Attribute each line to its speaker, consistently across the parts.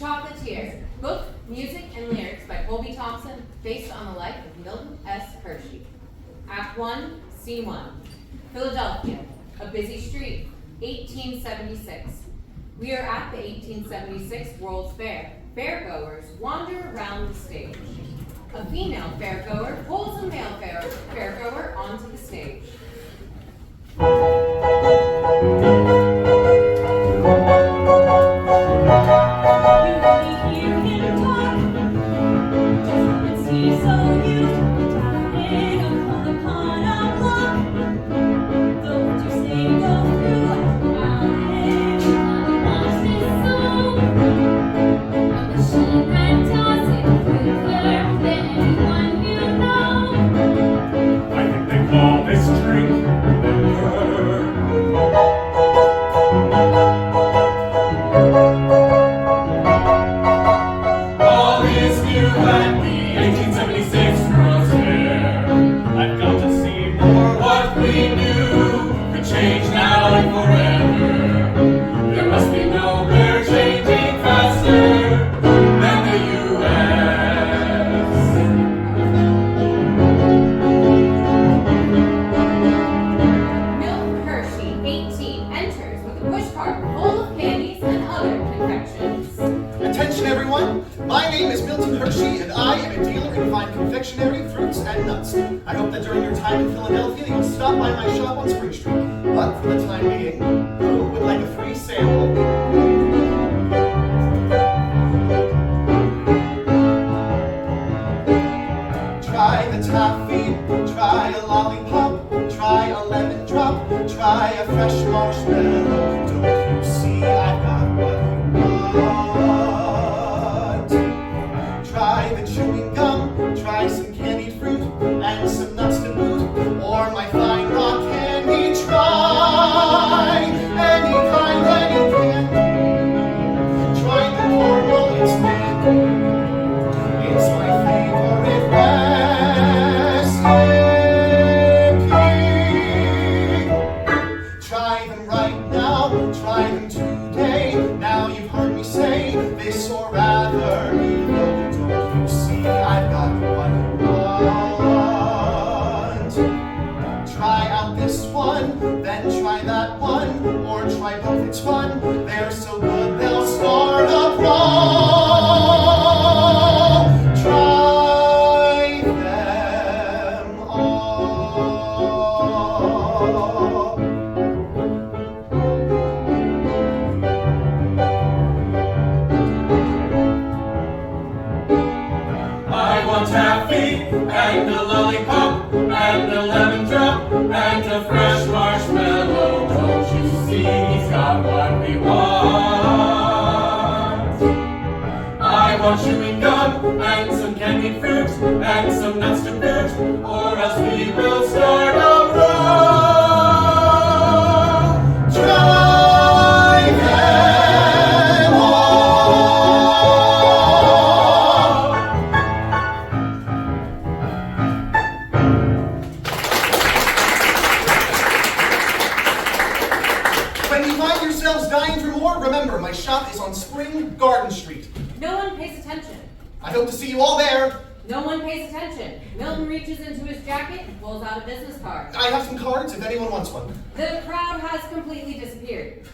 Speaker 1: Chocolatier, book, music, and lyrics by Colby Thompson, based on the life of Milton Hershey. Act 1, Scene 1. Philadelphia, a busy street, 1876. We are at the 1876 World's Fair. Fairgoers wander around the stage. A female fairgoer pulls a male fairgoer onto the stage.
Speaker 2: My name is Milton Hershey, and I am a dealer in fine confectionery, fruits, and nuts. I hope that during your time in Philadelphia, you'll stop by my shop on Spring Street. But for the time being, who would like a free sample? Try the toffee, try a lollipop, try a lemon drop, try a fresh marshmallow. Don't you see I've got what you want? Try the chewing gum, try some candied fruit, and some nuts to boot, or my fine rock candy. Try any kind, any candy. Try the caramel, it's candy. It's my favorite recipe. Try them right now, try them today. Now you've heard me say this, or rather, don't you see I've got what you want? Try out this one, then try that one, or try both, it's fun. They're so good they'll start a brawl. Try them all.
Speaker 3: I want taffy, and a lollipop, and a lemon drop, and a fresh marshmallow. Don't you see he's got what we want? I want chewing gum, and some candied fruit, and some nuts to boot, or else we will start a brawl. Try them all.
Speaker 2: When you find yourselves dying for more, remember, my shop is on Spring Garden Street.
Speaker 1: No one pays attention.
Speaker 2: I hope to see you all there.
Speaker 1: No one pays attention. Milton reaches into his jacket and pulls out a business card.
Speaker 2: I have some cards if anyone wants one.
Speaker 1: The crowd has completely disappeared.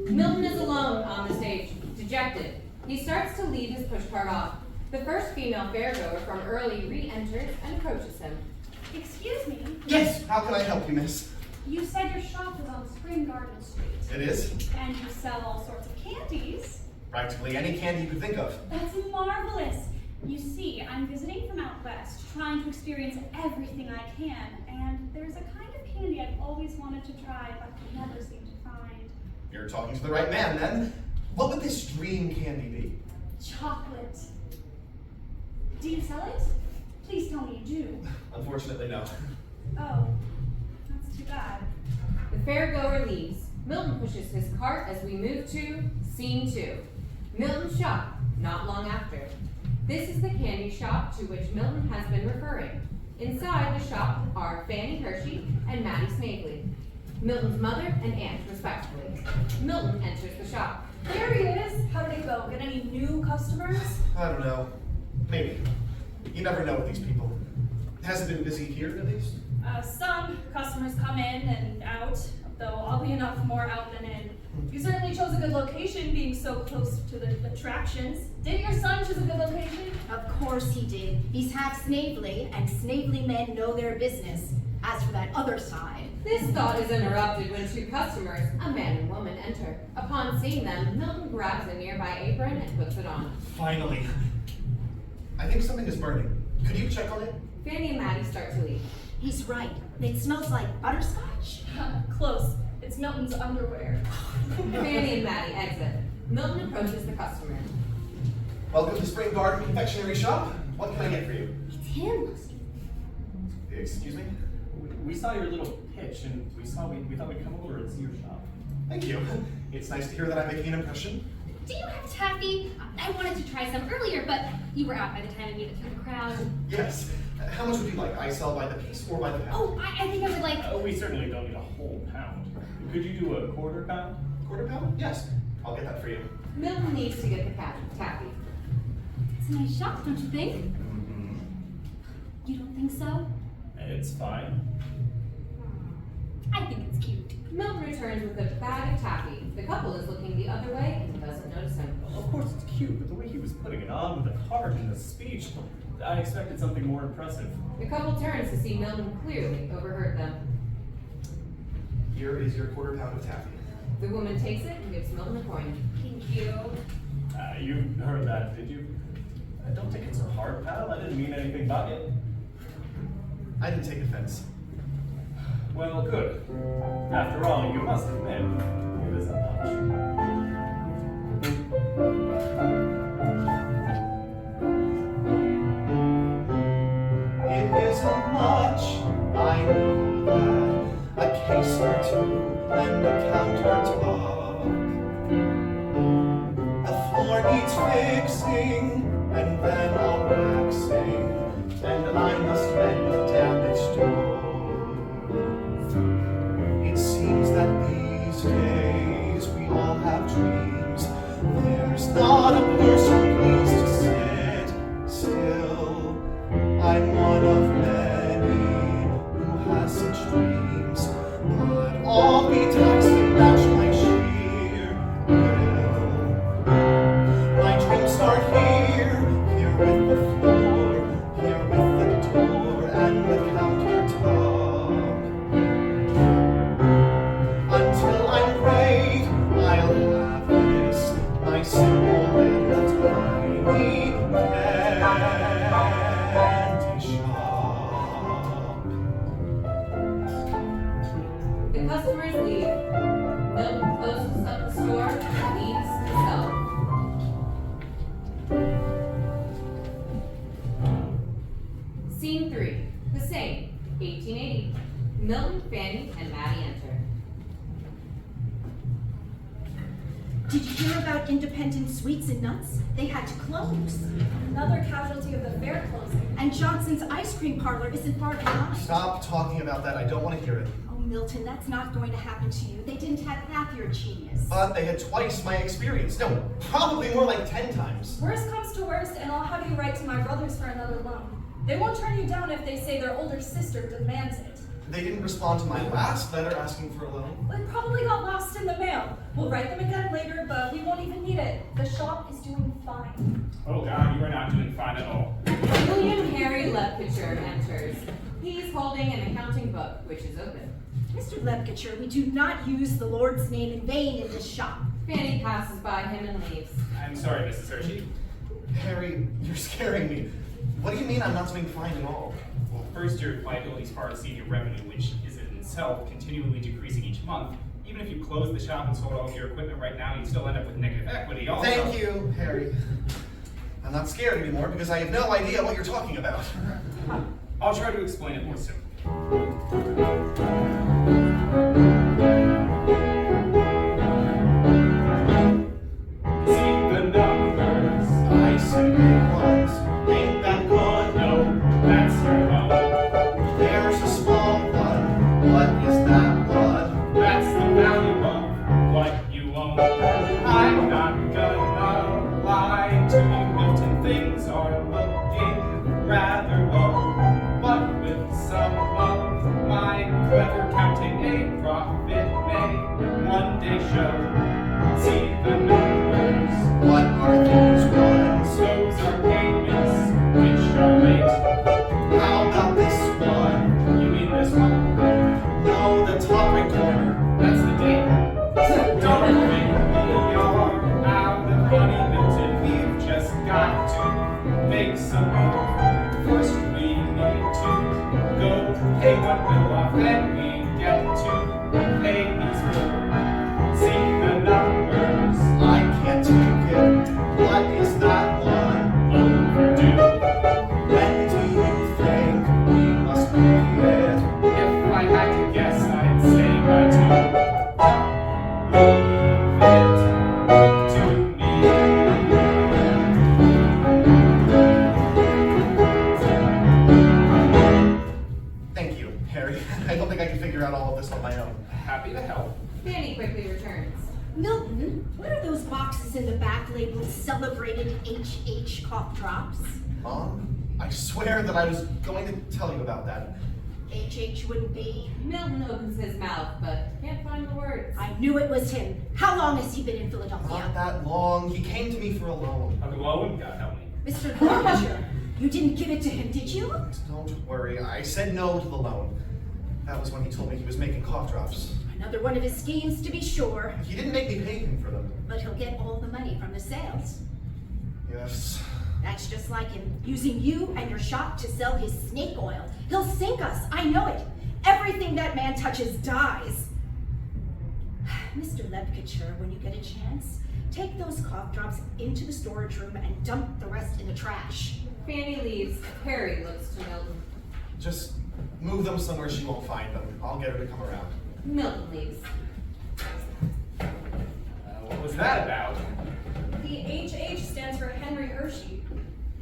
Speaker 1: Milton is alone on the stage, dejected. He starts to lead his pushcart off. The first female fairgoer from early re-enters and approaches him.
Speaker 4: Excuse me.
Speaker 2: Yes, how can I help you, miss?
Speaker 4: You said your shop was on Spring Garden Street.
Speaker 2: It is.
Speaker 4: And you sell all sorts of candies.
Speaker 2: Practically any candy you could think of.
Speaker 4: That's marvelous. You see, I'm visiting from out west, trying to experience everything I can, and there's a kind of candy I've always wanted to try, but could never seem to find.
Speaker 2: You're talking to the right man, then. What would this dream candy be?
Speaker 4: Chocolate. Do you sell it? Please tell me you do.
Speaker 2: Unfortunately, no.
Speaker 4: Oh, that's too bad.
Speaker 1: The fairgoer leaves. Milton pushes his cart as we move to Scene 2. Milton's shop, not long after. This is the candy shop to which Milton has been referring. Inside the shop are Fanny Hershey and Mattie Snavely. Milton's mother and aunt, respectively. Milton enters the shop.
Speaker 5: There he is. How did it go? Get any new customers?
Speaker 2: I don't know. Maybe. You never know with these people. Has it been busy here, at least?
Speaker 5: Some customers come in and out, though oddly enough, more out than in. You certainly chose a good location, being so close to the attractions. Didn't your son choose a good location?
Speaker 6: Of course he did. He's half Snavely, and Snavely men know their business. As for that other side...
Speaker 1: This thought is interrupted when two customers, a man and woman, enter. Upon seeing them, Milton grabs a nearby apron and puts it on.
Speaker 2: Finally. I think something is burning. Could you check on it?
Speaker 1: Fanny and Mattie start to leave.
Speaker 6: He's right. It smells like butterscotch.
Speaker 5: Close. It's Milton's underwear.
Speaker 1: Fanny and Mattie exit. Milton approaches the customer.
Speaker 2: Welcome to Spring Garden Confectionery Shop. What can I get for you?
Speaker 6: It's him.
Speaker 2: Excuse me?
Speaker 7: We saw your little pitch, and we thought we'd come over and see your shop.
Speaker 2: Thank you. It's nice to hear that I'm making an impression.
Speaker 8: Do you have taffy? I wanted to try some earlier, but you were out by the time I made it through the crowd.
Speaker 2: Yes. How much would you like? I sell by the piece or by the pound?
Speaker 8: Oh, I think I would like...
Speaker 7: We certainly don't need a whole pound. Could you do a quarter pound?
Speaker 2: Quarter pound? Yes. I'll get that for you.
Speaker 1: Milton needs to get the taffy.
Speaker 8: It's a nice shop, don't you think?
Speaker 7: Mm-hmm.
Speaker 8: You don't think so?
Speaker 7: It's fine.
Speaker 8: I think it's cute.
Speaker 1: Milton returns with a bag of taffy. The couple is looking the other way and doesn't notice him.
Speaker 7: Of course it's cute, but the way he was putting it on with the heart and the speech, I expected something more impressive.
Speaker 1: The couple turns to see Milton clearly overheard them.
Speaker 2: Here is your quarter pound of taffy.
Speaker 1: The woman takes it and gives Milton a coin.
Speaker 8: Thank you.
Speaker 7: You heard that, did you? Don't take it so hard, pal. I didn't mean anything by it.
Speaker 2: I didn't take offense.
Speaker 7: Well, good. After all, you must admit, it isn't much.
Speaker 2: It isn't much, I know that. A case or two and a countertop. The floor needs fixing and then a waxing, and I must mend the damaged door. It seems that these days we all have dreams. There's not a person pleased to sit still. I'm one of many who has such dreams, but all be taxed and match my sheer will. My dreams start here with the floor, here with the door and the countertop. Until I'm great, I'll have this, my simple little tiny candy shop.
Speaker 1: The customers leave. Milton closes up the store and leaves himself. Scene 3. The same. 1880. Milton, Fanny, and Mattie enter.
Speaker 6: Did you hear about Independent Sweets and Nuts? They had to close.
Speaker 5: Another casualty of the fair closing.
Speaker 6: And Johnson's ice cream parlor isn't far behind.
Speaker 2: Stop talking about that. I don't want to hear it.
Speaker 6: Oh, Milton, that's not going to happen to you. They didn't have half your genius.
Speaker 2: But they had twice my experience. No, probably more like 10 times.
Speaker 5: Worst comes to worst, and I'll have you write to my brothers for another loan. They won't turn you down if they say their older sister demands it.
Speaker 2: They didn't respond to my last letter asking for a loan.
Speaker 5: It probably got lost in the mail. We'll write them again later, but we won't even need it. The shop is doing fine.
Speaker 7: Oh God, you are not doing fine at all.
Speaker 1: William Harry Lepkitcher enters. He's holding an accounting book, which is open.
Speaker 6: Mr. Lepkitcher, we do not use the Lord's name in vain in this shop.
Speaker 1: Fanny passes by him and leaves.
Speaker 7: I'm sorry, Mrs. Hershey.
Speaker 2: Harry, you're scaring me. What do you mean I'm not doing fine at all?
Speaker 7: Well, first, your liabilities far exceed your revenue, which is in itself continually decreasing each month. Even if you closed the shop and sold all of your equipment right now, you'd still end up with negative equity. Also,
Speaker 2: Thank you, Harry. I'm not scared anymore because I have no idea what you're talking about.
Speaker 7: I'll try to explain it more simply. See the numbers.
Speaker 2: I see big ones. Ain't that good?
Speaker 7: No, that's your fault.
Speaker 2: There's a small one. What is that one?
Speaker 7: I'm not gonna lie to you, Milton. Things are looking rather low. But with some of my clever counting, a profit may one day show. See the numbers.
Speaker 2: What are these ones?
Speaker 7: Those are payments which are late.
Speaker 2: How about this one?
Speaker 7: You mean this one?
Speaker 2: No, the top right corner.
Speaker 7: That's the date. Don't think we are out of money, Milton. We've just got to make some move. First we need to go pay one bill off, then we get to pay these bills. See the numbers.
Speaker 2: I can't take it. What is that one?
Speaker 7: Overdue.
Speaker 2: When do you think we must pay it?
Speaker 7: If I had to guess, I'd say by two. Leave it to me.
Speaker 2: Thank you, Harry. I don't think I can figure out all of this on my own.
Speaker 7: Happy to help.
Speaker 1: Fanny quickly returns.
Speaker 6: Milton, what are those boxes in the back labeled celebrated HH cough drops?
Speaker 2: Mom, I swear that I was going to tell you about that.
Speaker 6: HH wouldn't be.
Speaker 1: Milton opens his mouth, but can't find the words.
Speaker 6: I knew it was him. How long has he been in
Speaker 2: Not
Speaker 6: Philadelphia?
Speaker 2: that long. He came to me for a loan.
Speaker 7: A loan? God help me.
Speaker 6: Mr. Colby, you didn't give it to him, did you?
Speaker 2: Don't worry. I said no to the loan. That was when he told me he was making cough drops.
Speaker 6: Another one of his schemes, to be sure.
Speaker 2: He didn't make me pay him for them.
Speaker 6: But he'll get all the money from the sales.
Speaker 2: Yes.
Speaker 6: That's just like him, using you and your shop to sell his snake oil. He'll sink us, I know it. Everything that man touches dies. Mr. Lepkacher, when you get a chance, take those cough drops into the storage room and dump the rest in the trash.
Speaker 1: Fanny leaves. Harry looks to Milton.
Speaker 2: Just move them somewhere she won't find them. I'll get her to come around.
Speaker 1: Milton leaves.
Speaker 7: What was that about?
Speaker 5: The HH stands for Henry Hershey.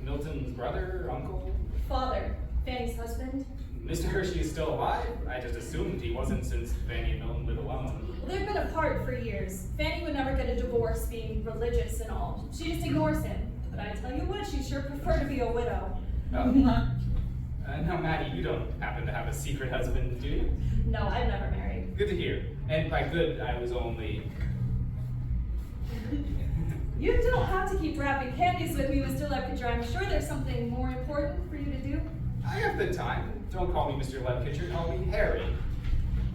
Speaker 7: Milton's brother, uncle?
Speaker 5: Father, Fanny's husband.
Speaker 7: Mr. Hershey is still alive? I just assumed he wasn't since Fanny and Milton live alone.
Speaker 5: Well, they've been apart for years. Fanny would never get a divorce, being religious and all. She just ignores him. But I tell you what, she'd sure prefer to be a widow.
Speaker 7: Oh. Now, Mattie, you don't happen to have a secret husband, do you?
Speaker 5: No, I've never married.
Speaker 7: Good to hear. And by good, I was only...
Speaker 5: You don't have to keep wrapping candies with me, Mr. Lepkacher. I'm sure there's something more important for you to do.
Speaker 7: I have the time. Don't call me Mr. Lepkacher, call me Harry.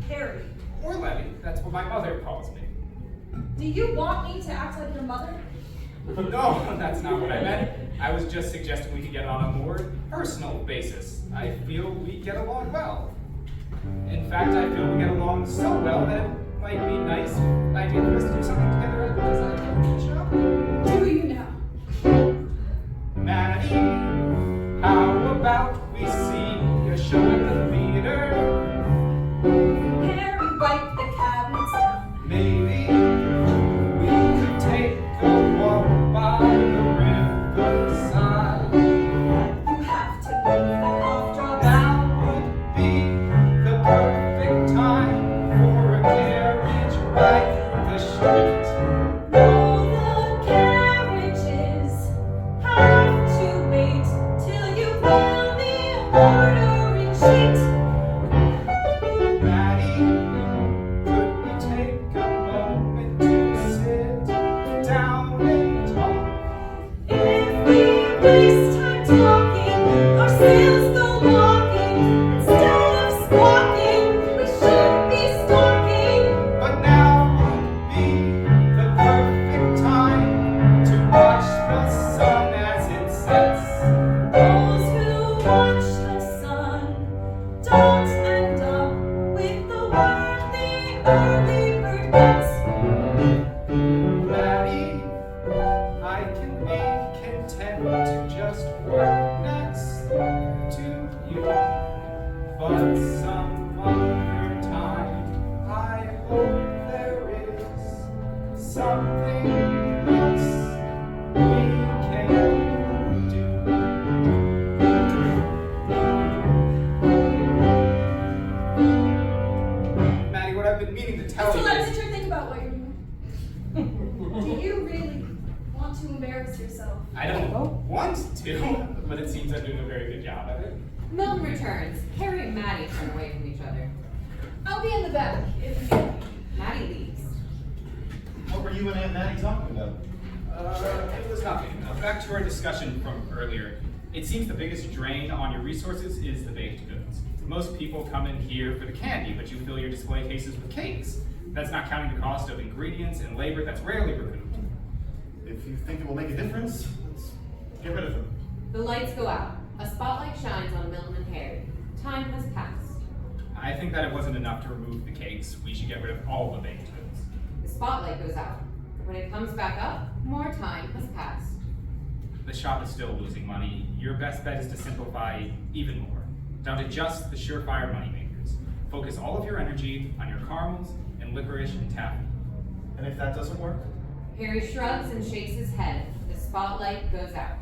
Speaker 5: Harry,
Speaker 7: Or Levy, that's what my mother calls me.
Speaker 5: do you want me to act like your mother?
Speaker 7: No, that's not what I meant. I was just suggesting we could get on a more personal basis. I feel we get along well. In fact, I feel we get along so well that it might be nice idea for us to do something together because I go to the shop.
Speaker 5: Do you now?
Speaker 7: Mattie, how about we see a show at the theater?
Speaker 5: Harry, wipe the cabinets down.
Speaker 7: Maybe we could take a walk by the riverside.
Speaker 5: You have to move the cough drops.
Speaker 7: Now would be the perfect time for a carriage ride through the street.
Speaker 5: No, the carriages have to wait till you fill the ordering sheet.
Speaker 7: Mattie, could we take a moment to sit down and talk?
Speaker 5: If we waste time talking, our sails go walking. Instead of squawking, we should be stalking.
Speaker 7: But now would be the perfect time to watch the sun as it sets.
Speaker 5: Those who watch the sun don't end up with the word the early bird gets.
Speaker 7: Mattie, I can be content to just work next to you. But some other time, I hope there is something else we can do. Mattie, what I've been meaning to tell
Speaker 5: Mr.
Speaker 7: you is...
Speaker 5: Lepkacher, think about what you're doing. to embarrass yourself.
Speaker 7: I don't want to, but it seems I'm doing a very good job at it.
Speaker 1: Milton returns. Harry and Mattie turn away from each other.
Speaker 5: I'll be in the back if you need me.
Speaker 1: Mattie leaves.
Speaker 2: What were you and Aunt Mattie talking about?
Speaker 7: It was nothing. Back to our discussion from earlier. It seems the biggest drain on your resources is the baked goods. Most people come in here for the candy, but you fill your display cases with cakes. That's not counting the cost of ingredients and labor that's rarely recouped.
Speaker 2: If you think it will make a difference, let's get rid of them.
Speaker 1: The lights go out. A spotlight shines on Milton and Harry. Time has passed.
Speaker 7: I think that it wasn't enough to remove the cakes. We should get rid of all the baked goods.
Speaker 1: The spotlight goes out. When it comes back up, more time has passed.
Speaker 7: The shop is still losing money. Your best bet is to simplify even more, down to just the surefire moneymakers. Focus all of your energy on your caramels and licorice and taffy.
Speaker 2: And if that doesn't work?
Speaker 1: Harry shrugs and shakes his head. The spotlight goes out.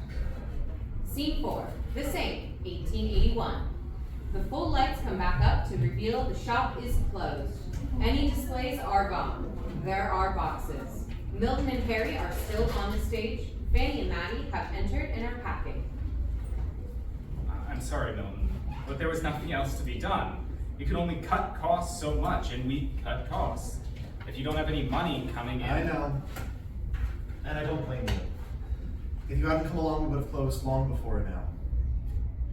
Speaker 1: Scene 4. The same, 1881. The full lights come back up to reveal the shop is closed. Any displays are gone. There are boxes. Milton and Harry are still on the stage. Fanny and Mattie have entered and are packing.
Speaker 7: I'm sorry, Milton, but there was nothing else to be done. You can only cut costs so much, and we cut costs. If you don't have any money coming in...
Speaker 2: I know. And I don't blame you. If you hadn't come along, we would have closed long before now.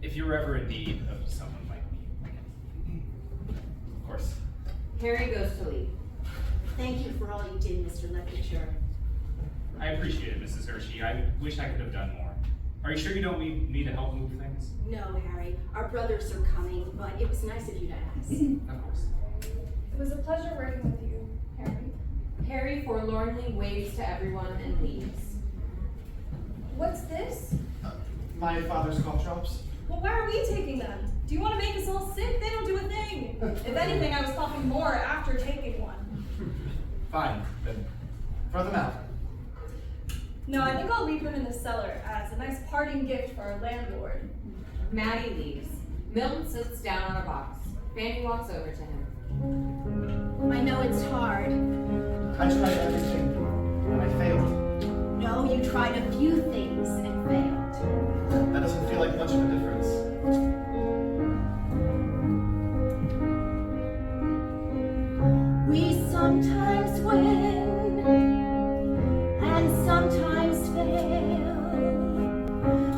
Speaker 7: If you're ever in need of someone like me. Of course.
Speaker 1: Harry goes to leave.
Speaker 6: Thank you for all you did, Mr. Lecture.
Speaker 7: I appreciate it, Mrs. Hershey. I wish I could have done more. Are you sure you don't need me to help move things?
Speaker 6: No, Harry. Our brothers are coming, but it was nice of you to ask.
Speaker 7: Of course.
Speaker 5: It was a pleasure working with you, Harry.
Speaker 1: Harry forlornly waves to everyone and leaves.
Speaker 5: What's this?
Speaker 2: My father's cough drops.
Speaker 5: Well, why are we taking them? Do you want to make us all sick? They don't do a thing. If anything, I was coughing more after taking one.
Speaker 2: Fine, then throw them out.
Speaker 5: No, I think I'll leave them in the cellar as a nice parting gift for our landlord.
Speaker 1: Mattie leaves. Milton sits down on a box. Fanny walks over to him.
Speaker 6: I know it's hard.
Speaker 2: I tried everything, and I failed.
Speaker 6: No, you tried a few things and failed.
Speaker 2: That doesn't feel like much of a difference.
Speaker 6: We sometimes win and sometimes fail.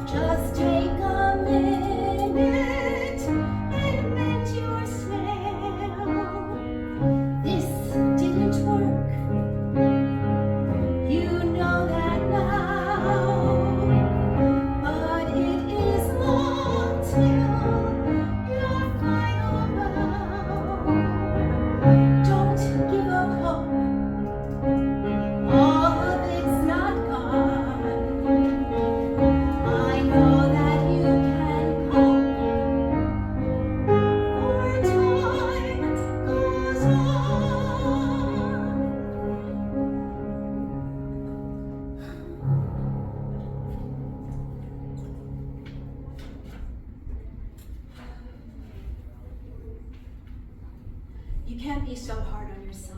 Speaker 6: Just take a minute and mend your sail. This didn't work. You know that now. But it is long till your final bow. Don't give up hope. All of it's not gone. I know that you can cope. For time goes on. You can't be so hard on yourself.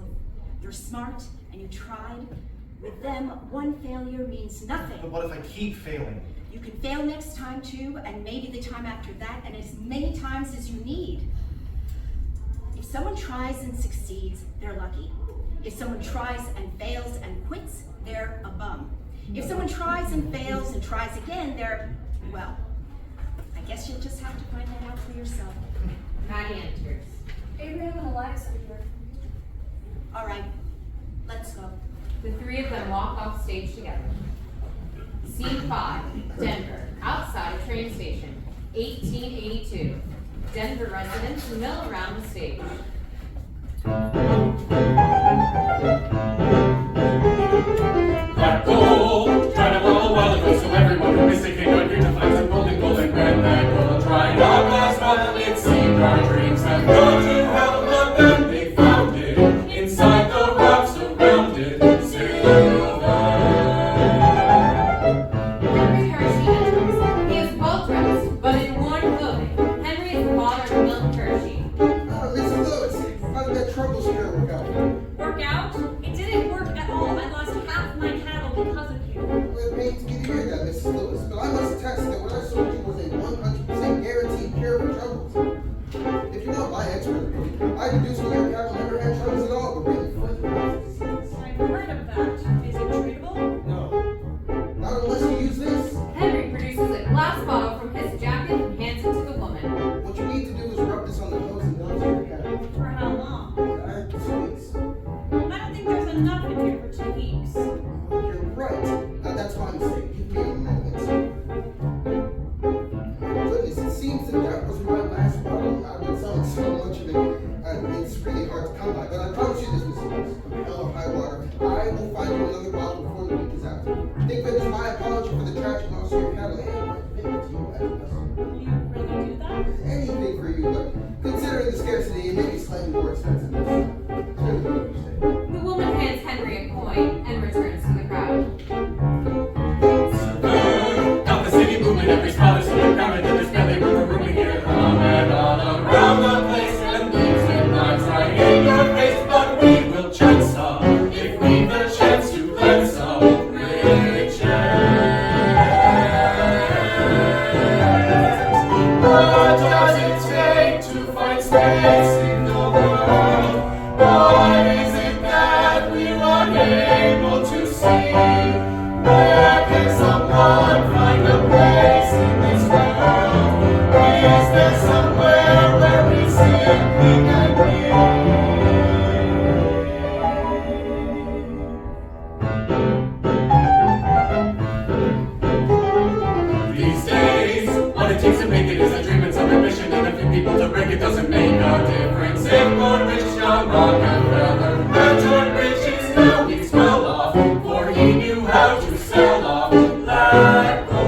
Speaker 6: You're smart and you tried. With them, one failure means nothing.
Speaker 2: But what if I keep failing?
Speaker 6: You can fail next time too, and maybe the time after that, and as many times as you need. If someone tries and succeeds, they're lucky. If someone tries and fails and quits, they're a bum. If someone tries and fails and tries again, they're, well, I guess you'll just have to find that out for yourself.
Speaker 1: Mattie enters.
Speaker 5: Abraham and Elias are here.
Speaker 6: All right, let's go.
Speaker 1: The three of them walk off stage together. Scene 5, Denver, outside a train station, 1882. Denver residents mill around the stage.
Speaker 3: Black gold, tried a little while ago, so everyone who missed it came out here to find some golden gold and grand that gold. Tried our last while it seemed our dreams had gone to hell, but then they found it inside the rocks around it.
Speaker 1: Henry Hershey enters. He is well dressed, but in worn clothing. Henry is the father of Milton Hershey.
Speaker 9: Lisa Lewis, how did that trouble scare work out?
Speaker 5: Work out? It didn't work at all. I lost half my cattle because of you.
Speaker 9: hate to get to hear that, Mrs. Lewis, but I must attest that what I sold you was a 100% guaranteed cure for troubles. If you want my expert opinion, I deduce that your cattle never had troubles at all, but really
Speaker 4: I've heard of that. Is it treatable?
Speaker 9: No. Not unless you use this.
Speaker 1: Henry produces a glass bottle from his jacket and hands it to the woman.
Speaker 9: What you need to do is rub this on the nose and nose of your cattle.
Speaker 4: For how long?
Speaker 9: 2 weeks.
Speaker 4: I don't think there's enough in here for 2 weeks.
Speaker 9: You're right. That's my mistake. Give me a moment. Goodness, it seems that was my last bottle. I've been selling so much of it. It's really hard to come by. But I promise you this, Mr. Lewis. Hell or high water. I will find you another bottle before the week is out. Think of it as my apology for the tragic loss of your cattle and my commitment to you as a customer.
Speaker 4: You really do that?
Speaker 9: Anything for you, but considering the scarcity, it may be slightly more expensive.
Speaker 1: The woman hands Henry a coin and returns to the crowd.
Speaker 3: Got the city moving, every spot is so crowded that there's barely room for rooming here. And all around the place, and leaves and knives right in your face. But we will chance some, if we've the chance to let some riches. What does it take to find space in the world? What is it that we were able to see? Where can someone find a place in this world? Is there somewhere where we simply can be? These days, what it takes to make it is a dream and some ambition, and a few people to break it doesn't make a difference. If more rich John Rockefeller had joined riches, now he's well off, for he knew how to sell off that gold.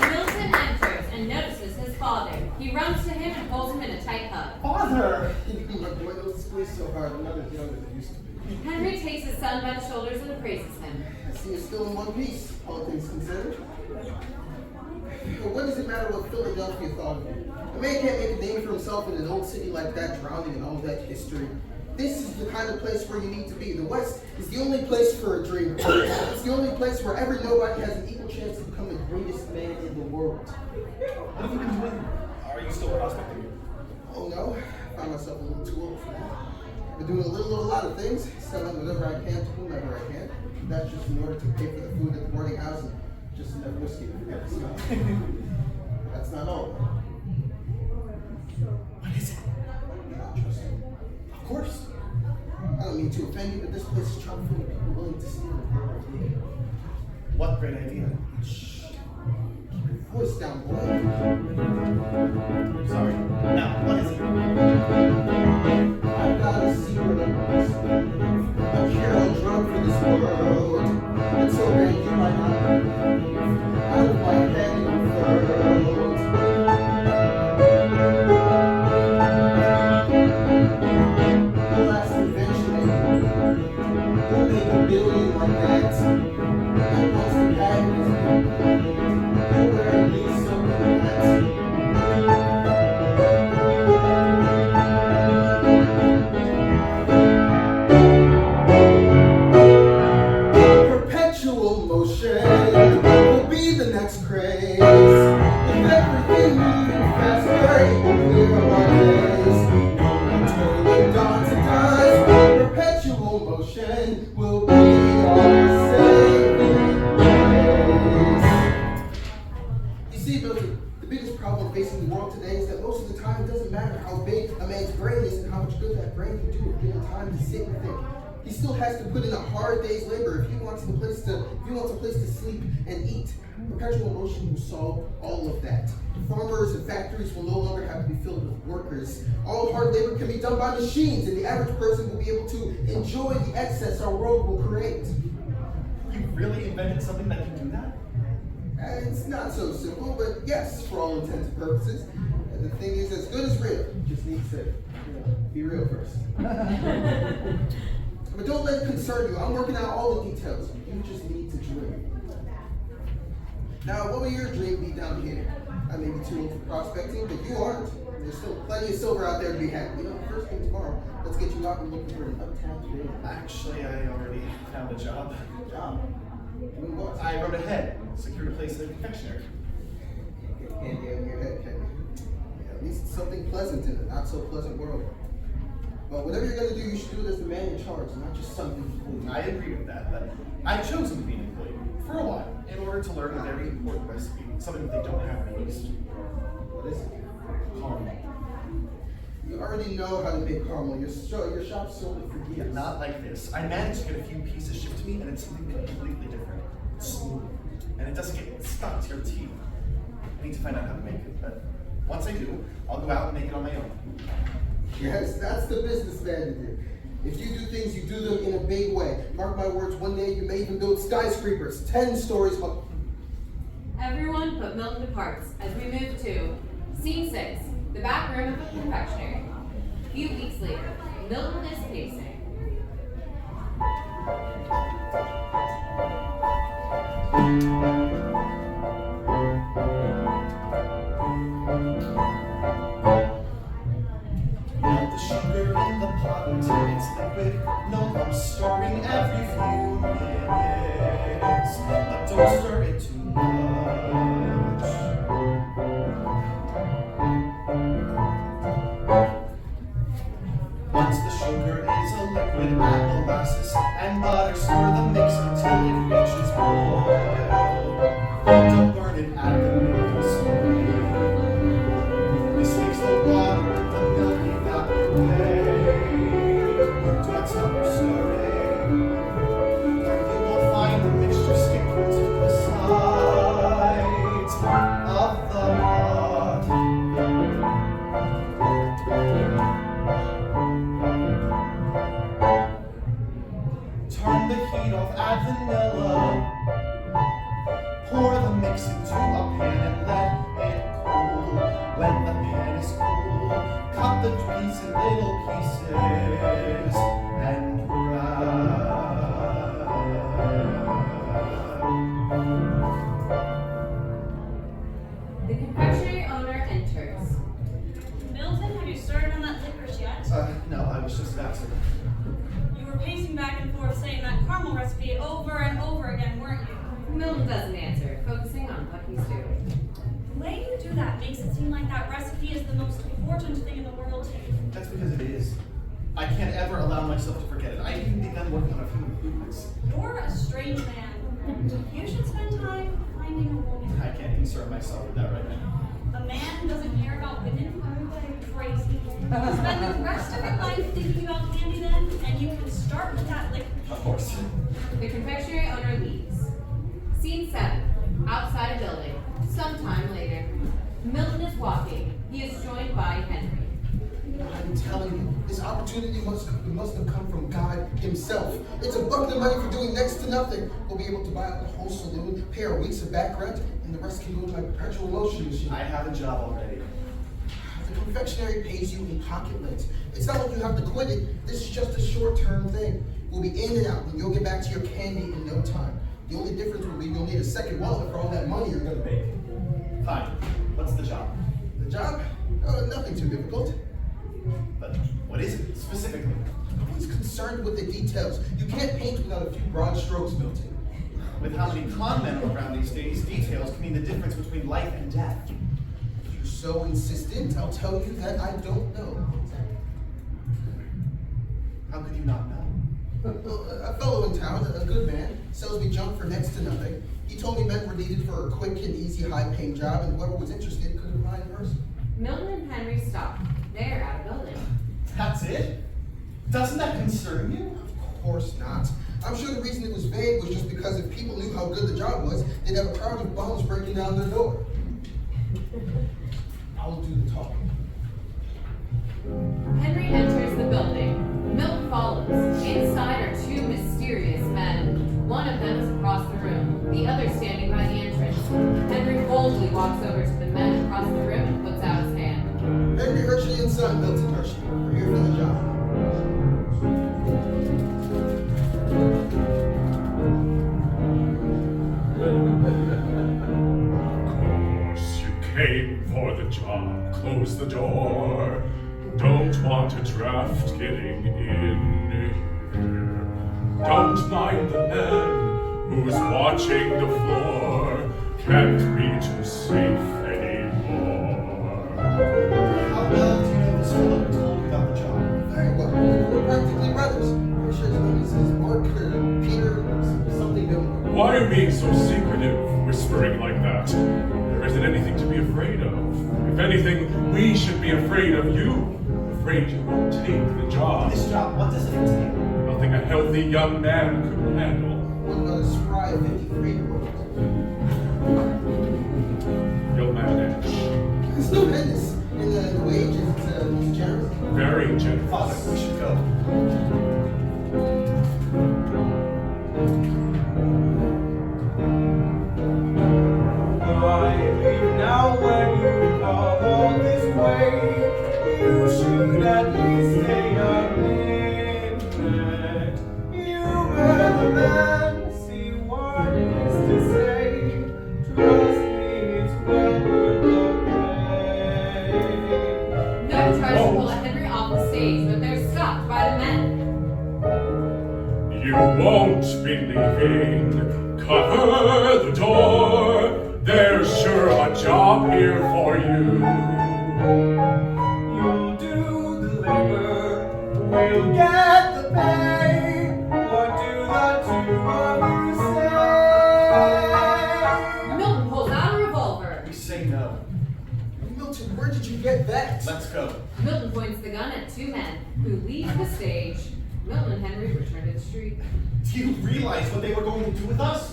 Speaker 1: Milton enters and notices his father. He runs to him and holds him in a tight hug.
Speaker 9: Father! My boy, don't squeeze so hard. I'm not as young as I used to be.
Speaker 1: Henry takes his son by the shoulders and praises him.
Speaker 9: I see you're still in one piece, all things considered. But what does it matter what Philadelphia thought of you? A man can't make a name for himself in an old city like that, drowning in all that history. This is the kind of place where you need to be. The West is the only place for a dreamer. It's the only place where every nobody has an equal chance to become the greatest man in the world.
Speaker 2: What have you been doing? Are you still prospecting?
Speaker 9: Oh no, I find myself a little too old for that. I've been doing a little of a lot of things, selling whatever I can to whomever I can. That's just in order to pay for the food at the boarding house and just enough whiskey to forget the smell. That's not all.
Speaker 2: What is it?
Speaker 9: Not trusting.
Speaker 2: Of course.
Speaker 9: I don't mean to offend you, but this place is chock full of people willing to steal it.
Speaker 2: What great idea.
Speaker 9: Shh. Keep your voice down, boy.
Speaker 2: Sorry. Now, what is it?
Speaker 9: I've got a secret of myself. A cure drug for this world. And so that you might not believe. Out of my head unfurled. The last invention will make a billion like that. And once the patent is complete, you'll wear at least something like that. Perpetual motion will be the next craze. If everything moving faster, it will clear our days. No more toiling dawn to dusk. Perpetual motion will be our saving grace. You see, Milton, the biggest problem facing the world today is that most of the time it doesn't matter how big a man's brain is and how much good that brain can do if given time to sit and think. He still has to put in a hard day's labor if he wants a place to sleep and eat. Perpetual motion will solve all of that. Farmers and factories will no longer have to be filled with workers. All hard labor can be done by machines, and the average person will be able to enjoy the excess our world will create.
Speaker 2: You really invented something that can do that?
Speaker 9: And it's not so simple, but yes, for all intents and purposes. And the thing is, as good as real. You just need to, be real first. But don't let it concern you. I'm working out all the details. You just need to dream. Now, what would your dream be down here? I may be too old for prospecting, but you aren't. There's still plenty of silver out there to be had. You know, first thing tomorrow, let's get you out and looking for an uptown today.
Speaker 2: Actually, I already found a job.
Speaker 9: Job? Doing what?
Speaker 2: I wrote ahead, secured a place in a confectionery.
Speaker 9: Get candy out of your head, Kenny. Yeah, at least it's something pleasant in a not so pleasant world. But whatever you're gonna do, you should do it as the man in charge, not just something to
Speaker 2: I agree with that, but I've chosen to be an employee for a while in order to learn a very important recipe, something that they don't have in the East.
Speaker 9: What is it?
Speaker 2: Caramel.
Speaker 9: You already know how to make caramel. Your shop sold it for
Speaker 2: Yeah,
Speaker 9: years.
Speaker 2: not like this. I managed to get a few pieces shipped to me, and it's something completely different. It's smooth, and it doesn't get stuck to your teeth. I need to find out how to make it, but once I do, I'll go out and make it on my own.
Speaker 9: Yes, that's the businessman to do. If you do things, you do them in a big way. Mark my words, one day you may even build skyscrapers, 10 stories up.
Speaker 1: Everyone but Milton departs as we move to Scene 6, the back room of the confectionery. A few weeks later, Milton is pacing.
Speaker 2: Melt the sugar in the pot until it's liquid. No more stirring every few minutes, but don't stir it too much. Once the sugar is a liquid, add molasses and butter. Stir the mix until it reaches boil. Don't burn it at the milk speed. This makes the water and the milk evaporate. Do not stop your stirring, or you will find the mixture sticking to the sides of the pot. Turn the heat off, add vanilla. Pour the mix into a pan and let it cool. When the pan is cool, cut the trees in little pieces and
Speaker 1: The confectionery owner enters.
Speaker 5: Milton, have you started on that licorice yet?
Speaker 2: No, I was just about to.
Speaker 5: You were pacing back and forth saying that caramel recipe over and over again, weren't you?
Speaker 1: Milton doesn't answer, focusing on what he's doing.
Speaker 5: The way you do that makes it seem like that recipe is the most important thing in the world to you.
Speaker 2: That's because it is. I can't ever allow myself to forget it. I even begun working on a few improvements.
Speaker 5: You're a strange man. You should spend time finding a woman.
Speaker 2: I can't concern myself with that right now.
Speaker 5: A man who doesn't care about women? Crazy. Spend the rest of your life thinking about candy then, and you can start with that liquor.
Speaker 2: Of course.
Speaker 1: The confectionery owner leaves. Scene 7, outside a building. Sometime later, Milton is walking. He is joined by Henry.
Speaker 9: I'm telling you, this opportunity must have come from God himself. It's a bucket of money for doing next to nothing. We'll be able to buy out the whole saloon, pay our weeks of back rent, and the rest can go to my perpetual motion machine.
Speaker 2: I have a job already.
Speaker 9: The confectionery pays you in pocket lint. It's not like you have to quit it. This is just a short-term thing. We'll be in and out, and you'll get back to your candy in no time. The only difference will be you'll need a second wallet for all that money you're gonna make.
Speaker 2: Fine. What's the job?
Speaker 9: The job? Oh, nothing too difficult.
Speaker 2: But what is it specifically?
Speaker 9: He's concerned with the details. You can't paint without a few broad strokes, Milton.
Speaker 2: With how many con men are around these days, details can mean the difference between life and death.
Speaker 9: If you're so insistent, I'll tell you that I don't know.
Speaker 2: How could you not know?
Speaker 9: A fellow in town, a good man, sells me junk for next to nothing. He told me men were needed for a quick and easy, high-paying job, and whoever was interested could apply in person.
Speaker 1: Milton and Henry stop. They're at a building.
Speaker 2: That's it? Doesn't that concern you?
Speaker 9: Of course not. I'm sure the reason it was vague was just because if people knew how good the job was, they'd have a crowd of bums breaking down their door. I'll do the talking.
Speaker 1: Henry enters the building. Milton follows. Inside are two mysterious men. One of them is across the room, the other standing by the entrance. Henry boldly walks over to the men across the room and puts out his hand.
Speaker 9: Henry Hershey and son, Milton Hershey. We're here for the job.
Speaker 3: job, close the door. Don't want a draft getting in here. Don't mind the man who's watching the floor. Can't reach the safe anymore.
Speaker 2: How well do you know this fellow who told you about the job?
Speaker 9: Very well. We're practically brothers. I'm sure his name is Mark or Peter or something new.
Speaker 3: Why are you being so secretive, whispering like that? There isn't anything to be afraid of. If anything, we should be afraid of you. Afraid you won't take the job.
Speaker 2: This job, what does it entail?
Speaker 3: Nothing a healthy young man could handle.
Speaker 9: What about a spry 53-year-old?
Speaker 3: You'll manage.
Speaker 9: There's no business in the wages. It's generous.
Speaker 3: Very generous.
Speaker 2: Father, we should go.
Speaker 7: I leave now when you come all this way. You should at least stay a minute. You better the man, see what is to say. Trust me, it's well worth the pain.
Speaker 1: Milton tries to pull Henry off the stage, but they're stopped by the men.
Speaker 3: You won't be leaving. Cover the door. There's sure a job here for you.
Speaker 7: You'll do the labor, we'll get the pay. What do the two of you say?
Speaker 1: Milton pulls out a revolver.
Speaker 2: We say no.
Speaker 9: Milton, where did you get that?
Speaker 2: Let's go.
Speaker 1: Milton points the gun at two men who leave the stage. Milton and Henry return to the street.
Speaker 2: Do you realize what they were going to do with us?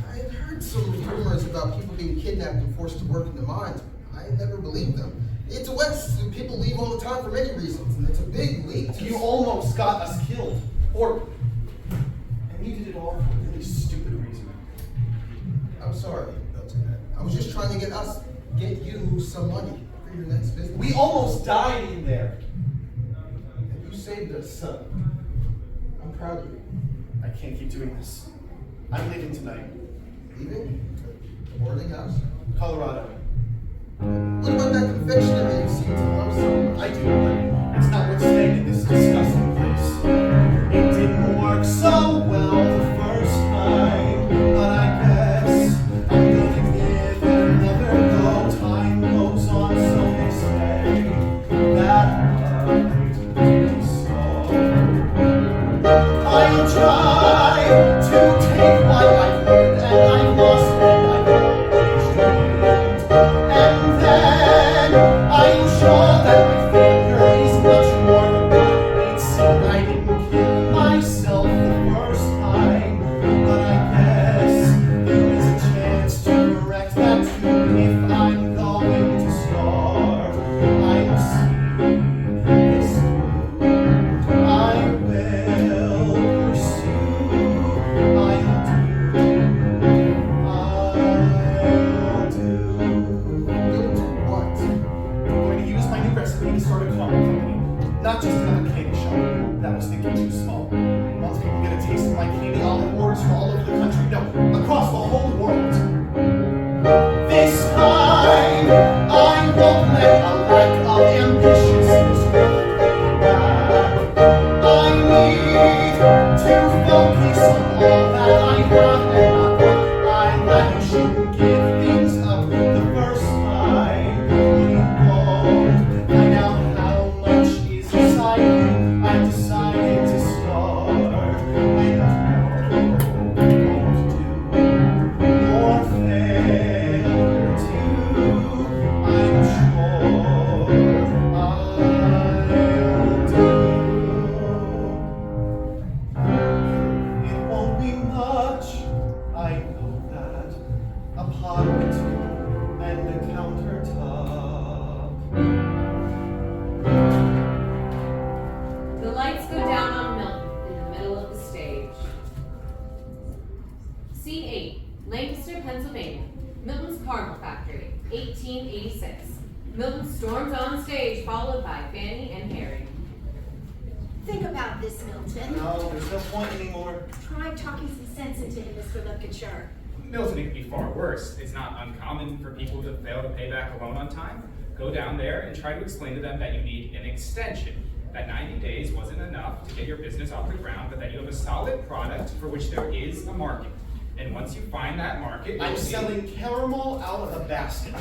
Speaker 9: I had heard some rumors about people being kidnapped and forced to work in the mines, but I never believed them. It's a West, and people leave all the time for many reasons, and it's a big leap.
Speaker 2: You almost got us killed. And you did it all for a really stupid reason.
Speaker 9: I'm sorry, Milton. I was just trying to get you some money for your next business.
Speaker 2: We almost died in there.
Speaker 9: And you saved us, son. I'm proud of you.
Speaker 2: I can't keep doing this. I'm leaving tonight.
Speaker 9: Leaving? The boarding house?
Speaker 2: Colorado.
Speaker 9: What about that confectionery you seem to love so much?
Speaker 2: I do, but it's not worth staying in this disgusting place. It didn't work so well the first time, but I guess I'm gonna give it another go. Time goes on, so they say that might be so. I'll try to take what I've learned, and I've lost and I've always dreamed. And then I'm sure that my failure is much more than what it seemed. I didn't kill myself the first time, but I guess there is a chance to correct that too if I'm going to star. I'll see this through. I will pursue. I'll do.
Speaker 9: Milton, what?
Speaker 2: I'm going to use my new recipe to start a coffee company. Not just another candy shop. That was thinking too small. Once people get a taste of my candy, I'll have orders from all over the country. No, across the whole world. This time, I won't let a lack of ambitions hold me back. I need to focus on all that I have and not what I lack. You shouldn't give things up the first time. You won't find out how much is inside you. I've decided to start. And you won't do more failure too. I'm sure I'll do. It won't be much, I know that. A pot or two and a countertop.
Speaker 1: The lights go down on Milton in the middle of the stage. Scene 8, Lancaster, Pennsylvania. Milton's Caramel Factory, 1886. Milton storms on stage, followed by Fanny and Harry.
Speaker 6: Think about this, Milton.
Speaker 2: No, there's no point anymore.
Speaker 6: Try talking some sense into him, Mr. Lepkacher.
Speaker 7: Milton, it could be far worse. It's not uncommon for people to fail to pay back a loan on time. Go down there and try to explain to them that you need an extension. That 90 days wasn't enough to get your business off the ground, but that you have a solid product for which there is a market. And once you find that market,
Speaker 2: I'm selling caramel out of a basket.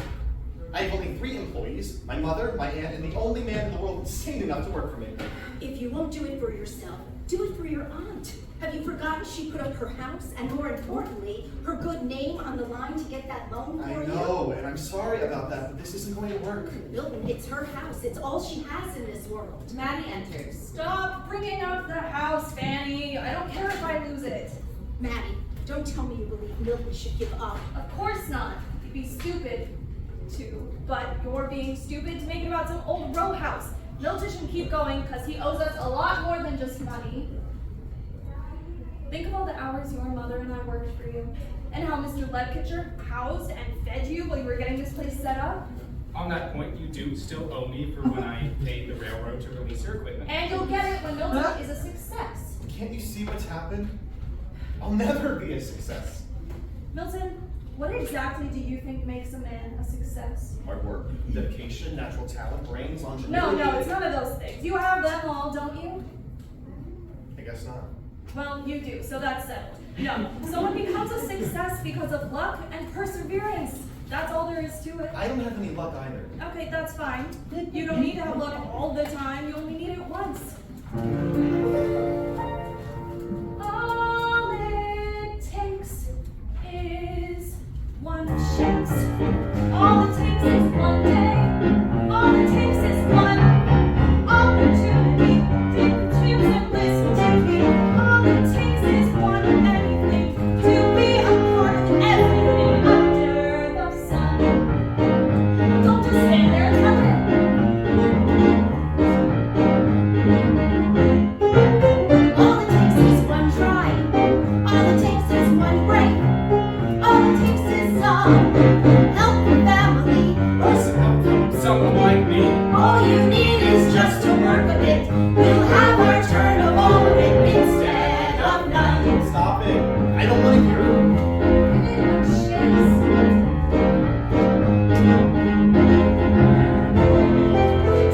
Speaker 2: I have only 3 employees, my mother, my aunt, and the only man in the world sane enough to work for me.
Speaker 6: If you won't do it for yourself, do it for your aunt. Have you forgotten she put up her house and, more importantly, her good name on the line to get that loan for you?
Speaker 2: I know, and I'm sorry about that, but this isn't going to work.
Speaker 6: Milton, it's her house. It's all she has in this world.
Speaker 1: Mattie enters.
Speaker 5: Stop bringing up the house, Fanny. I don't care if I lose it.
Speaker 6: Mattie, don't tell me you believe Milton should give up.
Speaker 5: Of course not. You'd be stupid too. But you're being stupid to make it about some old row house. Milton should keep going because he owes us a lot more than just money. Think of all the hours your mother and I worked for you, and how Mr. Ledkitcher housed and fed you while you were getting this place set up.
Speaker 7: On that point, you do still owe me for when I paid the railroad to release your equipment.
Speaker 5: And you'll get it when Milton is a success.
Speaker 2: Can't you see what's happened? I'll never be a success.
Speaker 5: Milton, what exactly do you think makes a man a success?
Speaker 2: Hard work, dedication, natural talent, brains, ingenuity.
Speaker 5: No, it's none of those things. You have them all, don't you?
Speaker 2: I guess not.
Speaker 5: Well, you do, so that's settled. No, someone becomes a success because of luck and perseverance. That's all there is to it.
Speaker 2: I don't have any luck either.
Speaker 5: Okay, that's fine. You don't need to have luck all the time. You only need it once. All it takes is one chance. All it takes is one day. All it takes is one opportunity. Take a chance and listen to me. All it takes is one anything to be a part of everything under the sun. Don't just stand there and tell it. All it takes is one try. All it takes is one break. All it takes is some help from family or some help from
Speaker 7: Someone like me.
Speaker 5: all you need is just to work a bit. We'll have our turn of all of it instead of none.
Speaker 2: Stop it. I don't want to hear it.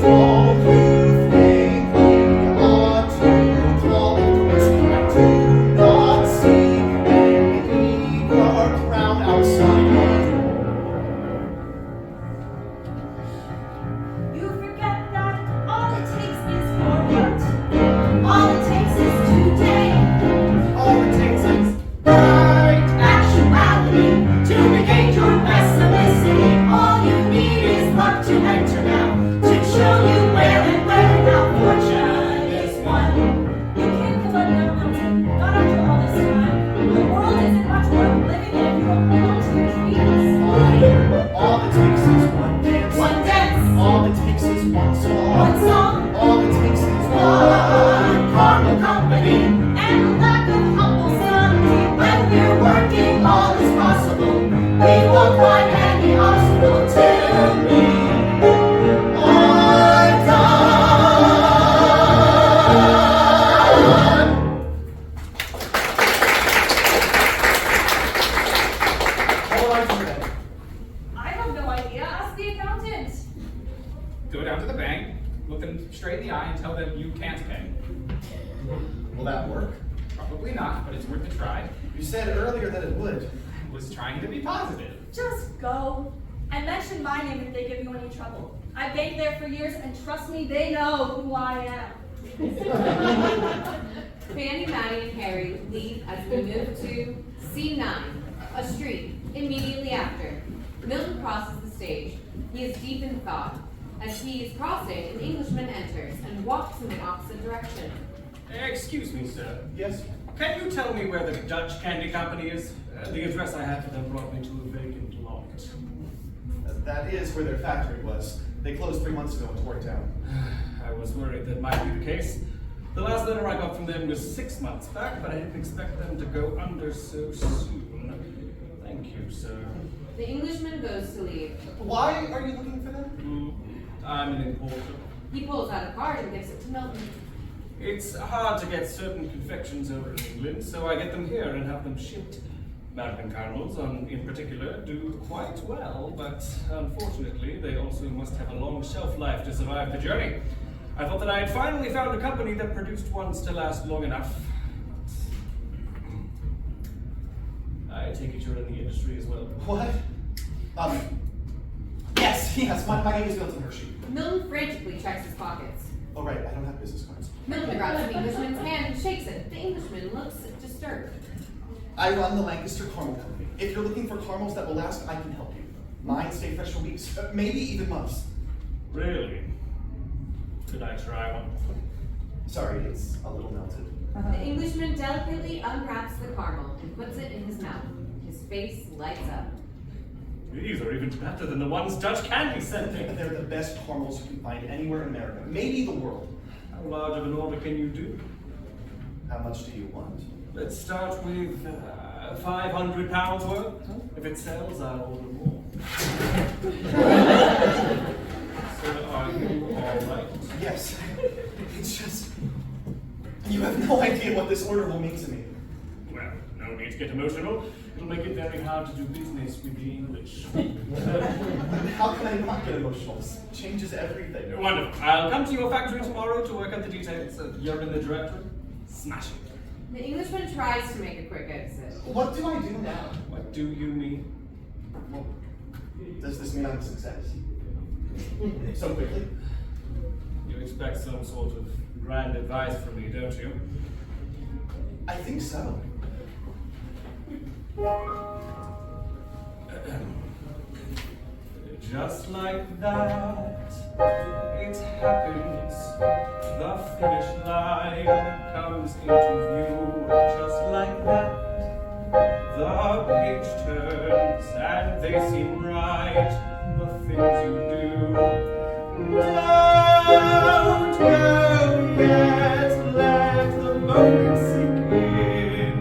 Speaker 2: All you think we ought to call it quits. I do not see any eager crowd outside my door.
Speaker 5: You forget that all it takes is your heart. All it takes is today.
Speaker 2: All it takes is right.
Speaker 5: Actuality to negate your pessimistic. All you need is luck to enter now. To show you where and when now fortune is won. You can't give up now, Milton. Not after all this time. The world isn't much worth living in if you don't hold on to your dreams.
Speaker 2: Fine. All it takes is one dance.
Speaker 5: One dance.
Speaker 2: All it takes is one song.
Speaker 5: One song.
Speaker 2: All it takes is
Speaker 5: One carnal company and a lack of humble sanity. When we're working, all is possible. We won't find any obstacle till we are done.
Speaker 2: All right, today.
Speaker 5: I have no idea. Ask the accountant.
Speaker 7: Go down to the bank, look them straight in the eye, and tell them you can't pay.
Speaker 2: Will that work?
Speaker 7: Probably not, but it's worth a try.
Speaker 2: You said earlier that it would.
Speaker 7: I was trying to be positive.
Speaker 5: Just go. And mention my name if they give you any trouble. I've banked there for years, and trust me, they know who I am.
Speaker 1: Fanny, Mattie, and Harry leave as we move to C9, a street, immediately after. Milton crosses the stage. He is deep in thought. As he is crossing, an Englishman enters and walks in the opposite direction.
Speaker 10: Excuse me, sir.
Speaker 2: Yes.
Speaker 10: Can you tell me where the Dutch Candy Company is? The address I had for them brought me to a vacant lot.
Speaker 2: That is where their factory was. They closed 3 months ago and tore it down.
Speaker 10: I was worried that might be the case. The last letter I got from them was 6 months back, but I didn't expect them to go under so soon. Thank you, sir.
Speaker 1: The Englishman goes to leave.
Speaker 2: Why are you looking for them?
Speaker 10: I'm an importer.
Speaker 1: He pulls out a card and gives it to Milton.
Speaker 10: It's hard to get certain confections over in England, so I get them here and have them shipped. American caramels, in particular, do quite well, but unfortunately, they also must have a long shelf life to survive the journey. I thought that I had finally found a company that produced ones to last long enough. I take it you're in the industry as well.
Speaker 2: What? Yes, my name is Milton Hershey.
Speaker 1: Milton frantically checks his pockets.
Speaker 2: Oh, right, I don't have business cards.
Speaker 1: Milton grabs the Englishman's hand and shakes it. The Englishman looks disturbed.
Speaker 2: I run the Lancaster Caramel Company. If you're looking for caramels that will last, I can help you. Mine stay fresh for weeks, maybe even months.
Speaker 10: Really? Could I try one?
Speaker 2: Sorry, it's a little melted.
Speaker 1: The Englishman delicately unwraps the caramel and puts it in his mouth. His face lights up.
Speaker 10: These are even better than the ones Dutch Candy sent me.
Speaker 2: They're the best caramels you can find anywhere in America, maybe the world.
Speaker 10: How large of an order can you do?
Speaker 2: How much do you want?
Speaker 10: Let's start with 500 pounds worth. If it sells, I'll order more. So are you all right?
Speaker 2: Yes. It's just, you have no idea what this order will mean to me.
Speaker 10: Well, no need to get emotional. It'll make it very hard to do business with the English.
Speaker 2: How can I not get emotional? This changes everything.
Speaker 10: Wonderful. I'll come to your factory tomorrow to work out the details. You're in the directory? Smash it.
Speaker 1: The Englishman tries to make a quick exit.
Speaker 2: What do I do now?
Speaker 10: What do you mean?
Speaker 2: Well, does this mean I'm a success? So quickly?
Speaker 10: You expect some sort of grand advice from me, don't you?
Speaker 2: I think so.
Speaker 10: Just like that, it happens. The finish line comes into view. Just like that, the page turns and they seem right. The things you do. Don't go yet, let the moment sink in.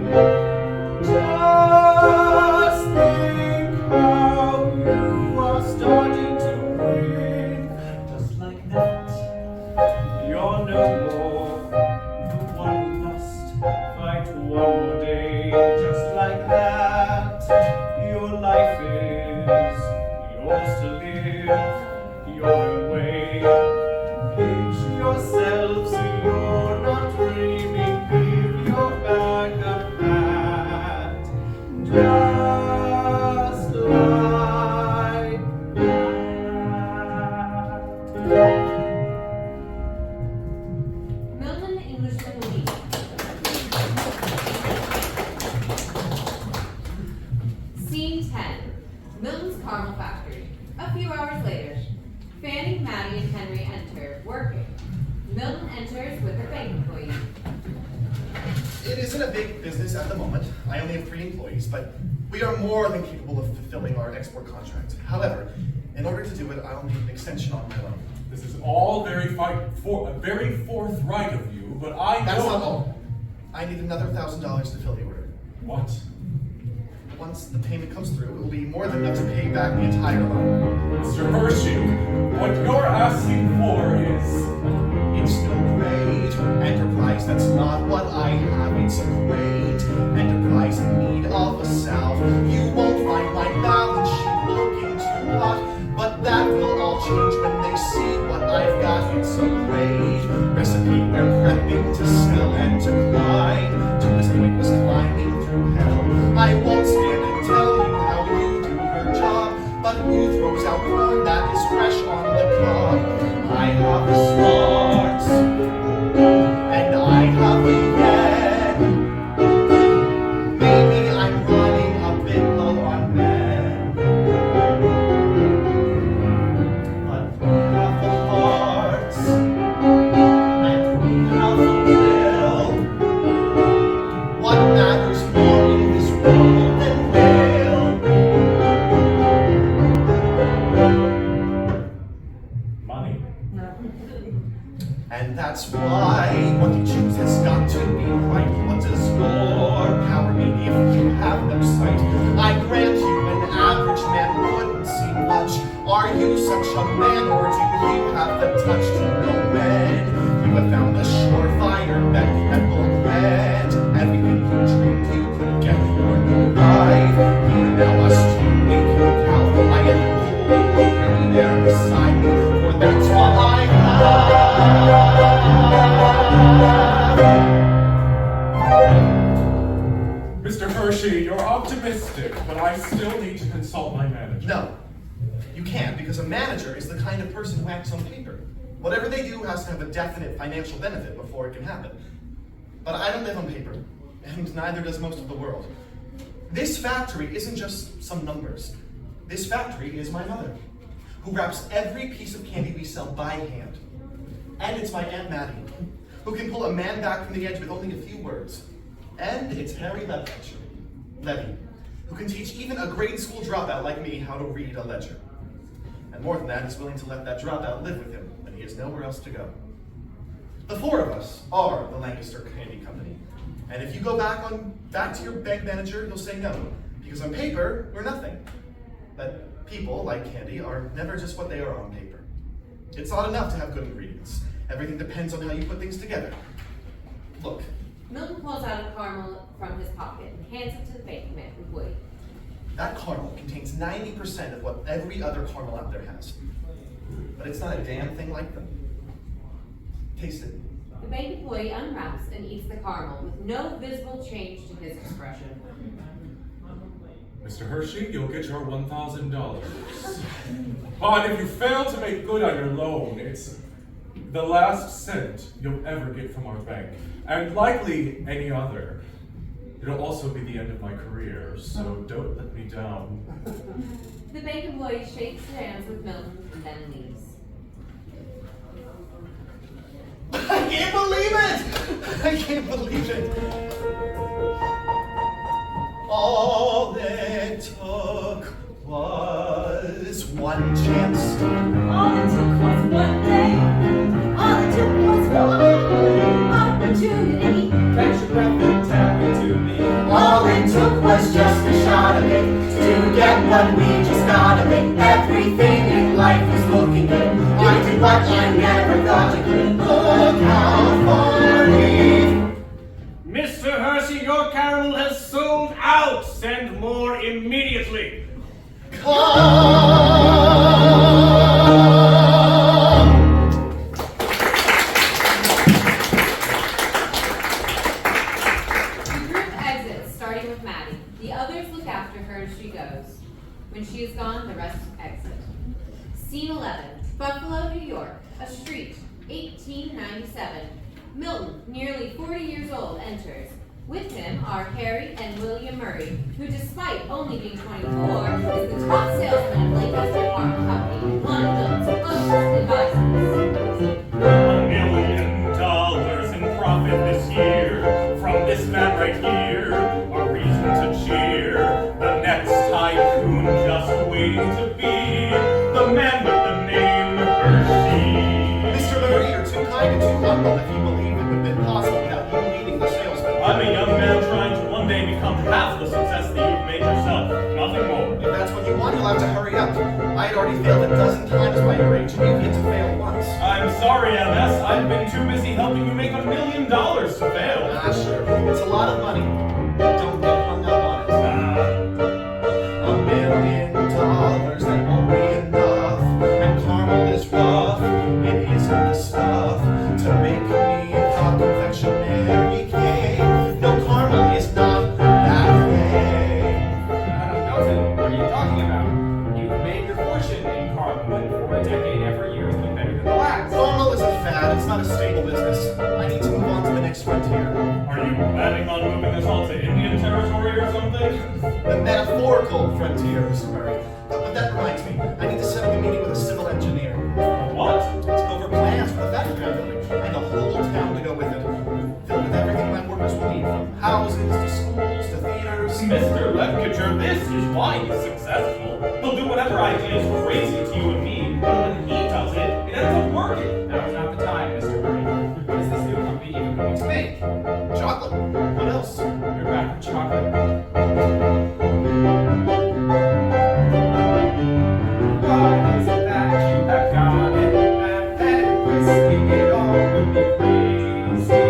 Speaker 10: Just think how you are starting to win. Just like that, you're no more the one who must fight one more day. Just like that, your life is yours to live your own way. Picture yourself so you're not dreaming. Give your back a pat. Just like that.
Speaker 1: Milton the Englishman leaves. Scene 10. Milton's caramel factory. A few hours later. Fanny, Mattie, and Henry enter, working. Milton enters with a bank employee.
Speaker 2: It isn't a big business at the moment. I only have 3 employees, but we are more than capable of fulfilling our export contract. However, in order to do it, I'll need an extension on my loan.
Speaker 3: This is all very forthright of you, but I
Speaker 2: That's
Speaker 3: don't...
Speaker 2: not all. I need another $1,000 to fill the order.
Speaker 3: What?
Speaker 2: Once the payment comes through, it will be more than enough to pay back the entire loan.
Speaker 3: Mr. Hershey, what you're asking for is...
Speaker 2: It's no great enterprise, that's not what I have. It's a great enterprise in need of a salve. You won't find my balance sheet looking too hot, but that will all change when they see what I've got. It's a great recipe we're prepping to sell and to climb to as the weight was climbing through hell. I won't stand and tell you how you do your job, but who throws out corn that is fresh on the cob? I have the smarts, and I have the yen. Maybe I'm running a bit
Speaker 10: optimistic, but I still need to consult my manager.
Speaker 2: No, you can't, because a manager is the kind of person who acts on paper. Whatever they do has to have a definite financial benefit before it can happen. But I don't live on paper, and neither does most of the world. This factory isn't just some numbers. This factory is my mother, who wraps every piece of candy we sell by hand. And it's my Aunt Mattie, who can pull a man back from the edge with only a few words. And it's Harry Levy, who can teach even a grade school dropout like me how to read a ledger. And more than that, he's willing to let that dropout live with him when he has nowhere else to go. The four of us are the Lancaster Candy Company. And if you go back to your bank manager, he'll say no, because on paper, we're nothing. But people, like candy, are never just what they are on paper. It's not enough to have good ingredients. Everything depends on how you put things together. Look.
Speaker 1: Milton pulls out a caramel from his pocket and hands it to the baking employee.
Speaker 2: That caramel contains 90% of what every other caramel out there has. But it's not a damn thing like them. Taste it.
Speaker 1: The bank employee unwraps and eats the caramel with no visible change to his expression.
Speaker 10: Mr. Hershey, you'll get your $1,000. But if you fail to make good on your loan, it's the last cent you'll ever get from our bank, and likely any other. It'll also be the end of my career, so don't let me down.
Speaker 1: The bank employee shakes hands with Milton and then leaves.
Speaker 2: I can't believe it! I can't believe it! All it took was one chance.
Speaker 5: All it took was one day. All it took was one opportunity.
Speaker 7: Catch your breath and tell it to me.
Speaker 2: All it took was just a shot of it. To get what we just got of it. Everything in life was looking good. I did what I never thought I could. Look how far we've
Speaker 7: Mr. Hershey, your caramel has sold out. Send more immediately.
Speaker 2: come.
Speaker 1: The group exits, starting with Mattie. The others look after her as she goes. When she is gone, the rest exit. Scene 11, Buffalo, New York, a street, 1897. Milton, nearly 40 years old, enters. With him are Harry and William Murray, who despite only being 24, is the top salesman of Lancaster Caramel Company and one of Milton's closest advisors.
Speaker 10: $1 million in profit this year from this man right here. A reason to cheer. The next tycoon just waiting to be the man with the name Hershey.
Speaker 2: Mr. Murray, you're too kind and too humble if you believe it would have been possible without you leading the salesman.
Speaker 10: I'm a young man trying to one day become half the success that you've made yourself. Nothing more.
Speaker 2: If that's what you want, you'll have to hurry up. I had already failed a dozen times by your age, and you've yet to fail once.
Speaker 10: I'm sorry, MS. I've been too busy helping you make $1 million to fail.
Speaker 2: Ah, sure. It's a lot of money. Don't get hung up on it. $1 million, that won't be enough. And caramel is rough. It isn't the stuff to make me a confectionery cake. No, caramel is not that thing.
Speaker 7: Milton, what are you talking about? You've made your fortune in caramel, and for a decade, every year has been better than the last.
Speaker 2: Caramel is a fad. It's not a stable business. I need to move on to the next frontier.
Speaker 10: Are you planning on moving us all to Indian territory or something?
Speaker 2: The metaphorical frontier, Mr. Murray. But that reminds me, I need to set up a meeting with a civil engineer.
Speaker 10: What?
Speaker 2: To go over plans for the factory I'm building, and a whole town to go with it. Filled with everything my workers will need, from houses to schools to theaters.
Speaker 10: Mr. Lefkitcher, this is why he's successful. He'll do whatever idea is crazy to you and me, but when he does it, it ends up working.
Speaker 7: Now is not the time, Mr. Murray. What is this new company even going to make?
Speaker 2: Chocolate. What else?
Speaker 7: You're back with chocolate. What is it that you have got in that whisking it all would be crazy?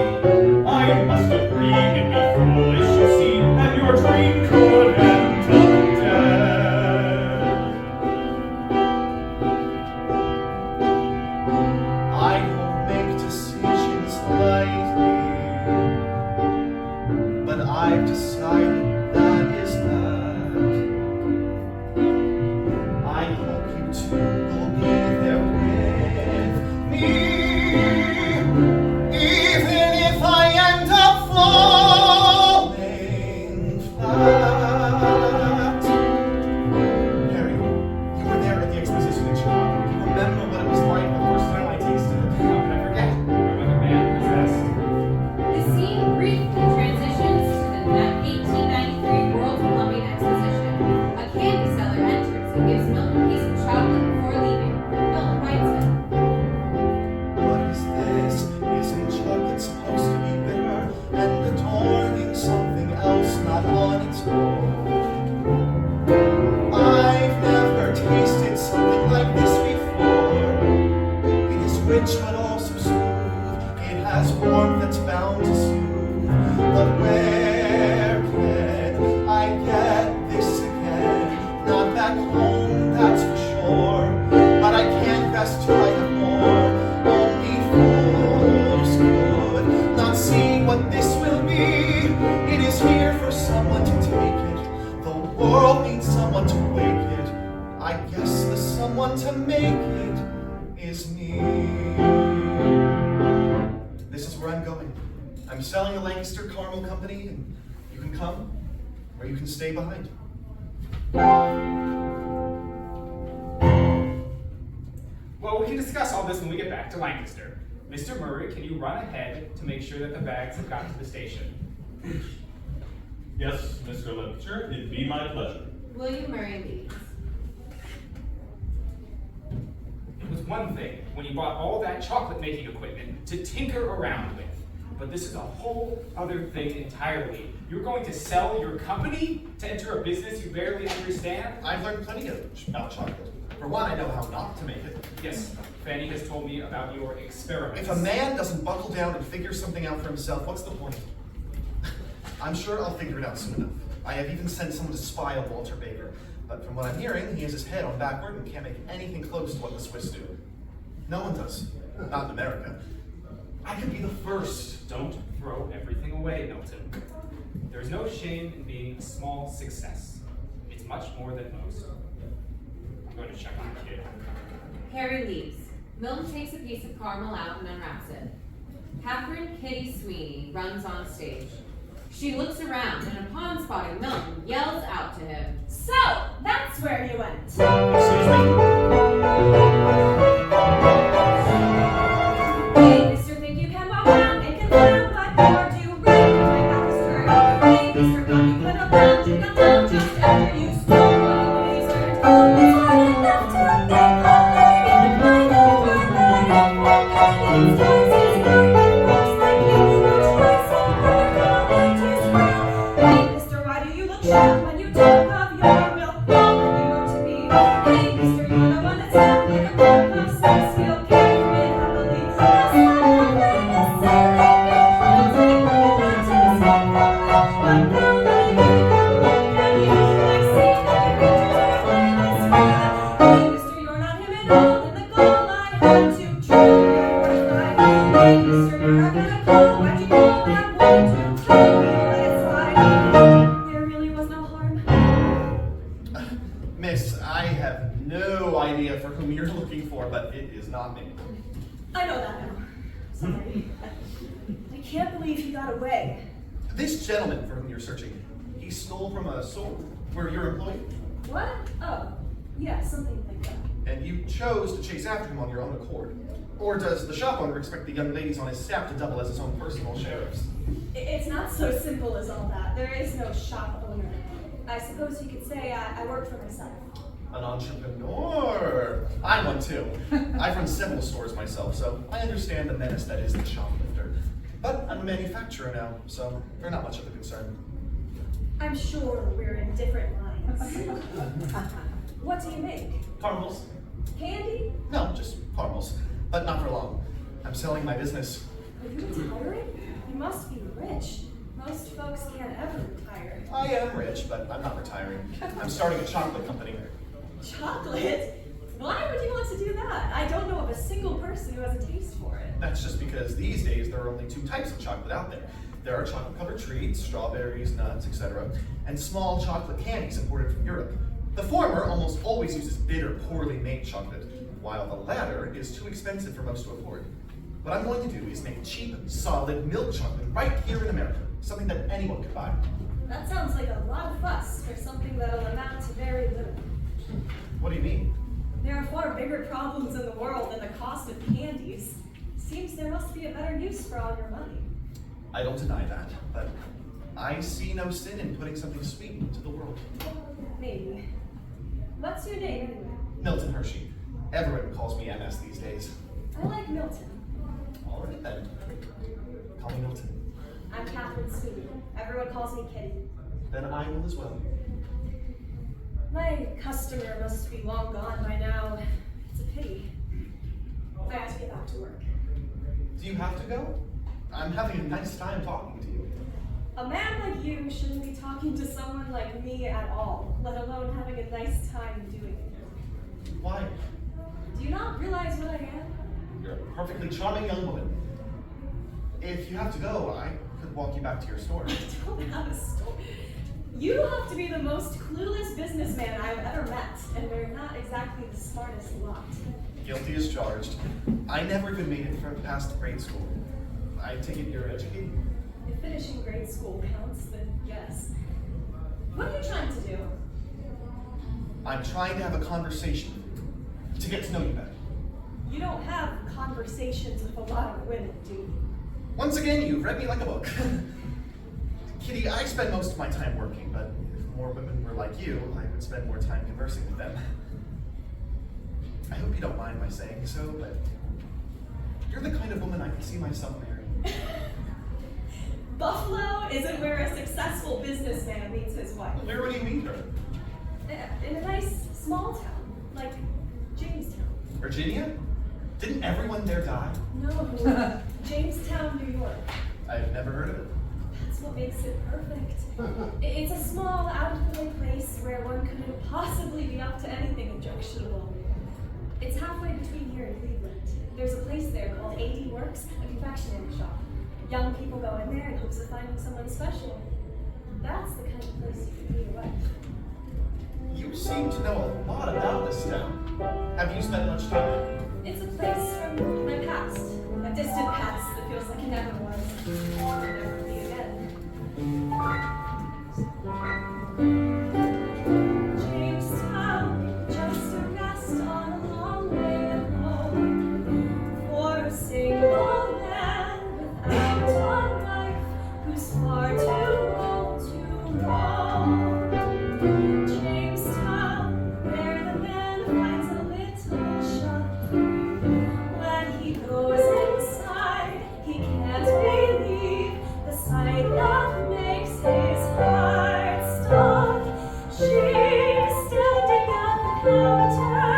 Speaker 10: I must agree it'd be foolish, you see, and your dream could end up dead.
Speaker 2: all need someone to wake it. I guess the someone to make it is me. This is where I'm going. I'm selling the Lancaster Caramel Company, and you can come, or you can stay behind.
Speaker 7: Well, we can discuss all this when we get back to Lancaster. Mr. Murray, can you run ahead to make sure that the bags have gotten to the station?
Speaker 10: Yes, Mr. Lecture, it'd be my pleasure.
Speaker 1: William Murray leaves.
Speaker 7: It was one thing when you bought all that chocolate making equipment to tinker around with. But this is a whole other thing entirely. You're going to sell your company to enter a business you barely understand?
Speaker 2: I've learned plenty about chocolate. For one, I know how not to make it.
Speaker 7: Yes, Fanny has told me about your experiments.
Speaker 2: If a man doesn't buckle down and figure something out for himself, what's the point? I'm sure I'll figure it out soon enough. I have even sent someone to spy on Walter Baker. But from what I'm hearing, he has his head on backward and can't make anything close to what the Swiss do. No one does. Not in America. I could be the first.
Speaker 7: Don't throw everything away, Milton. There's no shame in being a small success. It's much more than most. I'm going to check on the kid.
Speaker 1: Harry leaves. Milton takes a piece of caramel out and unwraps it. Catherine Kitty Sweeney runs on stage. She looks around and upon spotting Milton, yells out to him.
Speaker 5: So, that's where you went.
Speaker 2: Excuse
Speaker 5: Hey, mister, think you can walk around and confirm what more do you really my back is turned? Hey, mister, got you put around, you got down just after you stole my laser. It's hard enough to make a living in the kind of world that I am. It's choices, burning folks like you, no choice so hard, going to scream. Hey, mister, why do you look shocked when you talk of your milk ball when you go to me? Hey, mister, you're the one that's sound like a pork of sex, feel carried with happily. That's not what we're to say, like your clothes, and you're not to escape from life. But now that you can look at you, like see that your pictures are playing on screen. Hey, mister, you're not him at all, and the goal I had to truly verify. Hey, mister, you're not gonna call, why'd you call that one to kill me? Let it slide. There really was no harm.
Speaker 2: Miss, I have no idea for whom you're looking for, but it is not me.
Speaker 5: I know that now. Sorry. I can't believe he got away.
Speaker 2: This gentleman for whom you're searching, he stole from a store where you're employed,
Speaker 5: What? Oh, yeah, something like that.
Speaker 2: and you chose to chase after him on your own accord. Or does the shop owner expect the young ladies on his staff to double as his own personal sheriffs?
Speaker 5: It's not so simple as all that. There is no shop owner. I suppose you could say I work for myself.
Speaker 2: An entrepreneur. I'm one too. I've run several stores myself, so I understand the menace that is the shoplifter. But I'm a manufacturer now, so they're not much of a concern.
Speaker 5: I'm sure we're in different lines. What do you make?
Speaker 2: Caramels?
Speaker 5: Candy?
Speaker 2: No, just caramels. But not for long. I'm selling my business.
Speaker 5: Are you retiring? You must be rich. Most folks can't ever retire.
Speaker 2: I am rich, but I'm not retiring. I'm starting a chocolate company.
Speaker 5: Chocolate? Why would you want to do that? I don't know of a single person who has a taste for it.
Speaker 2: That's just because these days there are only two types of chocolate out there. There are chocolate-covered treats, strawberries, nuts, etc., and small chocolate candies imported from Europe. The former almost always uses bitter, poorly made chocolate, while the latter is too expensive for most to afford. What I'm going to do is make cheap, solid milk chocolate right here in America, something that anyone could buy.
Speaker 5: That sounds like a lot of fuss for something that'll amount to very little.
Speaker 2: What do you mean?
Speaker 5: There are far bigger problems in the world than the cost of candies. Seems there must be a better use for all your money.
Speaker 2: I don't deny that, but I see no sin in putting something sweet into the world.
Speaker 5: Maybe. What's your name anyway?
Speaker 2: Milton Hershey. Everyone calls me MS these days.
Speaker 5: I like Milton.
Speaker 2: All right then. Call me Milton.
Speaker 5: I'm Catherine Sweeney. Everyone calls me Kitty.
Speaker 2: Then I will as well.
Speaker 5: My customer must be long gone by now. It's a pity. I have to get back to work.
Speaker 2: Do you have to go? I'm having a nice time talking to you.
Speaker 5: A man like you shouldn't be talking to someone like me at all, let alone having a nice time doing it.
Speaker 2: Why?
Speaker 5: Do you not realize what I am?
Speaker 2: You're a perfectly charming young woman. If you have to go, I could walk you back to your store.
Speaker 5: I don't have a store. You have to be the most clueless businessman I've ever met, and we're not exactly the smartest lot.
Speaker 2: Guilty as charged. I never even made it past grade school. I take it you're educated?
Speaker 5: If finishing grade school counts, then yes. What are you trying to do?
Speaker 2: I'm trying to have a conversation with you, to get to know you better.
Speaker 5: You don't have conversations with a lot of women, do you?
Speaker 2: Once again, you've read me like a book. Kitty, I spend most of my time working, but if more women were like you, I would spend more time conversing with them. I hope you don't mind my saying so, but you're the kind of woman I could see myself marrying.
Speaker 5: Buffalo isn't where a successful businessman meets his wife.
Speaker 2: Where would you meet her?
Speaker 5: In a nice small town, like Jamestown.
Speaker 2: Virginia? Didn't everyone there die?
Speaker 5: No, Jamestown, New York.
Speaker 2: I've never heard of it.
Speaker 5: That's what makes it perfect. It's a small, out-of-the-way place where one couldn't possibly be up to anything objectionable. It's halfway between here and Cleveland. There's a place there called AD Works, a confectionery shop. Young people go in there in hopes of finding someone special. That's the kind of place you could meet a wife.
Speaker 2: You seem to know a lot about this town. Have you spent much time there?
Speaker 5: It's a place from my past. A distant past that feels like it never was. Or never be again. Jamestown, just a rest on a long way home. For a single man without a wife who's far too old to roam. Jamestown, where the man finds a little shop. When he goes inside, he can't believe the sight that makes his heart stop. She's standing at the counter.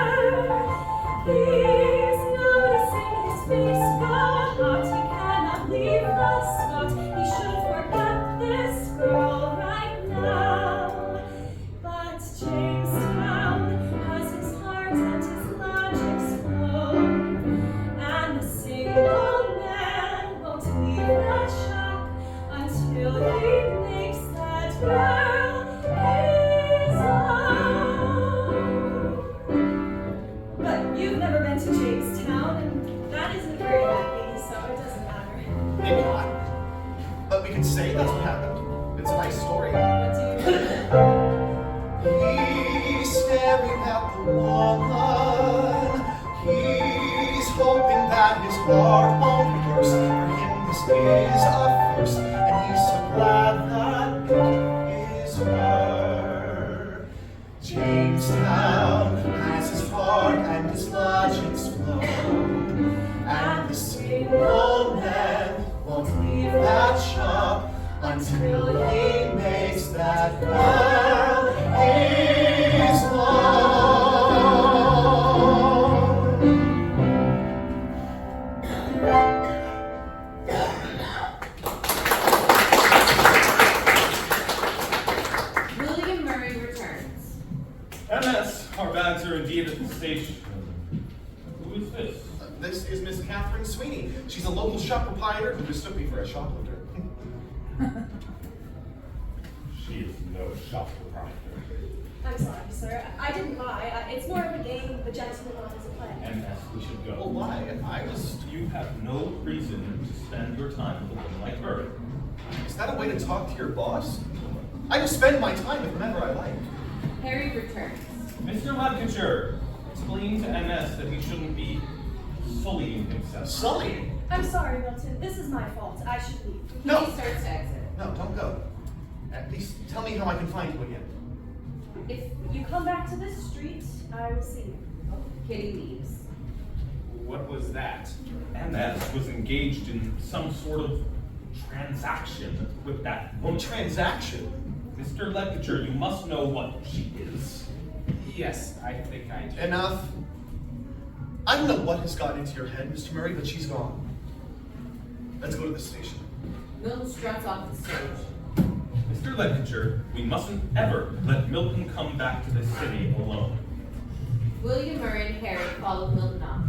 Speaker 5: He's noticing his face go hot. He cannot leave the spot. He should forget this girl right now. But Jamestown has his heart and his logic's flow. And the single man won't leave that shop until he makes that girl his own. But you've never been to Jamestown, and that isn't very happy, so it doesn't matter.
Speaker 2: Maybe not. But we can say that's what happened. It's a nice story.
Speaker 5: What do you mean?
Speaker 2: He's staring at the woman. He's hoping that his heart won't burst. For him, this is a first, and he's so glad that it is her. Jamestown has his heart and his logic's flow, and the single man won't leave that shop until he makes that girl his own.
Speaker 1: William Murray returns.
Speaker 10: MS, our bags are indeed at the station. Who is this?
Speaker 2: This is Miss Catherine Sweeney. She's a local shop proprietor who mistook me for a shoplifter.
Speaker 10: She is no shop proprietor.
Speaker 5: I'm sorry, sir. I didn't lie. It's more of a game the gentleman wants to play.
Speaker 10: MS, we should go.
Speaker 2: Well, why?
Speaker 10: You have no reason to spend your time with a woman like her.
Speaker 2: Is that a way to talk to your boss? I just spend my time with whomever I like.
Speaker 1: Harry returns.
Speaker 10: Mr. Ledkitcher, explain to MS that he shouldn't be sullying himself.
Speaker 2: Sully?
Speaker 5: I'm sorry, Milton. This is my fault. I should leave.
Speaker 2: No.
Speaker 1: He starts to exit.
Speaker 2: No, don't go. At least tell me how I can find you again.
Speaker 5: If you come back to this street, I will see you.
Speaker 1: Kitty leaves.
Speaker 7: What was that?
Speaker 10: MS was engaged in some sort of transaction with that
Speaker 2: Oh,
Speaker 10: woman.
Speaker 2: transaction?
Speaker 10: Mr. Ledkitcher, you must know what she is.
Speaker 7: Yes, I think I do.
Speaker 2: Enough. I don't know what has gotten into your head, Mr. Murray, but she's gone. Let's go to the station.
Speaker 1: Milton struts off the stage.
Speaker 10: Mr. Ledkitcher, we mustn't ever let Milton come back to this city alone.
Speaker 1: William Murray and Harry follow Milton off.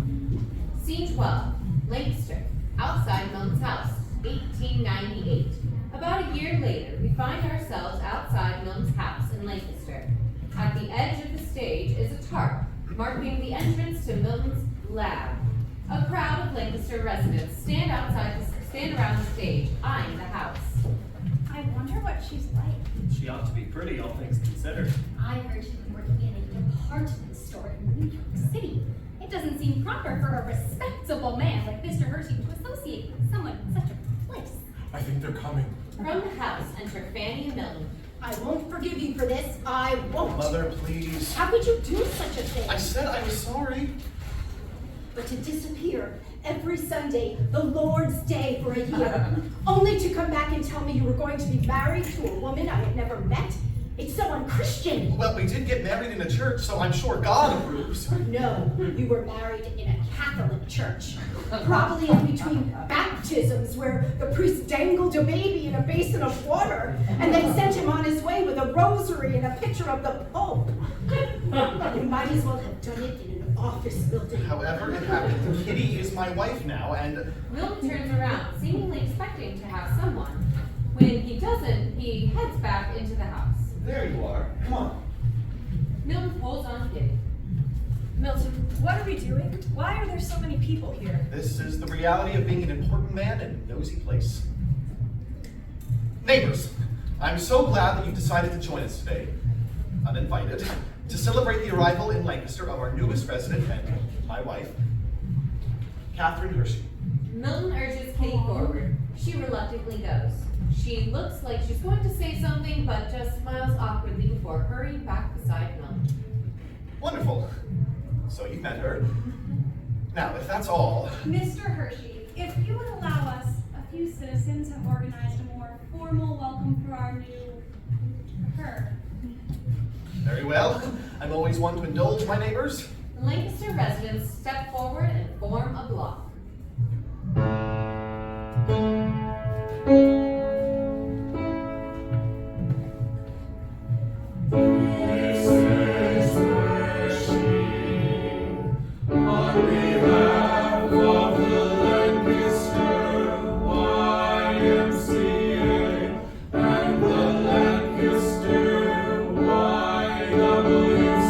Speaker 1: Scene 12, Lancaster, outside Milton's house, 1898. About a year later, we find ourselves outside Milton's house in Lancaster. At the edge of the stage is a tarp, marking the entrance to Milton's lab. A crowd of Lancaster residents stand around the stage, eyeing the house.
Speaker 4: I wonder what she's like.
Speaker 7: She ought to be pretty, all things considered.
Speaker 8: I heard she was working in a department store in New York City. It doesn't seem proper for a respectable man like Mr. Hershey to associate with someone in such a place.
Speaker 3: I think they're coming.
Speaker 1: From the house enter Fanny and Milton.
Speaker 6: I won't forgive you for this. I won't.
Speaker 2: Mother, please.
Speaker 6: How could you do such a thing?
Speaker 2: I said I was sorry.
Speaker 6: But to disappear every Sunday, the Lord's Day for a year, only to come back and tell me you were going to be married to a woman I had never met? It's so unchristian.
Speaker 2: Well, we did get married in a church, so I'm sure God approves.
Speaker 6: No, you were married in a Catholic church. Probably in between baptisms where the priest dangled a baby in a basin of water and then sent him on his way with a rosary and a picture of the Pope. You might as well have done it in an office building.
Speaker 2: However, it happened. Kitty is my wife now, and
Speaker 1: Milton turns around, seemingly expecting to have someone. When he doesn't, he heads back into the house.
Speaker 2: there you are. Come on.
Speaker 1: Milton pulls on Kitty.
Speaker 5: Milton, what are we doing? Why are there so many people here?
Speaker 2: This is the reality of being an important man in a nosy place. Neighbors, I'm so glad that you decided to join us today, uninvited, to celebrate the arrival in Lancaster of our newest resident and my wife, Catherine Hershey.
Speaker 1: Milton urges Kitty forward. She reluctantly goes. She looks like she's going to say something, but just smiles awkwardly before hurrying back beside Milton.
Speaker 2: Wonderful. So you met her. Now, if that's all,
Speaker 4: Mr. Hershey, if you would allow us, a few citizens have organized a more formal welcome for our new her.
Speaker 2: very well. I'm always one to indulge my neighbors.
Speaker 1: The Lancaster residents step forward and form a block.
Speaker 3: This is Hershey, on behalf of the Lancaster YMCA and the Lancaster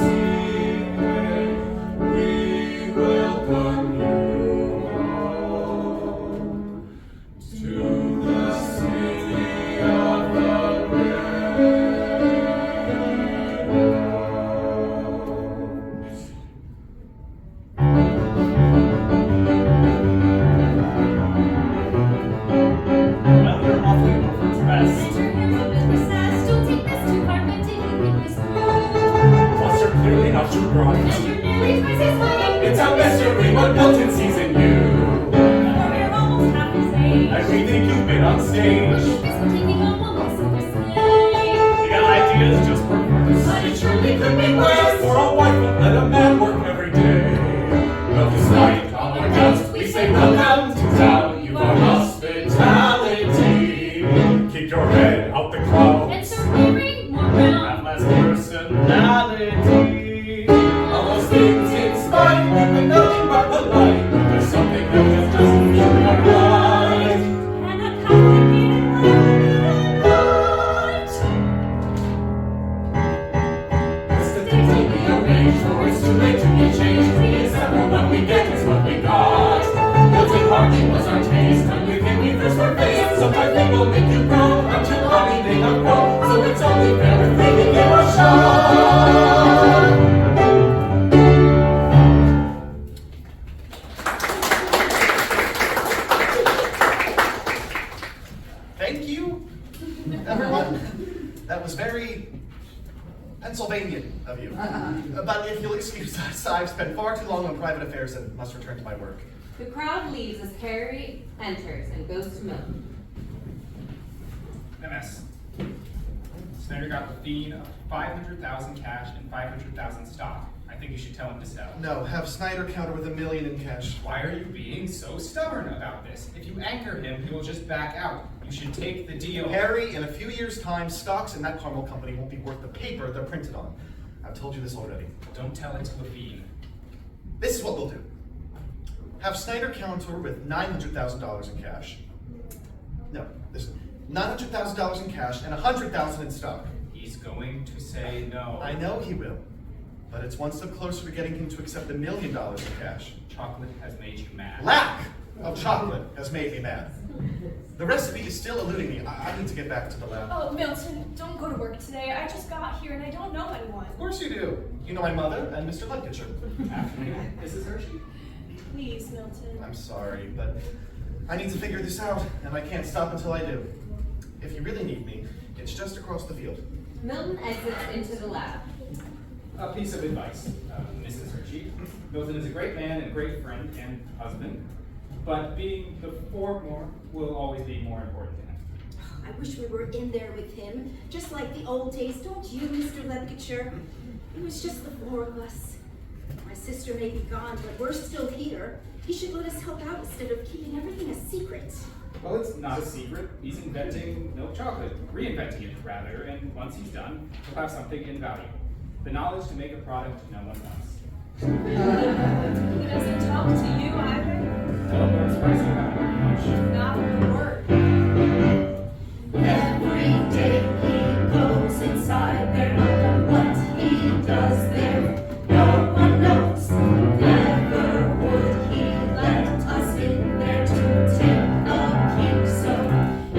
Speaker 3: YWCA, we welcome you all to the city of the Red.
Speaker 7: Well, you're awfully overdressed.
Speaker 8: Don't take this too hard, but did you think this through?
Speaker 3: Plus, you're clearly not too bright.
Speaker 8: And you're nearly twice as funny.
Speaker 3: It's a mystery what Milton sees in you.
Speaker 4: We're almost half his age.
Speaker 3: And we think you've been on
Speaker 8: But
Speaker 3: stage.
Speaker 8: you think we're taking on one more silver sleigh.
Speaker 3: The idea is just perverse.
Speaker 8: But it surely could be worse.
Speaker 3: For a wife will let a man work every day. Well, despite all our doubts, we say welcome to town. You are hospitality. Keep your head out the clouds.
Speaker 8: And so wearing more brown.
Speaker 3: Have less personality. All those things in spite, you've been nothing but polite. But there's something that just doesn't feel quite right.
Speaker 4: And a complicated life.
Speaker 3: It's the things that we arrange for. It's too late to be changed. We accept what we get is what we got. Milton hardly was our taste. When we think we first were faced, sometimes they will make you grow until honey they have grown. So it's only fair if they can give a shot.
Speaker 2: Thank you, everyone. That was very Pennsylvanian of you. But if you'll excuse us, I've spent far too long on private affairs and must return to my work.
Speaker 1: The crowd leaves as Carrie enters and goes to Milton.
Speaker 7: MS. Snyder got the fiend of 500,000 cash and 500,000 stock. I think you should tell him to sell.
Speaker 2: No, have Snyder counter with $1 million in cash.
Speaker 7: Why are you being so stubborn about this? If you anchor him, he will just back out. You should take the deal.
Speaker 2: Harry, in a few years' time, stocks in that caramel company won't be worth the paper they're printed on. I've told you this already.
Speaker 7: Don't tell it to the fiend.
Speaker 2: This is what we'll do. Have Snyder counter with $900,000 in cash. No, listen. $900,000 in cash and $100,000 in stock.
Speaker 7: He's going to say no.
Speaker 2: I know he will, but it's one step closer to getting him to accept $1 million in cash.
Speaker 7: Chocolate has made you mad.
Speaker 2: Lack of chocolate has made me mad. The recipe is still eluding me. I need to get back to the lab.
Speaker 5: Oh, Milton, don't go to work today. I just got here and I don't know anyone.
Speaker 2: Of course you do. You know my mother and Mr. Ludkitcher.
Speaker 7: Afternoon, Mrs. Hershey.
Speaker 5: Please, Milton.
Speaker 2: I'm sorry, but I need to figure this out, and I can't stop until I do. If you really need me, it's just across the field.
Speaker 1: Milton exits into the lab.
Speaker 7: A piece of advice, Mrs. Hershey. Milton is a great man and a great friend and husband, but being the foreigner will always be more important to him.
Speaker 6: I wish we were in there with him, just like the old days, don't you, Mr. Ludkitcher? It was just the four of us. My sister may be gone, but we're still here. He should let us help out instead of keeping everything a secret.
Speaker 7: Well, it's not a secret. He's inventing milk chocolate, reinventing it, rather, and once he's done, he'll have something invaluable. The knowledge to make a product no one wants.
Speaker 5: He doesn't talk to you either.
Speaker 7: No, but I'm surprised you haven't heard much.
Speaker 5: Not a word.
Speaker 11: Every day he goes inside there, what he does there, no one knows. Never would he let us in there to take a peek. So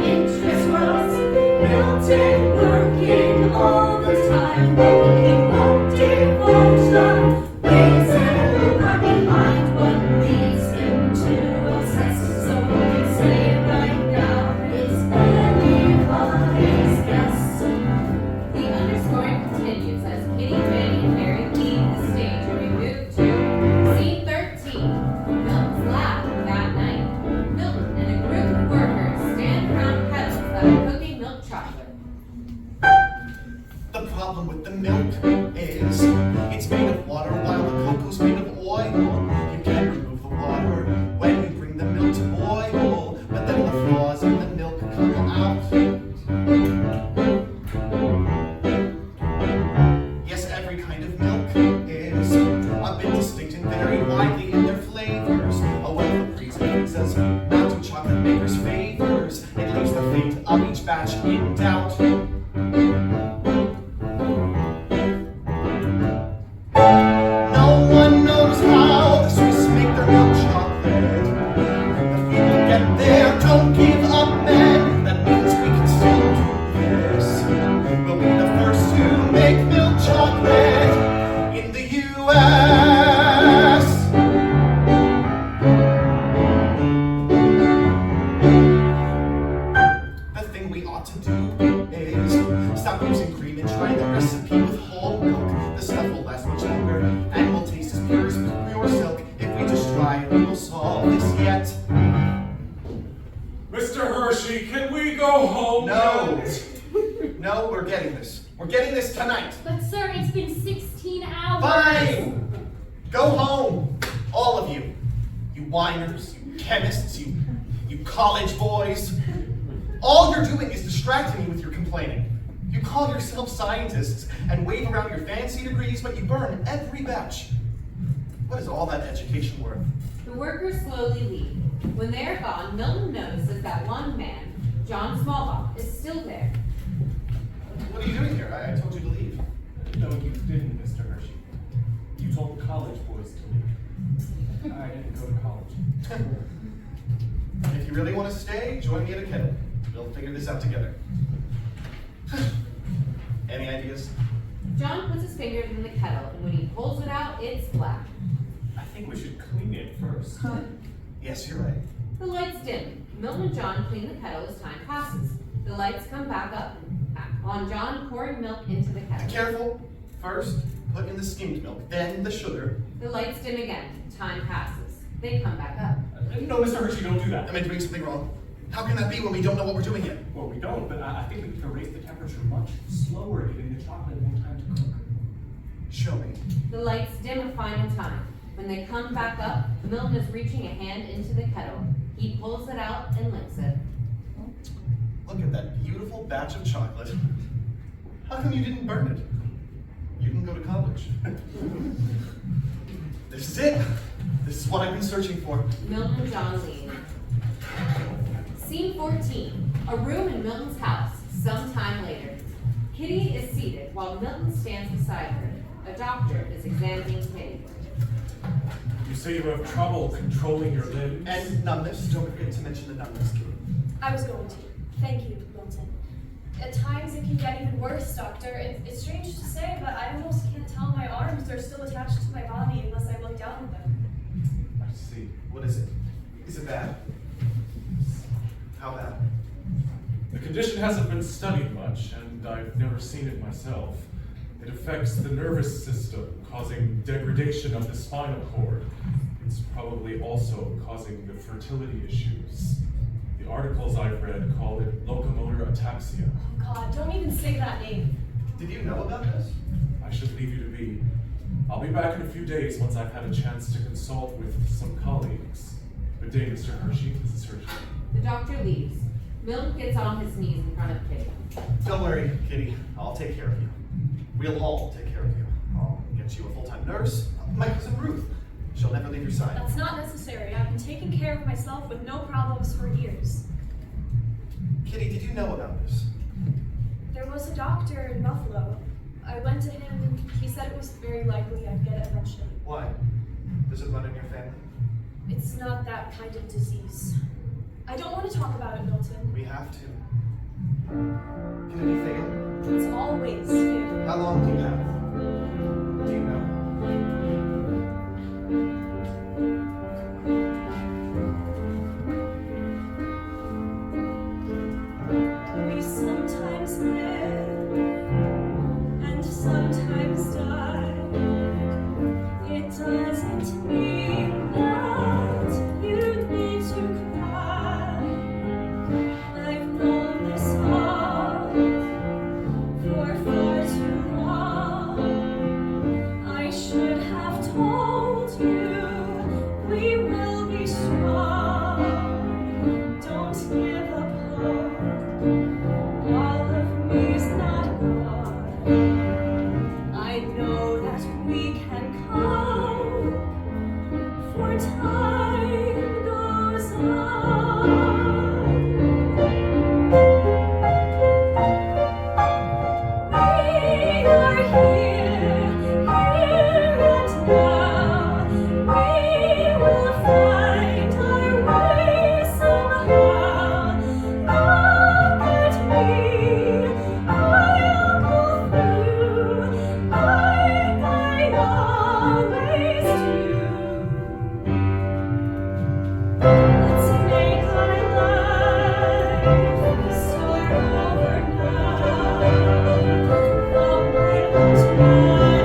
Speaker 11: interest grows, Milton working all the time, but he won't divulge the reason right behind what leads him to obsess. So we say right now is anybody's guess.
Speaker 1: The underscoring continues as Kitty, Fanny, and Mary leave the stage and we move to scene 13, Milton's lab that night. Milton and a group of workers stand around kettles that are cooking milk chocolate.
Speaker 2: The problem with the milk is it's made of water while the cocoa's made of oil. You can remove the water when you bring the milk to boil, but then the flaws in the milk come out. Yes, every kind of milk is a bit distinct and varied widely in their flavors. A wealth of reasoning says not do chocolate makers favors. It leaves the fate of each batch in doubt. No one knows how the Swiss make their milk chocolate. If we will get there, don't give up, men. That means we can still do this. We'll be the first to make milk chocolate in the U.S. The thing we ought to do is stop using cream and try the recipe with whole milk. The stuff will last much longer and will taste as pure as pure silk. If we just try, we will solve this yet.
Speaker 10: Mr. Hershey, can we go home
Speaker 2: No.
Speaker 10: yet?
Speaker 2: No, we're getting this. We're getting this tonight.
Speaker 8: But sir, it's been 16 hours.
Speaker 2: Fine! Go home. All of you. You whiners, you chemists, you college boys. All you're doing is distracting me with your complaining. You call yourselves scientists and wave around your fancy degrees, but you burn every batch. What is all that education worth?
Speaker 1: The workers slowly leave. When they are gone, Milton notices that one man, John Smallbach, is still there.
Speaker 2: What are you doing here? I told you to leave.
Speaker 10: No, you didn't, Mr. Hershey. You told the college boys to leave. I didn't go to college.
Speaker 2: If you really want to stay, join me at a kettle. We'll figure this out together. Any ideas?
Speaker 1: John puts his fingers in the kettle, and when he pulls it out, it's black.
Speaker 10: I think we should clean it first.
Speaker 2: Yes, you're right.
Speaker 1: The lights dim. Milton and John clean the kettle as time passes. The lights come back up on John pouring milk into the
Speaker 2: Be
Speaker 1: kettle.
Speaker 2: careful. First, put in the skimmed milk, then the sugar.
Speaker 1: The lights dim again. Time passes. They come back up.
Speaker 10: No, Mr. Hershey, don't do that.
Speaker 2: Am I doing something wrong? How can that be when we don't know what we're doing yet?
Speaker 10: Well, we don't, but I think we can raise the temperature much slower, giving the chocolate more time to cook.
Speaker 2: Show me.
Speaker 1: The lights dim a final time. When they come back up, Milton is reaching a hand into the kettle. He pulls it out and licks it.
Speaker 2: Look at that beautiful batch of chocolate. How come you didn't burn it? You can go to college. This is it. This is what I've been searching for.
Speaker 1: Milton and John leave. Scene 14, a room in Milton's house, some time later. Kitty is seated while Milton stands beside her. A doctor is examining Kitty.
Speaker 10: You say you have trouble controlling your limbs?
Speaker 2: And numbness. Don't forget to mention the numbness, Kitty.
Speaker 5: I was going to. Thank you, Milton. At times it can get even worse, Doctor. It's strange to say, but I almost can't tell my arms are still attached to my body unless I look down at them.
Speaker 10: I see.
Speaker 2: What is it? Is it bad? How bad?
Speaker 10: The condition hasn't been studied much, and I've never seen it myself. It affects the nervous system, causing degradation of the spinal cord. It's probably also causing the fertility issues. The articles I've read call it locomotor ataxia.
Speaker 5: Oh God, don't even say that name.
Speaker 2: Did you know about this?
Speaker 10: I should leave you to be. I'll be back in a few days once I've had a chance to consult with some colleagues. Good day, Mr. Hershey, Mrs. Hershey.
Speaker 1: The doctor leaves. Milton gets on his knees in front of Kitty.
Speaker 2: Don't worry, Kitty. I'll take care of you. We'll all take care of you. I'll get you a full-time nurse. My cousin Ruth. She'll never leave your side.
Speaker 5: That's not necessary. I've been taking care of myself with no problems for years.
Speaker 2: Kitty, did you know about this?
Speaker 5: There was a doctor in Buffalo. I went to him and he said it was very likely I'd get it eventually.
Speaker 2: Why? Does it run in your family?
Speaker 5: It's not that kind of disease. I don't want to talk about it, Milton.
Speaker 2: We have to. Can it be fatal?
Speaker 5: It's always fatal.
Speaker 2: How long do you have? Do you know?
Speaker 5: We sometimes live and sometimes die. It doesn't mean that you need to cry. I've known this all for far too long. I should have told you we will be strong. Don't give up hope. All of me's not gone. I know that we can cope, for time goes on. We are here and now. We will find our way somehow. Look at me, I'll pull through, like I always do. Let's make our life start over now. All my won't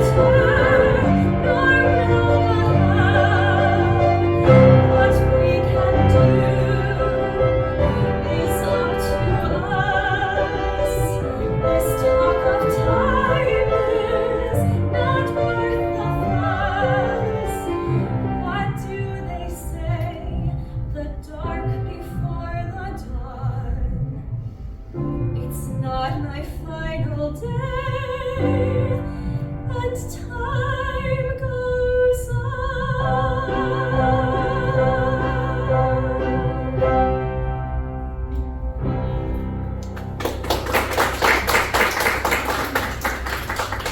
Speaker 5: matter, nor will allow. What we can do is up to us. This talk of time is not worth the fuss. What do they say? The dark before the dawn. It's not my final day, and time goes on.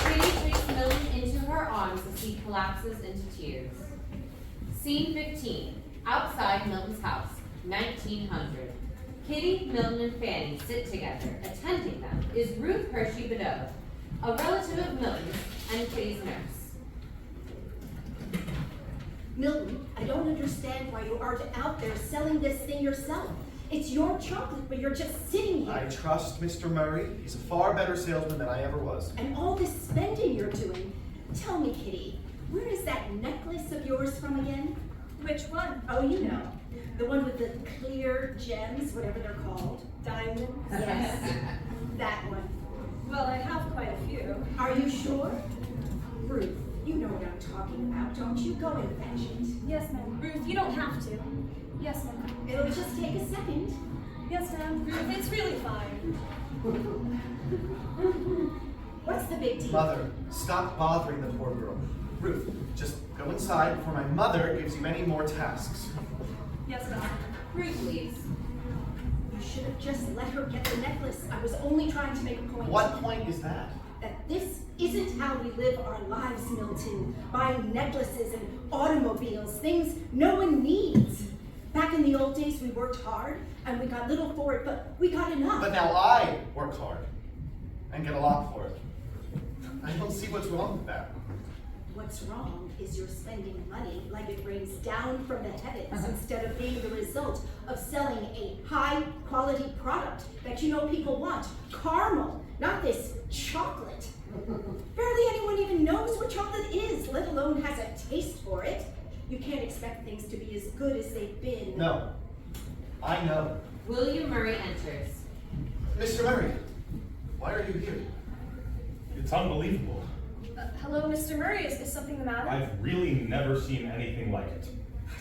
Speaker 1: Kitty takes Milton into her arms as he collapses into tears. Scene 15, outside Milton's house, 1900. Kitty, Milton, and Fanny sit together. Attending them is Ruth Hershey, a relative of Milton's and Kitty's nurse.
Speaker 6: Milton, I don't understand why you aren't out there selling this thing yourself. It's your chocolate, but you're just sitting here.
Speaker 2: I trust Mr. Murray. He's a far better salesman than I ever was.
Speaker 6: And all this spending you're doing. Tell me, Kitty, where is that necklace of yours from again?
Speaker 5: Which one?
Speaker 6: Oh, you know. The one with the clear gems, whatever they're called.
Speaker 5: Diamonds?
Speaker 6: Yes, that one.
Speaker 5: Well, I have quite a few.
Speaker 6: Are you sure? Ruth, you know what I'm talking about, don't you? Go and fetch it.
Speaker 5: Yes, ma'am. Ruth, you don't have to. Yes, ma'am.
Speaker 6: It'll just take a second.
Speaker 5: Yes, ma'am. Ruth, it's really fine.
Speaker 6: What's the big deal?
Speaker 2: Mother, stop bothering the poor girl. Ruth, just go inside before my mother gives you any more tasks.
Speaker 5: Yes, ma'am.
Speaker 1: Ruth leaves.
Speaker 6: should have just let her get the necklace. I was only trying to make a point.
Speaker 2: What point is that?
Speaker 6: That this isn't how we live our lives, Milton. Buying necklaces and automobiles, things no one needs. Back in the old days, we worked hard and we got little for it, but we got enough.
Speaker 2: But now I work hard and get a lot for it. I don't see what's wrong with that.
Speaker 6: What's wrong is you're spending money like it rains down from the heavens instead of being the result of selling a high-quality product that you know people want. Caramel, not this chocolate. Barely anyone even knows what chocolate is, let alone has a taste for it. You can't expect things to be as good as they've been.
Speaker 2: No, I know.
Speaker 1: William Murray enters.
Speaker 2: Mr. Murray, why are you here?
Speaker 10: It's unbelievable.
Speaker 5: Hello, Mr. Murray. Is something the matter?
Speaker 10: I've really never seen anything like it.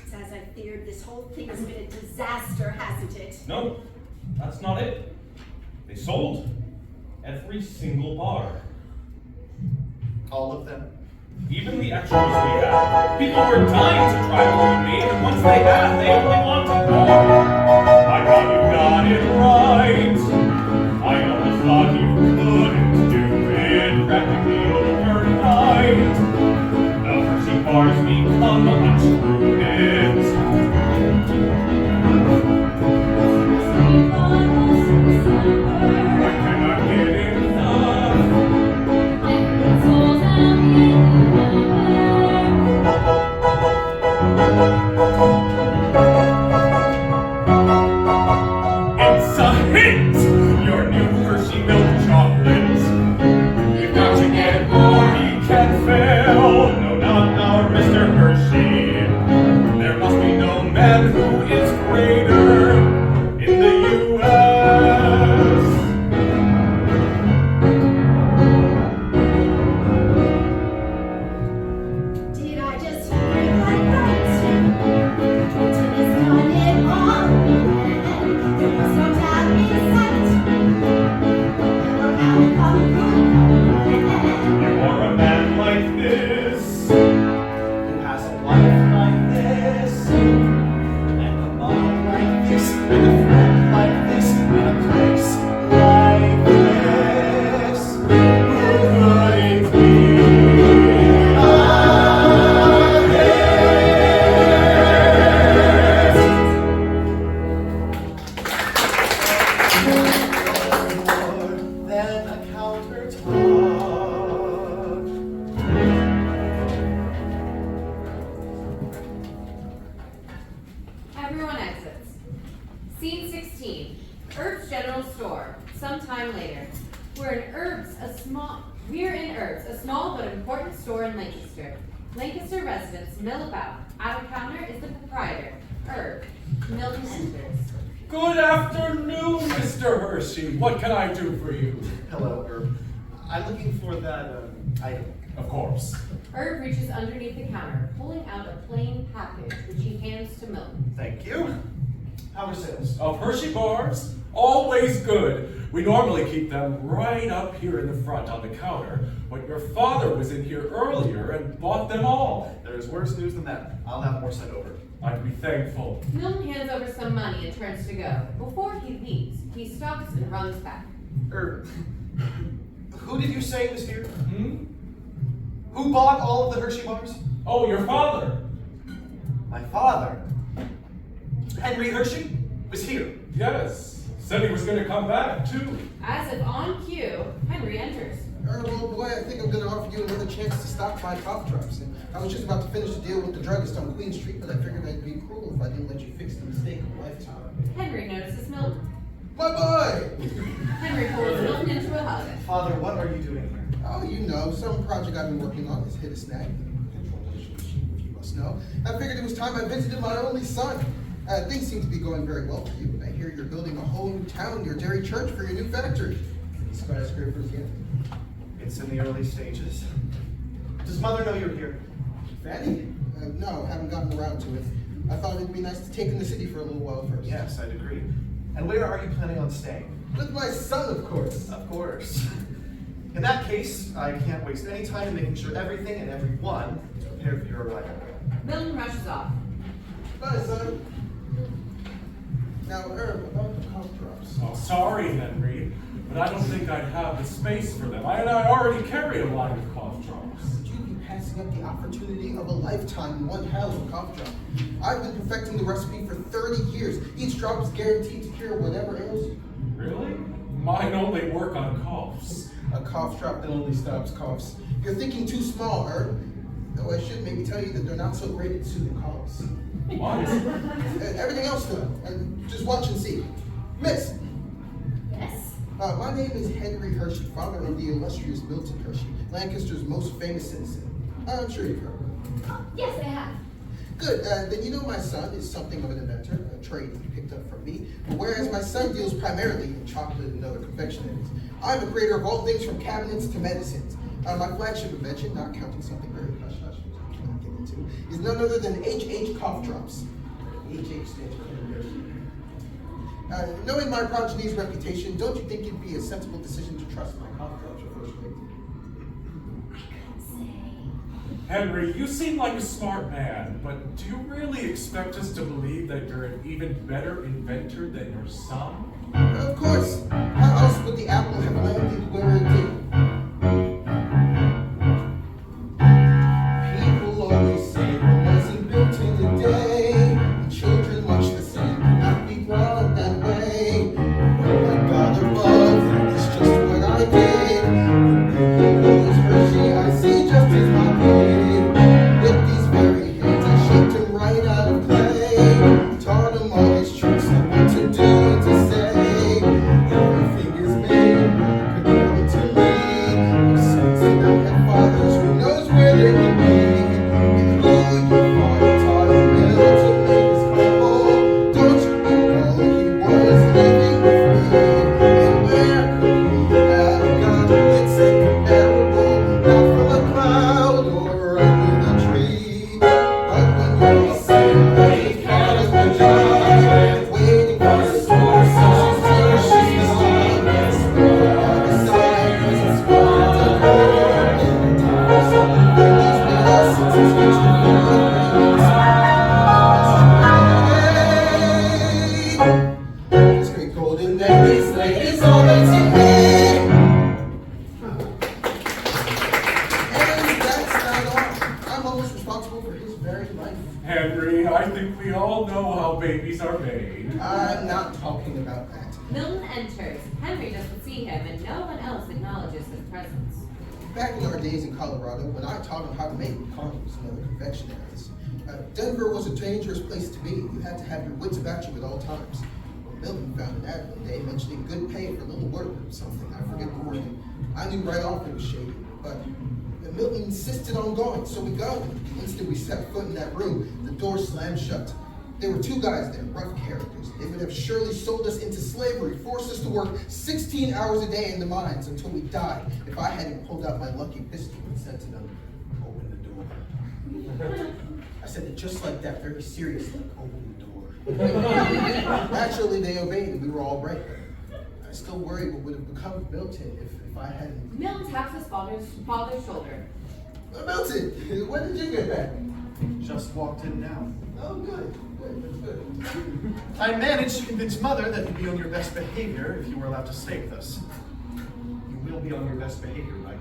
Speaker 6: It's as I feared. This whole thing has been a disaster, hasn't it?
Speaker 10: No, that's not it. They sold every single bar.
Speaker 2: All of them?
Speaker 10: Even the extras we had. People were dying to try what we made, and once they had, they only wanted more. I thought you got it right. I almost thought you couldn't do it practically overnight. The Hershey bars become unscrewed. I cannot get enough. It's a hit! Your new Hershey milk chocolate. You've got to get more, he can't fail. No, not our Mr. Hershey. There must be no man who is greater in the U.S.
Speaker 6: Did I just hear it right? Milton has done it all again. There was no doubt in sight. Look how it come through.
Speaker 10: You are a man like this.
Speaker 2: Who has a wife like this, and a mom like this, and a friend like this, and a place like this. Who could it be? More than a countertop.
Speaker 1: Everyone exits. Scene 16. Herb's General Store. Sometime later. We're in Herb's, a small but important store in Lancaster. Lancaster residents mill about. At a counter is the proprietor, Herb. Milton enters.
Speaker 3: Good afternoon, Mr. Hershey. What can I do for you?
Speaker 2: Hello, Herb. I'm looking for that item.
Speaker 3: Of course.
Speaker 1: Herb reaches underneath the counter, pulling out a plain package, which he hands to Milton.
Speaker 2: Thank you. How are sales?
Speaker 3: Of Hershey bars, always good. We normally keep them right up here in the front on the counter, but your father was in here earlier and bought them all.
Speaker 2: There's worse news than that. I'll have more sent over.
Speaker 3: I'd be thankful.
Speaker 1: Milton hands over some money and turns to go. Before he leaves, he stops and runs back.
Speaker 2: Herb, who did you say was here?
Speaker 3: Hmm?
Speaker 2: Who bought all of the Hershey bars?
Speaker 3: Oh, your father.
Speaker 2: My father. Henry Hershey was here.
Speaker 3: Yes. Said he was going to come back, too.
Speaker 1: As if on cue, Henry enters.
Speaker 9: Herb, old boy, I think I'm gonna offer you another chance to stock my cough drops. I was just about to finish the deal with the druggist on Queen Street, but I figured I'd be cruel if I didn't let you fix the mistake of a lifetime.
Speaker 1: Henry notices Milton.
Speaker 9: My boy!
Speaker 1: Henry pulls Milton into a hug.
Speaker 2: Father, what are you doing here?
Speaker 9: Oh, you know, some project I've been working on has hit a snag. Control sheet, if you must know. I figured it was time I visited my only son. Things seem to be going very well for you. I hear you're building a whole new town near Derry Church for your new factory. Any skyscrapers yet?
Speaker 2: It's in the early stages. Does Mother know you're here?
Speaker 9: Fanny? No, haven't gotten around to it. I thought it'd be nice to take in the city for a little while first.
Speaker 2: Yes, I'd agree. And where are you planning on staying?
Speaker 9: With my son, of course.
Speaker 2: Of course. In that case, I can't waste any time in making sure everything and everyone is prepared for your arrival.
Speaker 1: Milton rushes off.
Speaker 9: Bye, son. Now, about the cough drops.
Speaker 10: Oh, sorry, Henry, but I don't think I'd have the space for them. I already carry a line of cough drops.
Speaker 9: Would you be passing up the opportunity of a lifetime in one hell of a cough drop? I've been perfecting the recipe for 30 years. Each drop is guaranteed to cure whatever ails you.
Speaker 10: Really? Mine only work on coughs.
Speaker 9: A cough drop that only stops coughs. You're thinking too small, Herb. Though I should maybe tell you that they're not so great at soothing coughs.
Speaker 10: What?
Speaker 9: Everything else though, and just watch and see. Miss,
Speaker 8: Yes?
Speaker 9: my name is Henry Hershey, father of the illustrious Milton Hershey, Lancaster's most famous citizen. I'm sure you've heard of him.
Speaker 8: Yes, I have.
Speaker 9: Good, then you know my son is something of an inventor, a trade that he picked up from me, whereas my son deals primarily in chocolate and other confectionaries. I'm a creator of all things from cabinets to medicines. My flagship invention, not counting something very hush-hush, which I cannot get into, is none other than HH cough drops. HH stands for Henry. Knowing my progeny's reputation, don't you think it'd be a sensible decision to trust my cough drops at first rate?
Speaker 8: I couldn't say.
Speaker 10: Henry, you seem like a smart man, but do you really expect us to believe that you're an even better inventor than your son?
Speaker 9: Of course. How else would the apple have landed where it did? People always say it wasn't built in a day. And children much the same cannot be brought up that way. Well, my God above, that is just what I did. The big is Hershey, I see just as my kid. With these very hands, I shaped him right out of clay. Taught him all his tricks and what to do and to say. Everything is made, could give it to me. If sons did not have fathers, who knows where they would be? And who your father taught him well to make his call. Don't you recall he was living with me? And where could he have got a Vincent comparable? Not from a cloud or under the tree. But when you're saying that he can't have died, waiting for a source, she's honest. This great golden necklace ladies all that's in me. And that's not all. I'm almost responsible for his very life.
Speaker 10: Henry, I think we all know how babies are made.
Speaker 9: I'm not talking about that.
Speaker 1: Milton enters. Henry doesn't see him, and no one else acknowledges his presence.
Speaker 9: Back in our days in Colorado, when I taught him how to make condoms and other confectionaries, Denver was a dangerous place to be. You had to have your wits about you at all times. Well, Milton found an ad one day mentioning good pay for little work or something. I forget the wording. I knew right off it was shady, but Milton insisted on going, so we go. The instant we set foot in that room, the door slammed shut. There were two guys there, rough characters. They would have surely sold us into slavery, forced us to work 16 hours a day in the mines until we died, if I hadn't pulled out my lucky pistol and said to them, open the door. I said it just like that, very seriously, open the door. Naturally, they obeyed and we were all right. I still worry what would have become of Milton if I hadn't...
Speaker 1: Milton taps his father's shoulder.
Speaker 9: Milton, when did you get back?
Speaker 2: Just walked in now.
Speaker 9: Oh, good. Good.
Speaker 2: I managed to convince Mother that you'd be on your best behavior if you were allowed to stay with us. You will be on your best behavior, right?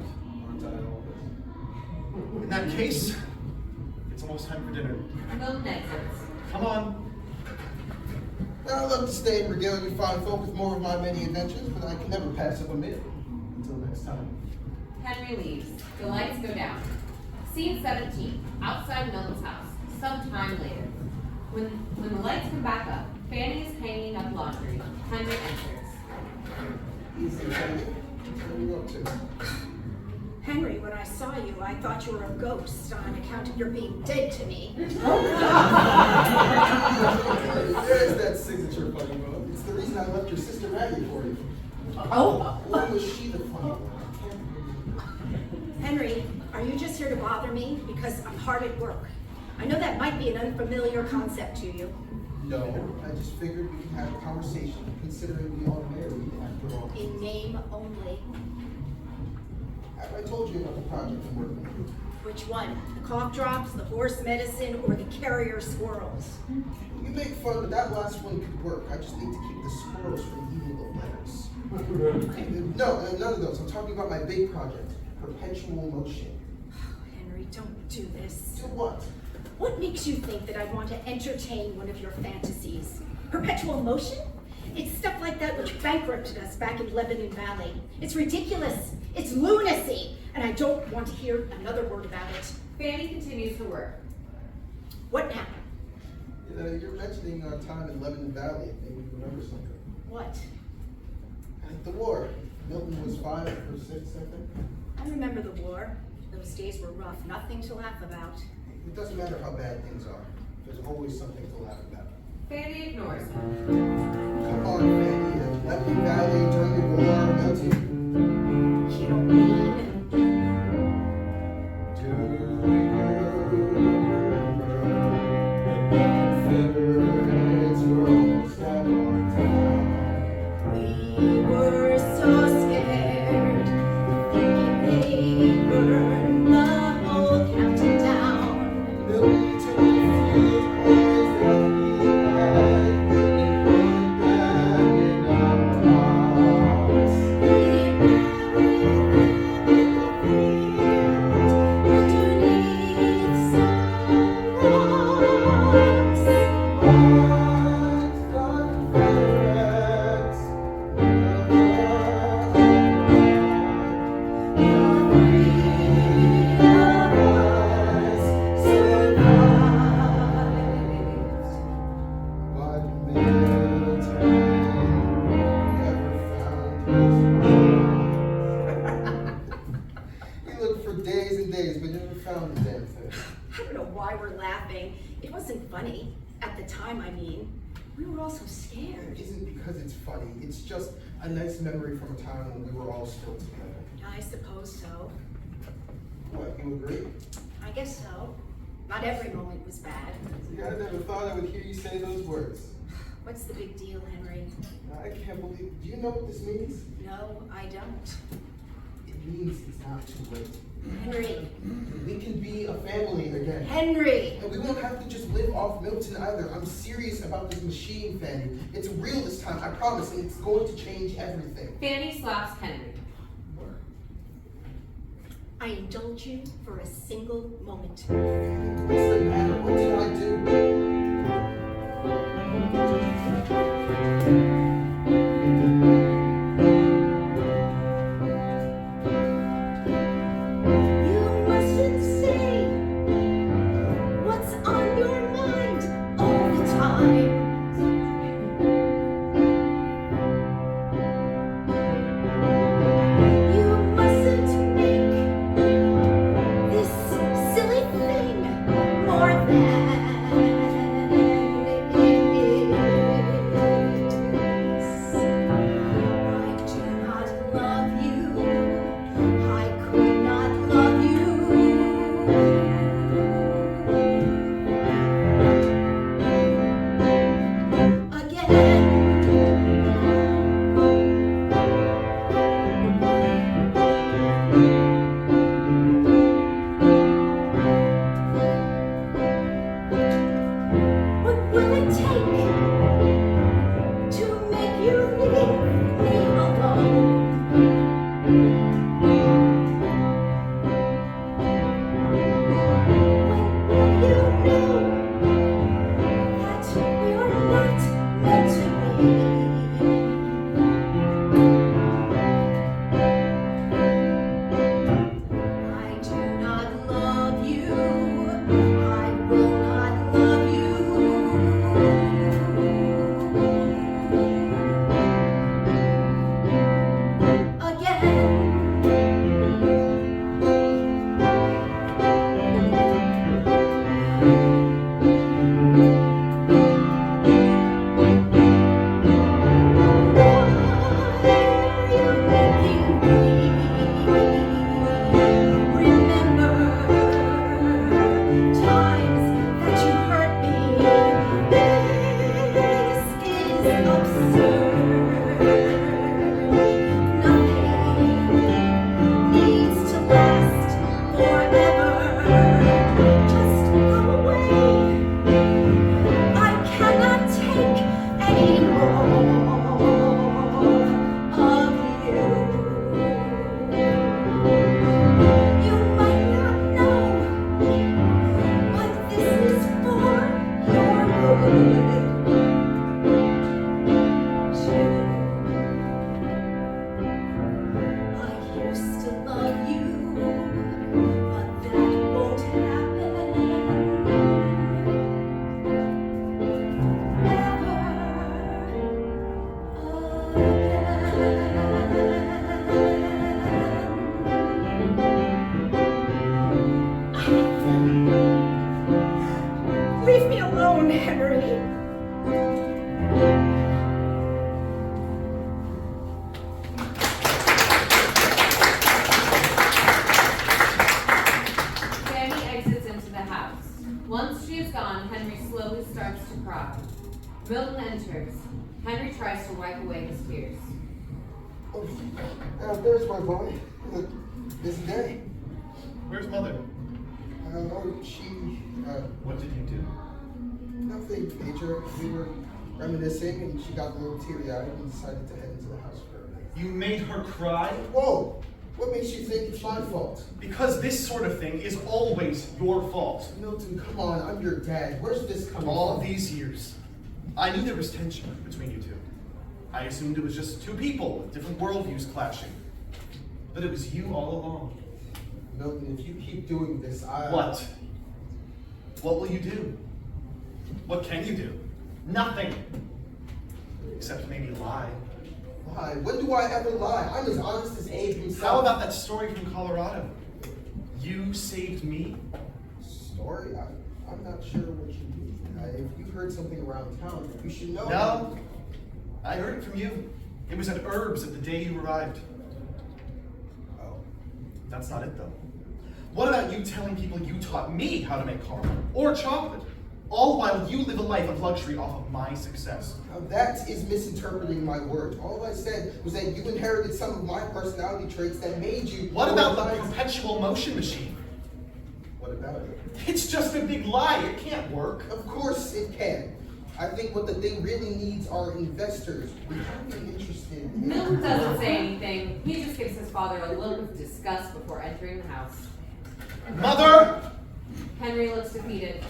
Speaker 2: Aren't I always? In that case, it's almost time for dinner.
Speaker 1: Milton exits.
Speaker 2: Come on.
Speaker 9: I'd love to stay and regale you fine folk with more of my many adventures, but I can never pass up a meal. Until next time.
Speaker 1: Henry leaves. The lights go down. Scene 17. Outside Milton's house. Some time later. When the lights come back up, Fanny is hanging up laundry. Henry enters.
Speaker 9: Easy, Fanny. What are you up to?
Speaker 6: Henry, when I saw you, I thought you were a ghost on account of your being dead to me.
Speaker 9: There's that signature funny bone. It's the reason I left your sister Mattie for you.
Speaker 6: Oh.
Speaker 9: When was she the funny one?
Speaker 6: Henry, are you just here to bother me? Because I'm hard at work. I know that might be an unfamiliar concept to you.
Speaker 9: No, I just figured we could have a conversation, considering we are married after all.
Speaker 6: In name only.
Speaker 9: Have I told you about the project I'm working on?
Speaker 6: Which one? The cough drops, the horse medicine, or the carrier squirrels?
Speaker 9: You make fun, but that last one could work. I just need to keep the squirrels from eating the letters. No, none of those. I'm talking about my big project, perpetual motion.
Speaker 6: Henry, don't do this.
Speaker 9: Do what?
Speaker 6: What makes you think that I want to entertain one of your fantasies? Perpetual motion? It's stuff like that which bankrupted us back in Lebanon Valley. It's ridiculous. It's lunacy. And I don't want to hear another word about it.
Speaker 1: Fanny continues her work.
Speaker 6: What now?
Speaker 9: You're mentioning our time in Lebanon Valley. Maybe you remember something.
Speaker 6: What?
Speaker 9: The war. Milton was 5 or 6, I think.
Speaker 6: I remember the war. Those days were rough. Nothing to laugh about.
Speaker 9: It doesn't matter how bad things are. There's always something to laugh about.
Speaker 1: Fanny ignores her.
Speaker 9: Come on, Fanny. Lebanon Valley during the war, Milton.
Speaker 6: You don't mean.
Speaker 9: Do you remember Confederates were almost at our town?
Speaker 6: We were so scared, thinking they'd burn the whole county down.
Speaker 9: Milton took a few boys that he had and put them in our house.
Speaker 6: Underneath some rocks.
Speaker 9: You looked for days and days, but never found the damn thing.
Speaker 6: I don't know why we're laughing. It wasn't funny. At the time, I mean. We were all so
Speaker 9: It
Speaker 6: scared.
Speaker 9: isn't because it's funny. It's just a nice memory from a time when we were all still together.
Speaker 6: I suppose so.
Speaker 9: What, you agree?
Speaker 6: I guess so. Not every moment was bad.
Speaker 9: See, I never thought I would hear you say those words.
Speaker 6: What's the big deal, Henry?
Speaker 9: I can't believe. Do you know what this means?
Speaker 6: No, I don't.
Speaker 9: It means it's not too late.
Speaker 6: Henry.
Speaker 9: We can be a family again.
Speaker 6: Henry!
Speaker 9: And we won't have to just live off Milton either. I'm serious about this machine, Fanny. It's real this time, I promise, and it's going to change everything.
Speaker 1: Fanny slaps Henry.
Speaker 6: I indulge you for a single moment.
Speaker 9: What's the matter? What did I do?
Speaker 6: You mustn't say what's on your mind all the time. You mustn't make this silly thing Henry.
Speaker 1: Fanny exits into the house. Once she is gone, Henry slowly starts to cry. Milton enters. Henry tries to wipe away his tears.
Speaker 9: Oh, there's my boy. Busy day.
Speaker 2: Where's Mother?
Speaker 9: What
Speaker 2: did you do?
Speaker 9: Nothing major. We were reminiscing and she got a little teary-eyed and decided to head into the house for a minute.
Speaker 2: You made her cry?
Speaker 9: Whoa! What makes you think it's my fault?
Speaker 2: Because this sort of thing is always your fault.
Speaker 9: Milton, come on, I'm your dad. Where's this coming
Speaker 2: All
Speaker 9: from?
Speaker 2: these years, I knew there was tension between you two. I assumed it was just two people with different worldviews clashing. But it was you all along.
Speaker 9: Milton, if you keep doing this,
Speaker 2: What? What will you do? What can you do? Nothing. Except maybe lie.
Speaker 9: Lie? When do I ever lie? I'm as honest as Abe himself.
Speaker 2: How about that story from Colorado? You saved me?
Speaker 9: Story? I'm not sure what you mean. If you heard something around town, you should know.
Speaker 2: No. I heard it from you. It was at Herbs at the day you arrived.
Speaker 9: Oh.
Speaker 2: That's not it, though. What about you telling people you taught me how to make caramel or chocolate, all while you live a life of luxury off of my success?
Speaker 9: Now that is misinterpreting my words. All I said was that you inherited some of my personality traits that made you...
Speaker 2: What about the perpetual motion machine?
Speaker 9: What about it?
Speaker 2: It's just a big lie. It can't work.
Speaker 9: Of course it can. I think what the thing really needs are investors. We have been interested in...
Speaker 1: Milton doesn't say anything. He just gives his father a look of disgust before entering the house.
Speaker 2: Mother!
Speaker 1: Henry looks defeated.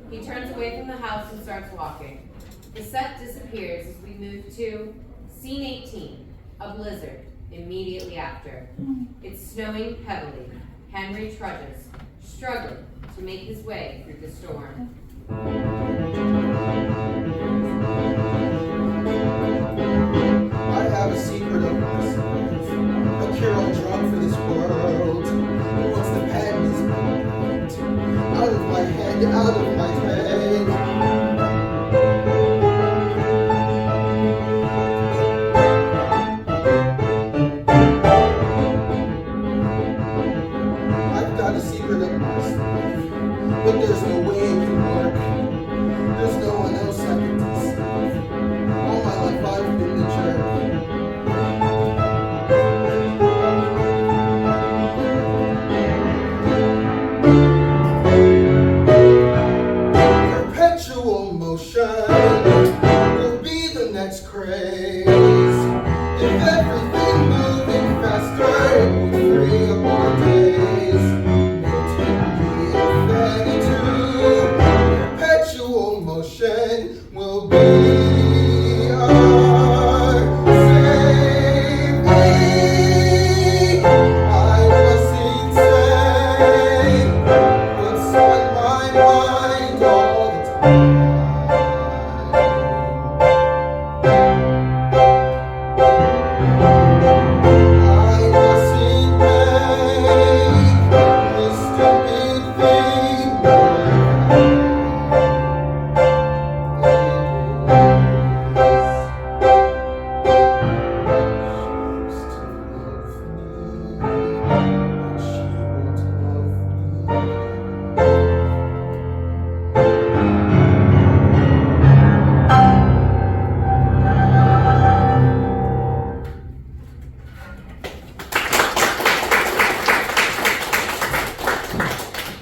Speaker 1: He turns away from the house and starts walking. The set disappears as we move to scene 18, a blizzard, immediately after. It's snowing heavily. Henry trudges, struggling to make his way through the storm.
Speaker 9: I have a secret of myself, a cure-all drug for this world. Who wants to pen this moment? Out of my head, out of my head. I've got a secret of myself, but there's no way it can work. There's no one else I can deceive. All my life I've been the jerk. Perpetual motion will be the next craze. If everything moving faster, it would free up our days. Milton and Fanny too. Perpetual motion will be our saving. I was insane. What's on my mind all the time? I mustn't make this stupid thing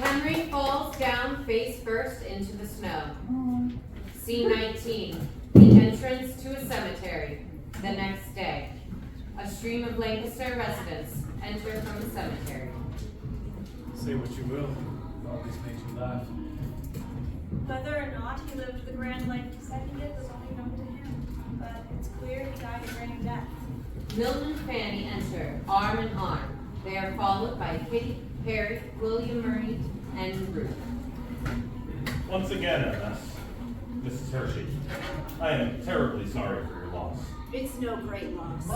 Speaker 1: Henry falls down face first into the snow. Scene 19, the entrance to a cemetery. The next day, a stream of Lancaster residents enter from the cemetery.
Speaker 10: Say what you will, it always made you laugh.
Speaker 4: Whether or not he lived the grand life he said he did was only known to him, but it's clear he died a grand death.
Speaker 1: Milton and Fanny enter, arm in arm. They are followed by Kitty, Perry, William Murray, and Ruth.
Speaker 12: Once again, MS, Mrs. Hershey, I am terribly sorry for your loss.
Speaker 6: It's no great loss.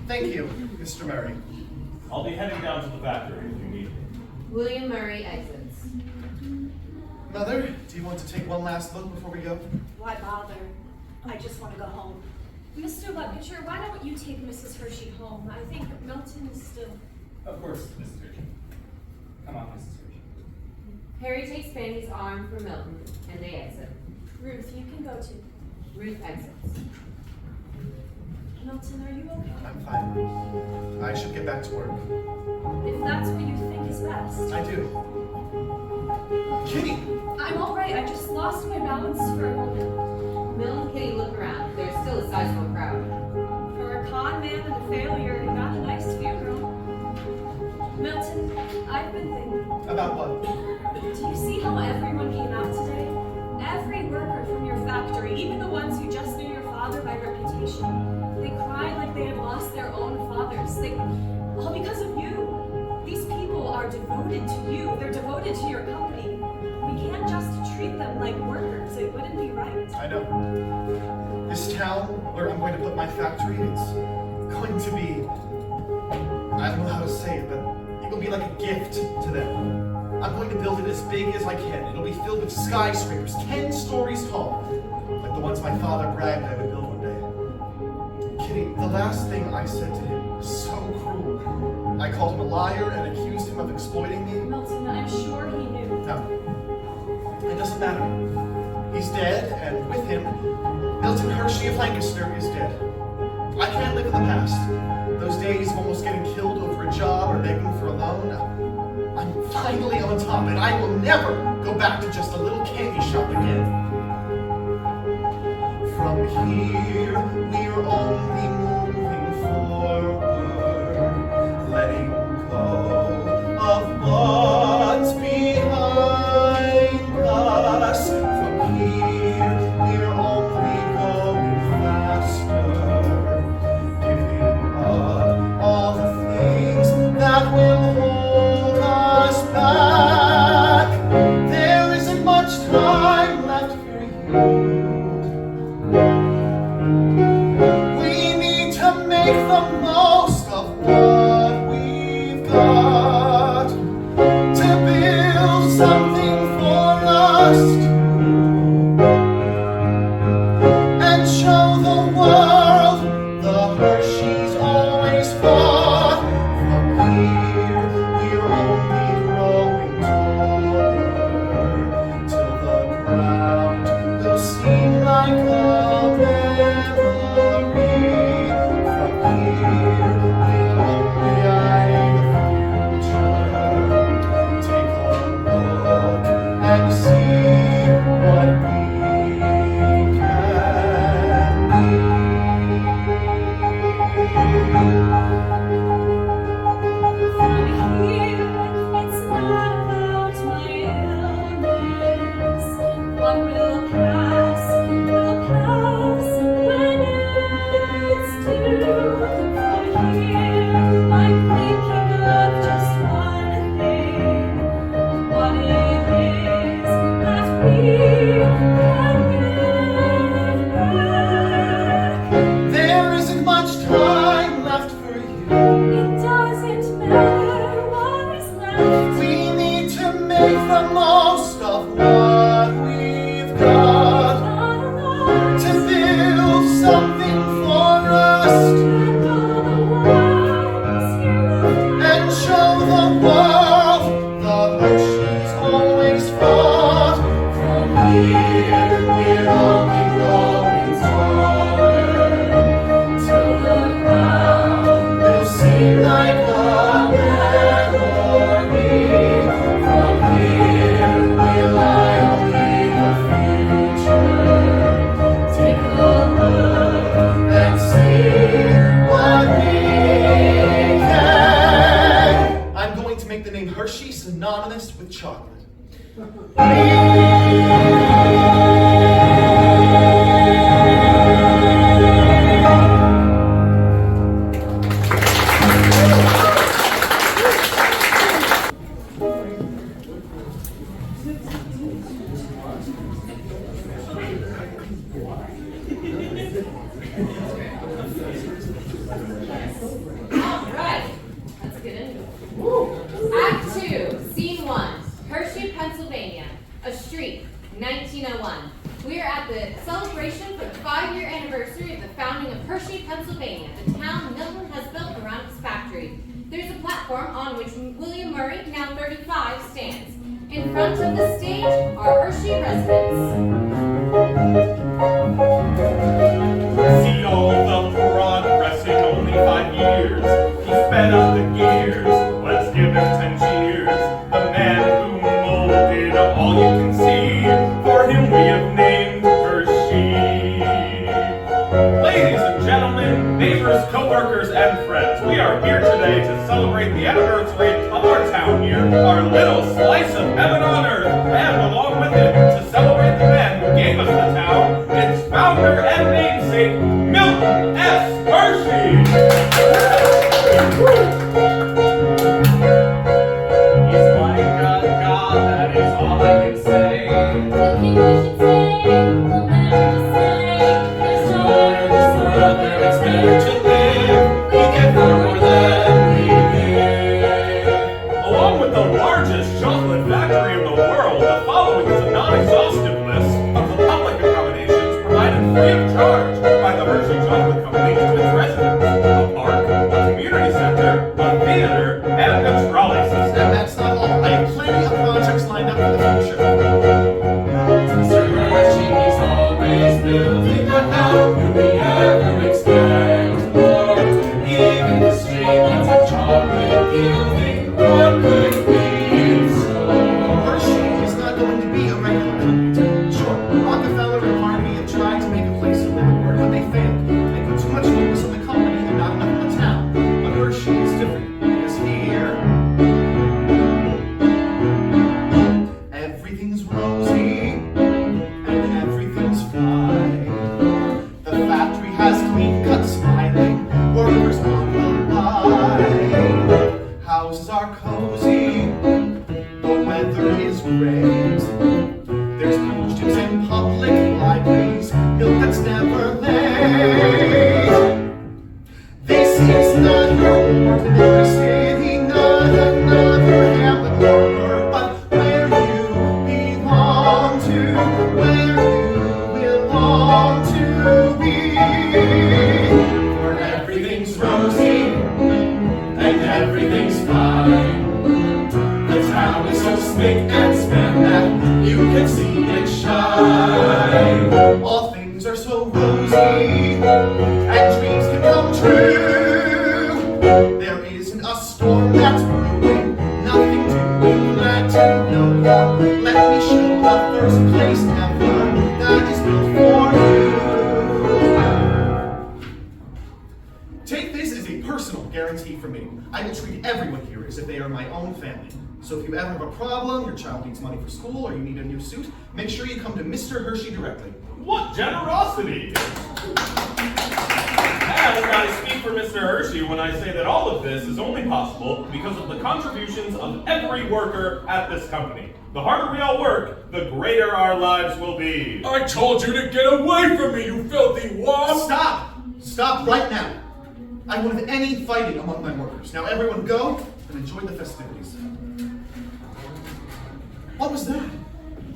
Speaker 2: Thank you, Mr. Murray.
Speaker 12: I'll be heading down to the factory if you need me.
Speaker 1: William Murray exits.
Speaker 2: Mother, do you want to take one last look before we go?
Speaker 6: Why bother? I just want to go home.
Speaker 5: Mr. Leppicher, why don't you take Mrs. Hershey home? I think Milton is still...
Speaker 7: Of course, Mrs. Hershey. Come on, Mrs. Hershey.
Speaker 1: Harry takes Fanny's arm from Milton, and they exit.
Speaker 5: Ruth, you can go too.
Speaker 1: Ruth exits.
Speaker 5: Milton, are you okay?
Speaker 2: I'm fine. I should get back to work.
Speaker 5: If that's what you think is best.
Speaker 2: I do. Kitty!
Speaker 5: I'm all right. I just lost my balance for a moment.
Speaker 1: Mill and Kitty look around. There's still a sizable crowd.
Speaker 5: For a con man and a failure, you got a nice funeral. Milton, I've been thinking.
Speaker 2: About what?
Speaker 5: Do you see how everyone came out today? Every worker from your factory, even the ones who just knew your father by reputation. They cried like they had lost their own fathers. All because of you. These people are devoted to you. They're devoted to your company. We can't just treat them like workers. It wouldn't be right.
Speaker 2: I know. This town where I'm going to put my factory, it's going to be, I don't know how to say it, but it will be like a gift to them. I'm going to build it as big as I can. It'll be filled with skyscrapers, 10 stories tall, like the ones my father bragged I would build one day. Kitty, the last thing I said to him was so cruel. I called him a liar and accused him of exploiting me.
Speaker 5: Milton, I'm sure he knew.
Speaker 2: No, it doesn't matter. He's dead, and with him, Milton Hershey of Lancaster is dead. I can't live in the past. Those days of almost getting killed over a job or begging for a loan. I'm finally on top, and I will never go back to just a little candy shop again. From here, we're only moving forward, letting go of what's behind us. From here, we're only going faster, giving up all the things that will hold us back. There isn't much time left for you. We need to make the most of what we've got, to build something for us to, and show the world the Hershey's always fought. From here, we're only growing taller, till the ground will seem like a memory. From here, we'll only eye the future. Take a look and see what we can
Speaker 5: From here, it's not about my illness. What will pass when it's due. From here, I'm thinking of just one thing, what it is that we can give back.
Speaker 2: There isn't much time left for you.
Speaker 5: It doesn't matter what is left.
Speaker 2: We need to make the most of what we've got,
Speaker 5: Not alone.
Speaker 2: to build something for us
Speaker 5: And all the ones here left
Speaker 2: and show the world the Hershey's always fought. From here, we're only going taller, till the ground will seem like a memory. From here, we'll lie only the future. Take a look and see what we can. I'm going to make the name Hershey synonymous with chocolate.
Speaker 1: Alright, let's get into it. Act 2, Scene 1, Hershey, Pennsylvania. A street, 1901. We are at the celebration for the 5-year anniversary of the founding of Hershey, Pennsylvania, the town Milton has built around his factory. There's a platform on which William Murray, now 35, stands. In front of the stage are Hershey residents.
Speaker 12: See all the progress in only 5 years. He sped up the gears. Let's give him 10 cheers. The man who molded all you can see. For him we have named Hershey. Ladies and gentlemen, neighbors, co-workers, and friends, we are here today to celebrate the anniversary of our town here, our little slice of heaven on earth, and along with it, to celebrate the man who gave us the town, its founder and namesake, Milton S. Hershey.
Speaker 7: He's like a god, that is all I can say.
Speaker 8: Nothing we should say, we'll never say. There's no
Speaker 3: This world where it's better to live, we get more than we give.
Speaker 12: Along with the largest chocolate factory in the world, the following is a non-exhaustive list of the public accommodations provided free of charge by the Hershey Chocolate Company to its residents. A park, a community center, a theater, and a trolley system.
Speaker 2: And that's not all. I have plenty of projects lined up for the future.
Speaker 3: Mr. Hershey's always building, but how could we ever expect more? Even the streetlights of chocolate gilding, what could we install?
Speaker 2: Hershey is not going to be a regular company. Sure, Rockefeller and Harvey have tried to make a place to live and work, but they failed. They put too much focus on the company and not enough on the town. But Hershey is different, because here, everything's rosy and everything's fine. The factory has clean cut smiling, workers on the line. Houses are cozy, the weather is great. There's beach gyms and public libraries, milk that's never late. This is not your ordinary city, not another hamlet or Burr, but where you belong to, where you belong to be.
Speaker 3: For everything's rosy and everything's fine. The town is so spick and span that you can see it shine.
Speaker 2: All things are so rosy, and dreams can come true. There isn't a storm that's brewing, nothing doing. Glad to know you. Let me show the first place ever that is built for you. Take this as a personal guarantee from me. I will treat everyone here as if they are my own family. So if you ever have a problem, your child needs money for school, or you need a new suit, make sure you come to Mr. Hershey directly.
Speaker 12: What generosity! And I speak for Mr. Hershey when I say that all of this is only possible because of the contributions of every worker at this company. The harder we all work, the greater our lives will be.
Speaker 3: I told you to get away from me, you filthy wop!
Speaker 2: Stop! Stop right now! I won't have any fighting among my workers. Now everyone go and enjoy the festivities. What was that?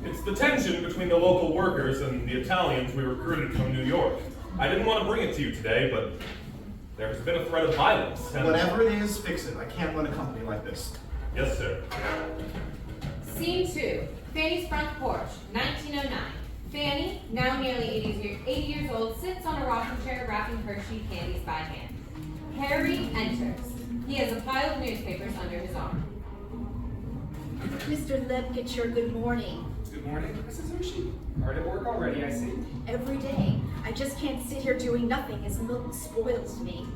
Speaker 12: It's the tension between the local workers and the Italians we recruited from New York. I didn't want to bring it to you today, but there has been a threat of violence. And
Speaker 2: Whatever it is, fix it. I can't run a company like this.
Speaker 12: Yes, sir.
Speaker 1: Scene 2, Fanny's front porch, 1909. Fanny, now nearly 80 years old, sits on a rocking chair wrapping Hershey candies by hand. Harry enters. He has a pile of newspapers under his arm.
Speaker 6: Mr. Lepkitcher, good morning.
Speaker 7: Good morning, Mrs. Hershey. Hard at work already, I see.
Speaker 6: Every day. I just can't sit here doing nothing as Milton spoils me.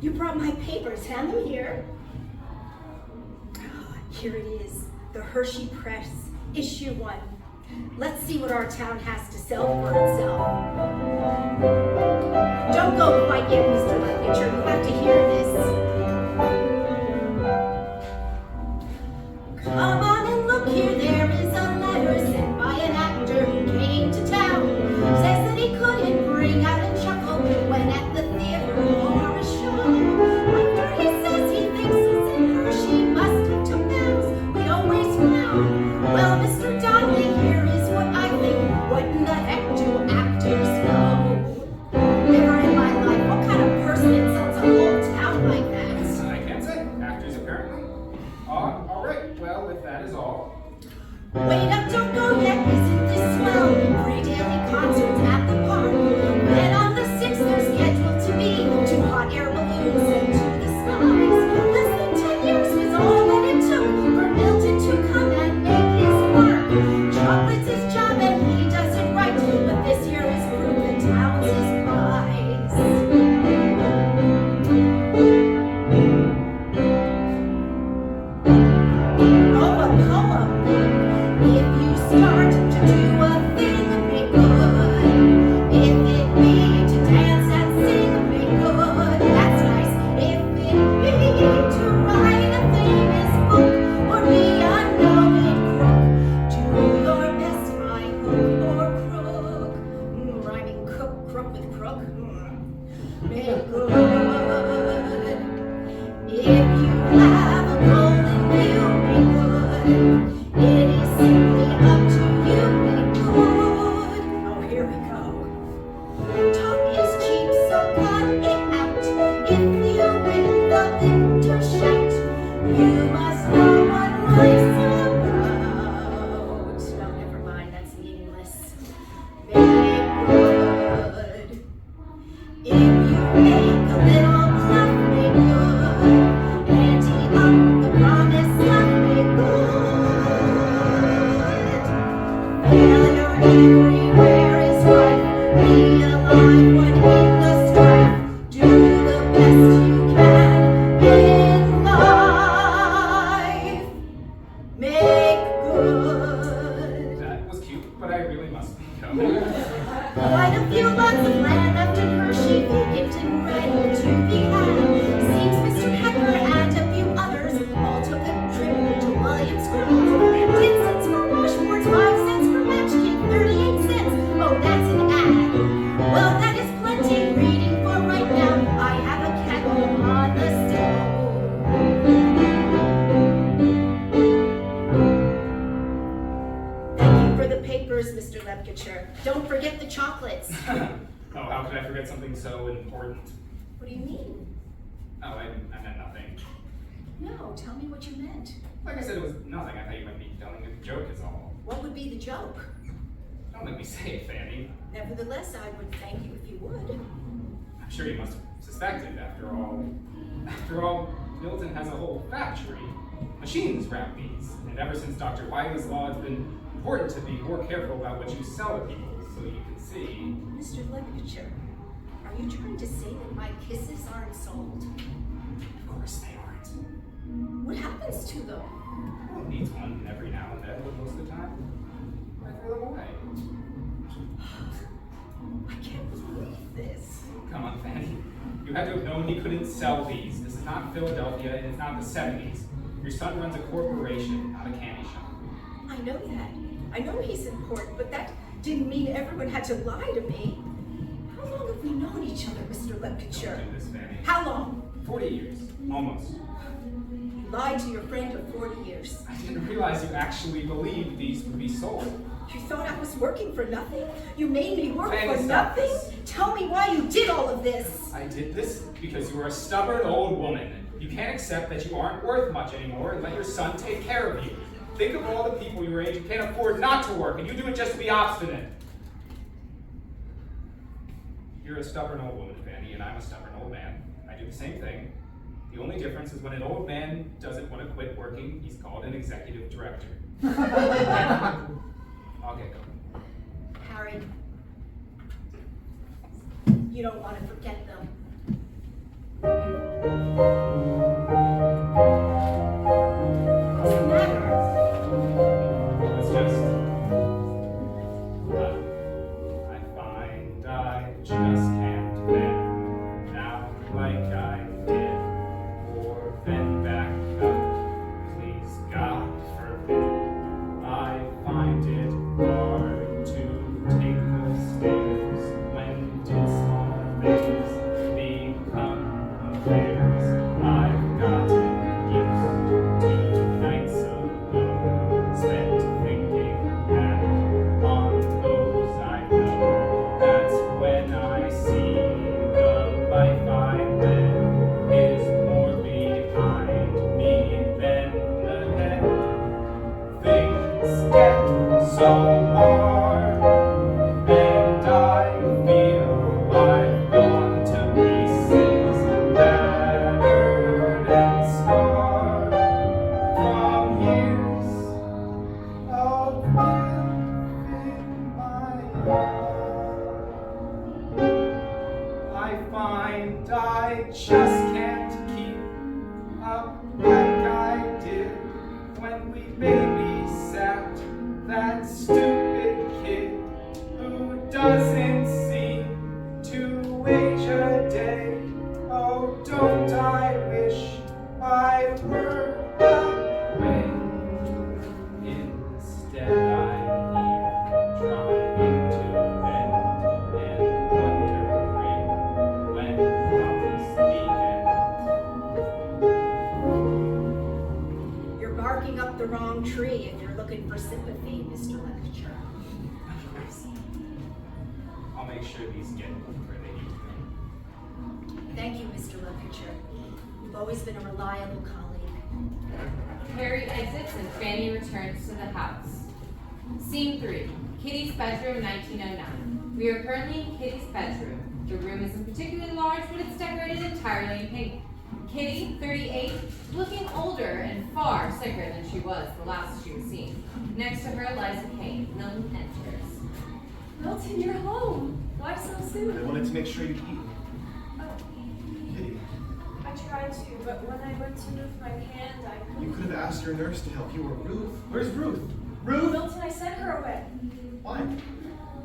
Speaker 6: You brought my papers. Hand them here. Here it is. The Hershey Press, issue 1. Let's see what our town has to sell for itself. Don't go quite yet, Mr. Lepkitcher. You have to hear this. Come on and look here. There is a letter sent by an actor who came to town. Says that he couldn't bring out a chuckle when at the theater or a show. After he says he thinks it's in Hershey, must have took naps we always found. Well, Mr. Donnelly here Wait up, don't go yet, isn't this swell? Free daily concerts at the park. Then on the 6th they're scheduled to be 2 hot air balloons sent to the skies. Less than 10 years was all that it took for Milton to come and make his mark. Chocolate's his job and he does it right, but this year is proof the town's his prize. Oh, a poem. If you start to do a thing, make good. If it be to dance and sing, make good. That's nice. If it be to write a famous book or be a noted crook, do your best, my hook or crook. Rhyming crook with crook. Make good. If you have a golden view, make good. It is simply up to you, make good. Oh, here we go. Talk is cheap, so cut it out. If you win the victor shout, you must know what life's about. No, never mind, that's meaningless. Make good. If you make a little bluff, make good. Ante up the promised stuff, make good. Failure everywhere is rife. Be alive when in the strife. Do the best you can in life. Make good.
Speaker 7: That was cute, but I really must go.
Speaker 6: Quite a few lots of land left in Hershey, vacant and ready to be had. Seems Mr. Hecker and a few others all took a trip to Williams Grove. 10 cents for washboards, 5 cents for match cake, 38 cents. Oh, that's an ad. Well, that is plenty reading for right now. I have a kettle on the stove. Thank you for the papers, Mr. Lepkacher. Don't forget the chocolates.
Speaker 7: Oh, how could I forget something so important?
Speaker 6: What do you mean?
Speaker 7: Oh, I meant nothing.
Speaker 6: No, tell me what you meant.
Speaker 7: Like I said, it was nothing. I thought you might be telling a joke is all.
Speaker 6: What would be the joke?
Speaker 7: Don't make me say it, Fanny.
Speaker 6: Nevertheless, I would thank you if you would.
Speaker 7: I'm sure you must have suspected, after all, Milton has a whole factory. Machines wrap these. And ever since Dr. Wiley's law, it's been important to be more careful about what you sell to people, so you can see.
Speaker 6: Mr. Lepkacher, are you trying to say that my kisses aren't sold?
Speaker 7: Of course they aren't.
Speaker 6: What happens to them?
Speaker 7: Well, it needs one every now and then, but most of the time, I throw them away.
Speaker 6: I can't believe this.
Speaker 7: Come on, Fanny. You had to have known he couldn't sell these. This is not Philadelphia, and it's not the 70s. Your son runs a corporation, not a candy shop.
Speaker 6: I know that. I know he's important, but that didn't mean everyone had to lie to me. How long have we known each other, Mr. Lepkacher?
Speaker 7: Don't do this, Fanny.
Speaker 6: How long?
Speaker 7: 40 years, almost.
Speaker 6: You lied to your friend of 40 years.
Speaker 7: I didn't realize you actually believed these would be sold.
Speaker 6: You thought I was working for nothing? You made me work
Speaker 7: Fanny,
Speaker 6: for
Speaker 7: stop
Speaker 6: nothing?
Speaker 7: this.
Speaker 6: Tell me why you did all of this.
Speaker 7: I did this because you are a stubborn old woman. You can't accept that you aren't worth much anymore and let your son take care of you. Think of all the people your age who can't afford not to work, and you do it just to be obstinate. You're a stubborn old woman, Fanny, and I'm a stubborn old man. I do the same thing. The only difference is when an old man doesn't want to quit working, he's called an executive director. I'll get going.
Speaker 6: Harry, you don't want to forget them. What's the matter?
Speaker 7: It's just, I find I just can't bend down like I did, or bend back up, please God forbid. I find it hard to take the stairs when did small things things get so hard, and I feel I've gone to pieces, battered and scarred from years of living my heart. I find I just can't keep up like I did when we babysat that stupid kid who doesn't seem to age a day. Oh, don't I wish I were that way? Instead, I'm here trying to bend and wonder when comes the end.
Speaker 6: You're barking up the wrong tree if you're looking for sympathy, Mr. Lecture.
Speaker 7: I'll make sure these get where they need to go.
Speaker 6: Thank you, Mr. Lecture. You've always been a reliable colleague.
Speaker 1: Harry exits and Fanny returns to the house. Scene 3. Kitty's bedroom, 1909. We are currently in Kitty's bedroom. The room isn't particularly large, but it's decorated entirely in pink. Kitty, 38, looking older and far sicker than she was the last she was seen. Next to her lies a cane. Milton enters.
Speaker 5: Milton, you're home. Why so
Speaker 2: I
Speaker 5: soon?
Speaker 2: wanted to make sure you'd eat.
Speaker 5: Oh,
Speaker 2: Kitty,
Speaker 5: I tried to, but when I went to move my hand, I
Speaker 2: you
Speaker 5: couldn't.
Speaker 2: could have asked your nurse to help you, or Ruth. Where's Ruth? Ruth?
Speaker 5: Milton, I sent her away.
Speaker 2: Why?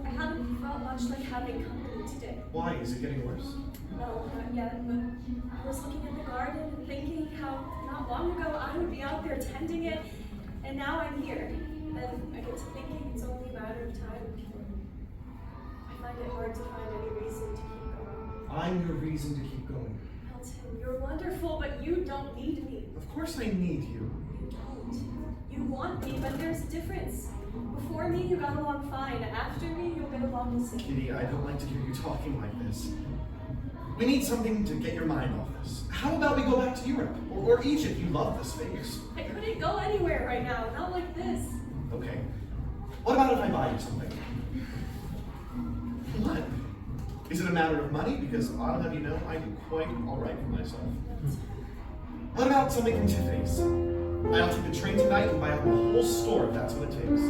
Speaker 5: I haven't felt much like having company today.
Speaker 2: Why? Is it getting worse?
Speaker 5: No, not yet, but I was looking at the garden and thinking how not long ago I would be out there tending it, and now I'm here. And I get to thinking it's only a matter of time before I find it hard to find any reason to keep going.
Speaker 2: I'm your reason to keep going.
Speaker 5: Milton, you're wonderful, but you don't need me.
Speaker 2: Of course I need you.
Speaker 5: You don't. You want me, but there's a difference. Before me, you got along fine. After me, you'll get along the same.
Speaker 2: Kitty, I don't like to hear you talking like this. We need something to get your mind off this. How about we go back to Europe? Or Egypt? You love this face.
Speaker 5: I couldn't go anywhere right now, not like this.
Speaker 2: Okay. What about if I buy you something? What? Is it a matter of money? Because I'll have you know, I do quite all right for myself. What about something from Tiffany's? I'll take the train tonight and buy out the whole store if that's what it takes.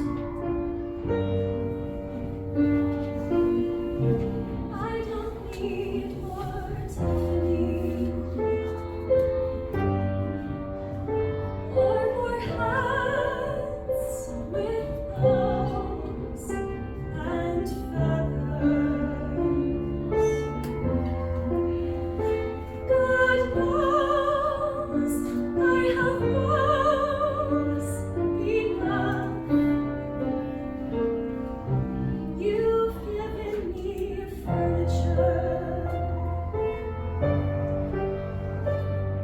Speaker 5: I don't need more Tiffany or more hats with bows and feathers. God knows I have bows enough. You've given me furniture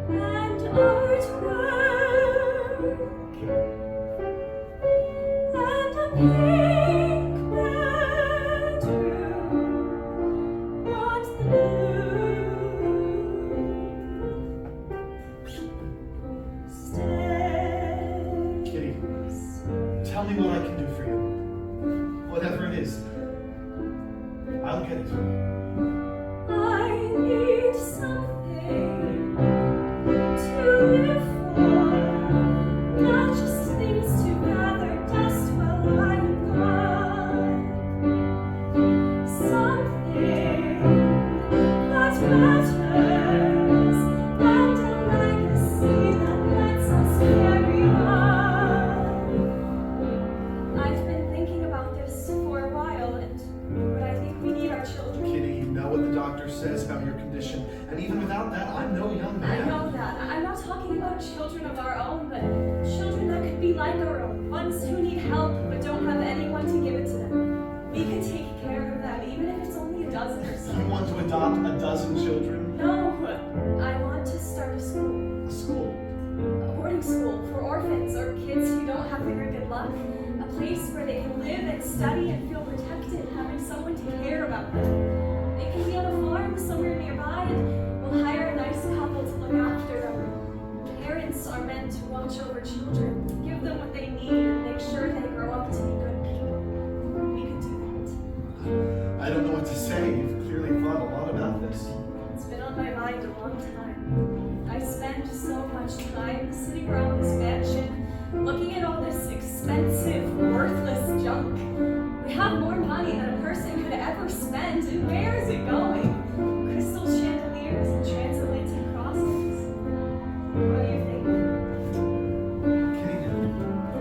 Speaker 5: and artwork and a pink bedroom, not the blue. Stairs.
Speaker 2: Kitty, tell me what I can do for you. Whatever it is, I'll get it.
Speaker 5: I need something to live for, not just things to gather dust while I am gone. Something that matters and a legacy that lets us carry on. I've been thinking about this for a while, but I think we need our children.
Speaker 2: Kitty, you know what the doctor says about your condition, and even without that, I'm no young
Speaker 5: I
Speaker 2: man.
Speaker 5: know that. I'm not talking about children of our own, but children that could be like our own. Ones who need help but don't have anyone to give it to them. We can take care of them, even if it's only a dozen or so.
Speaker 2: You want to adopt a dozen children?
Speaker 5: No, I want to start a school.
Speaker 2: A school?
Speaker 5: A boarding school for orphans or kids who don't have very good luck. A place where they can live and study and feel protected, having someone to care about them. They can be on a farm somewhere nearby, and we'll hire a nice couple to look after them. Parents are meant to watch over children, give them what they need, and make sure they grow up to be good people. We could do
Speaker 2: I don't know what to say. You've clearly thought a lot about this.
Speaker 5: that. It's been on my mind a long time. I spend so much time sitting around this mansion, looking at all this expensive, worthless junk. We have more money than a person could ever spend, and where is it going? Crystal chandeliers and transatlantic crosses. What do you think?
Speaker 2: Kitty,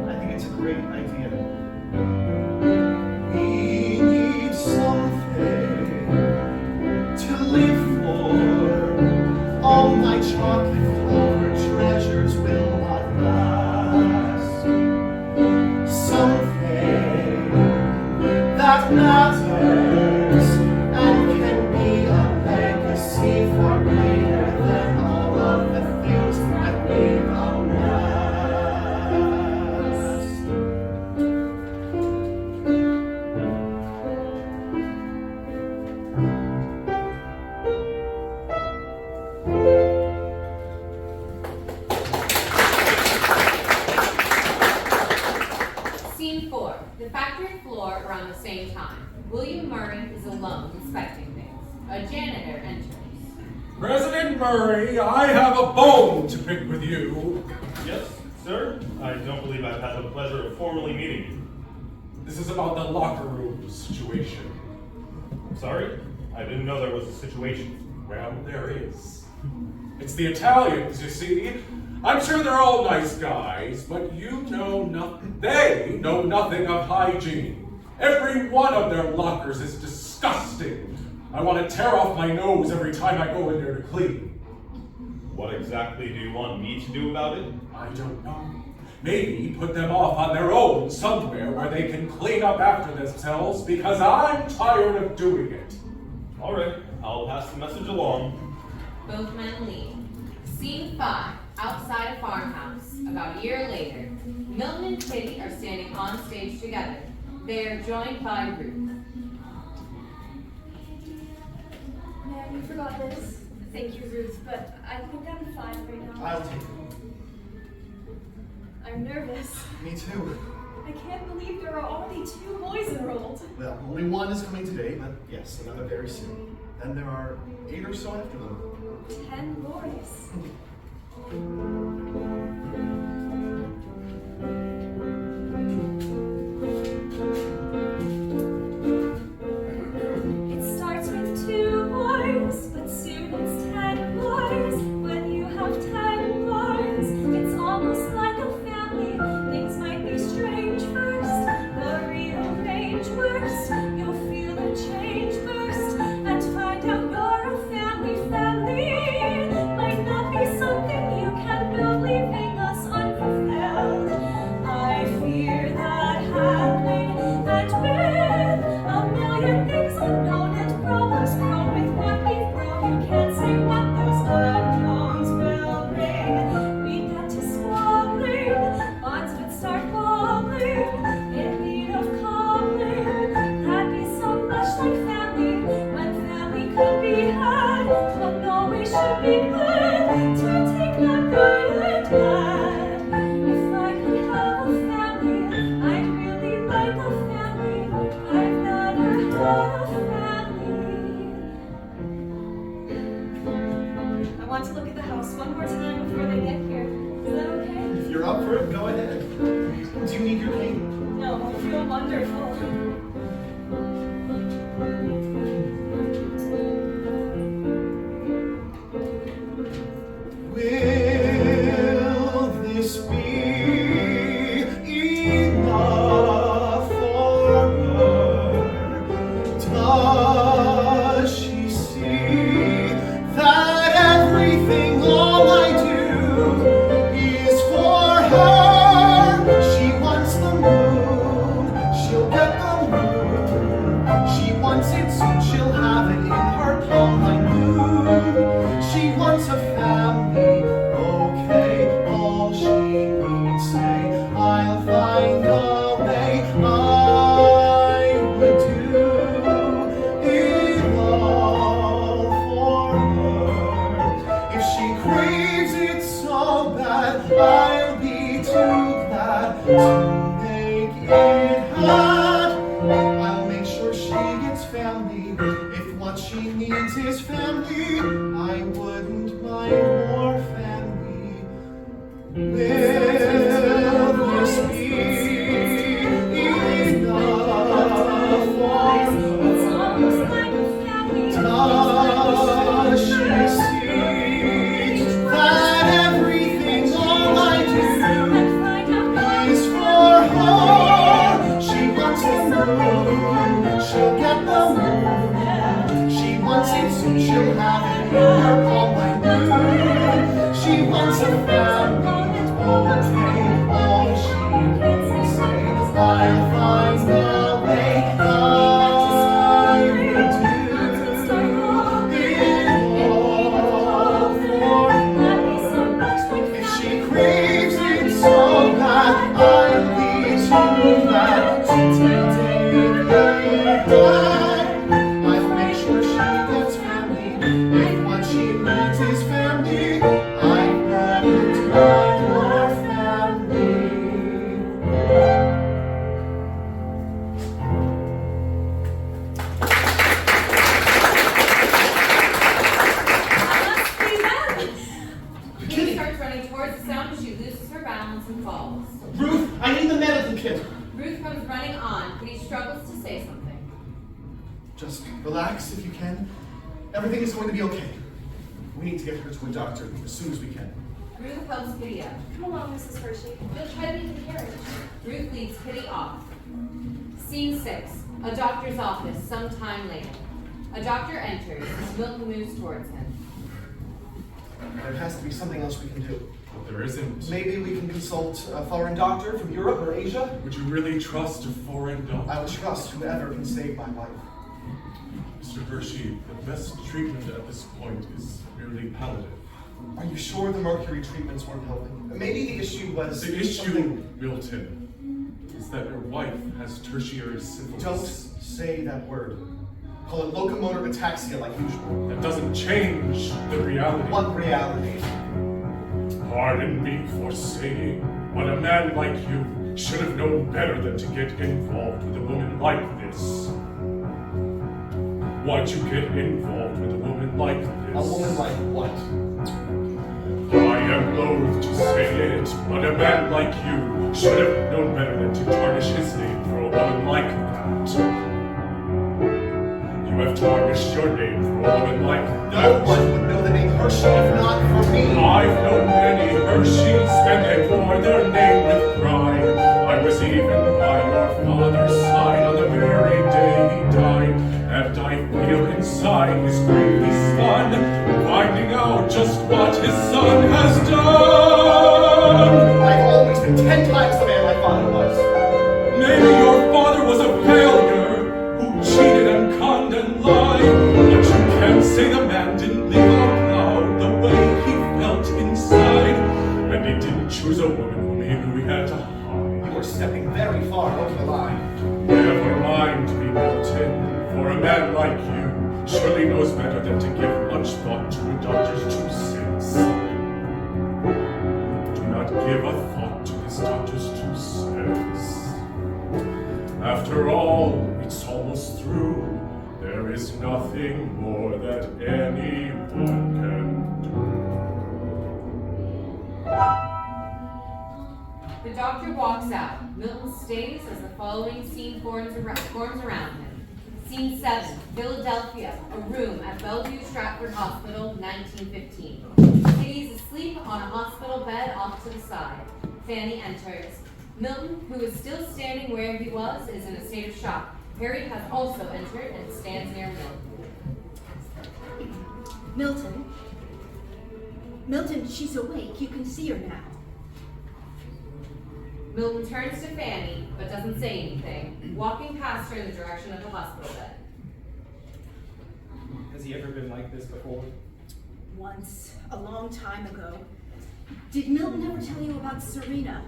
Speaker 2: I think it's a great idea. We need something to live for. All my chocolate-covered treasures will not last. Something that matters and can be a legacy far greater than all of the things that we've amassed.
Speaker 1: Scene 4. The factory floor around the same time. William Murray is alone inspecting things. A janitor enters.
Speaker 13: President Murray, I have a bone to pick with you.
Speaker 12: Yes, sir? I don't believe I've had the pleasure of formally meeting you.
Speaker 13: This is about the locker room situation.
Speaker 12: Sorry? I didn't know there was a situation.
Speaker 13: Well, there is. It's the Italians, you see. I'm sure they're all nice guys, but you know nothing. They know nothing of hygiene. Every one of their lockers is disgusting. I want to tear off my nose every time I go in there to clean.
Speaker 12: What exactly do you want me to do about it?
Speaker 13: I don't know. Maybe put them off on their own somewhere where they can clean up after themselves, because I'm tired of doing it.
Speaker 12: All right, I'll pass the message along.
Speaker 1: Both men leave. Scene 5. Outside a farmhouse. About a year later. Milton and Kitty are standing on stage together. They are joined by Ruth.
Speaker 5: Man, you forgot this. Thank you, Ruth, but I think I'm fine right now.
Speaker 2: I'll take it.
Speaker 5: I'm nervous.
Speaker 2: Me too.
Speaker 5: I can't believe there are already 2 boys enrolled.
Speaker 2: Well, only one is coming today, but yes, another very soon. Then there are 8 or so after them.
Speaker 5: 10 boys. It starts with 2 boys, but soon it's 10 boys. When you have 10 boys, it's almost like a family. Things might be strange first, the real range worst. You'll feel a change burst and find out you're a family. Might not be something you can build, leaving us unfulfilled. I fear that happening, and with a million things unknown and problems grown with what we've grown, you can't say what those unknowns will bring. We get to squabbling, bonds would start wobbling, in need of cobbling. That'd be so much like family, when family could be had. But no, we should be glad to take the good and bad. If I could have a family, I'd really like a family. I've never had a family. I want to look at the house one more time before they get here. Is that okay?
Speaker 2: If you're up for it, go ahead. Do you need your cane?
Speaker 5: No, I feel wonderful.
Speaker 2: Will this be enough for her? Does she see that everything, all I do, is for her? She wants the moon, she'll get the moon. She wants it soon, she'll have it in her palm by noon. She wants a family, okay, all she needs say, I'll find a way. I would do it all for her. If she craves it so bad, I'll be too glad to make but I'll make sure she gets family. If what she needs is family, I wouldn't mind more family. Will this be enough for me? Does she see that everything all I do is for her? She wants a moon, she'll get the moon. She wants it soon, she'll have it in her palm by noon. She wants a family, okay, all she can say is I'll find the way. I will do it all for her. If she craves it so bad, I'll be too glad to take her back. I'll make sure she gets family. If what she needs is family, I've got to die for family.
Speaker 1: Kitty starts running towards the sound as she loses her balance and falls.
Speaker 2: Ruth, I need the medical kit.
Speaker 1: Ruth comes running on. Kitty struggles to say something.
Speaker 2: Just relax if you can. Everything is going to be okay. We need to get her to a doctor as soon as we can.
Speaker 1: Ruth helps Kitty up.
Speaker 5: Come along, Mrs. Hershey. We'll try to leave the carriage.
Speaker 1: Ruth leads Kitty off. Scene 6. A doctor's office sometime later. A doctor enters as Milton moves towards him.
Speaker 2: There has to be something else we can do.
Speaker 13: But there isn't.
Speaker 2: Maybe we can consult a foreign doctor from Europe or Asia.
Speaker 13: Would you really trust a foreign doctor?
Speaker 2: I will trust whoever can save my life.
Speaker 13: Mr. Hershey, the best treatment at this point is merely palliative.
Speaker 2: Are you sure the mercury treatments weren't helping? Maybe the issue was...
Speaker 13: The issue,
Speaker 2: something-
Speaker 13: Milton, is that your wife has tertiary syphilis.
Speaker 2: Don't say that word. Call it locomotor ataxia like usual.
Speaker 13: That doesn't change the reality.
Speaker 2: What reality?
Speaker 13: Pardon me for saying, but a man like you should have known better than to get involved with a woman like this. Why'd you get involved with a woman like this?
Speaker 2: A woman like what?
Speaker 13: I am loath to say it, but a man like you should have known better than to tarnish his name for a woman like that. You have tarnished your name for a woman like that.
Speaker 2: No one would know the name Hershey if not for me.
Speaker 13: I've known many Hersheys, and they bore their name with pride. I was even by your father's side on the very day he died, and I feel inside his greatly stunned, finding out just what his son has done.
Speaker 2: I've always been 10 times the man my father was.
Speaker 13: Maybe your father was a failure, who cheated and conned and lied, but you can't say the man didn't live out loud the way he felt inside, and he didn't choose a woman whom he knew he had to hide.
Speaker 2: You are stepping very far over the line.
Speaker 13: Never mind me, Milton, for a man like you surely knows better than to give much thought to a doctor's 2 cents. Do not give a thought to this doctor's 2 cents. After all, it's almost through. There is nothing more that anyone can
Speaker 1: The doctor walks out. Milton stays as the following scene forms around him. Scene 7, Philadelphia, a room at Bellevue Stratford Hospital, 1915. Kitty is asleep on a hospital bed off to the side. Fanny enters. Milton, who is still standing where he was, is in a state of shock. Harry has also entered and stands near Milton.
Speaker 6: Milton, she's awake. You can see her now.
Speaker 1: Milton turns to Fanny, but doesn't say anything, walking past her in the direction of the hospital bed.
Speaker 7: Has he ever been like this before?
Speaker 6: Once, a long time ago. Did Milton ever tell you about Serena?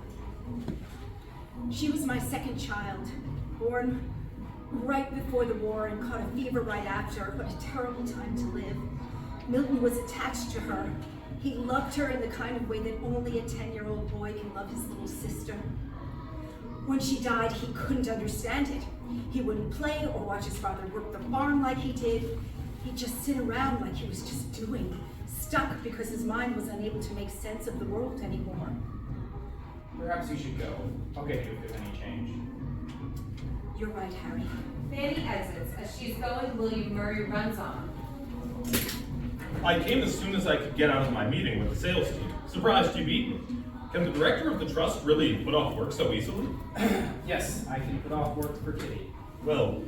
Speaker 6: She was my second child, born right before the war and caught a fever right after. What a terrible time to live. Milton was attached to her. He loved her in the kind of way that only a 10-year-old boy can love his little sister. When she died, he couldn't understand it. He wouldn't play or watch his father work the farm like he did. He'd just sit around like he was just doing, stuck because his mind was unable to make sense of the world anymore.
Speaker 7: Perhaps you should go. I'll get you if there's any change.
Speaker 6: You're right, Harry.
Speaker 1: Fanny exits. As she's going, William Murray runs on.
Speaker 12: I came as soon as I could get out of my meeting with the sales team. Surprised you beat me. Can the director of the trust really put off work so easily?
Speaker 7: Yes, I can put off work for Kitty.
Speaker 12: Well,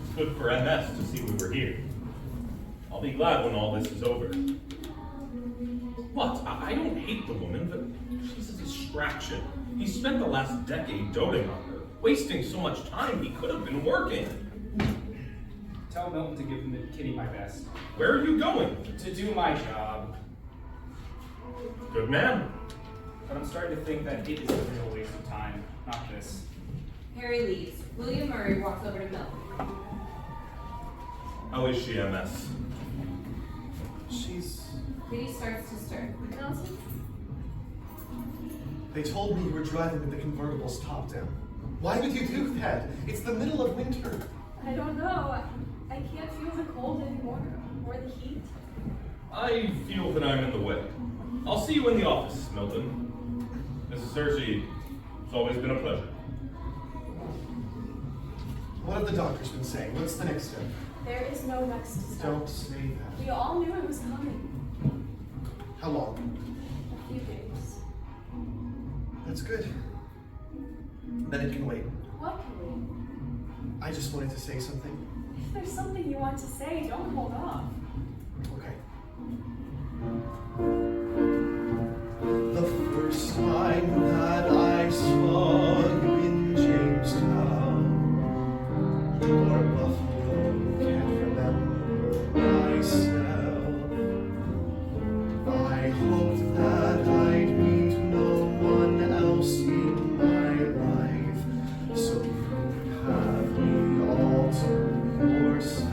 Speaker 12: it's good for MS to see we were here. I'll be glad when all this is over. What? I don't hate the woman, but she's a distraction. He spent the last decade doting on her, wasting so much time he could have been working.
Speaker 7: Tell Milton to give Kitty my best.
Speaker 12: Where are you going?
Speaker 7: To do my job.
Speaker 12: Good man.
Speaker 7: But I'm starting to think that it is a real waste of time, not this.
Speaker 1: Harry leaves. William Murray walks over to Milton.
Speaker 12: How is she, MS?
Speaker 2: She's...
Speaker 1: Kitty starts to stir. Nelson?
Speaker 2: They told me you were driving with the convertible's top down. Why would you do that? It's the middle of winter.
Speaker 5: I don't know. I can't feel the cold anymore, or the heat.
Speaker 12: I feel that I'm in the way. I'll see you in the office, Milton. Mrs. Hershey, it's always been a pleasure.
Speaker 2: What have the doctors been saying? What's the next step?
Speaker 5: There is no next step.
Speaker 2: Don't say that.
Speaker 5: We all knew it was coming.
Speaker 2: How long?
Speaker 5: A few days.
Speaker 2: That's good. Then it can wait.
Speaker 5: What can we?
Speaker 2: I just wanted to say something.
Speaker 5: If there's something you want to say, don't hold off.
Speaker 2: Okay. The first time that I saw you in Jamestown, your buffalo can't remember myself. I hoped that I'd meet no one else in my life, so you could have me all to yourself.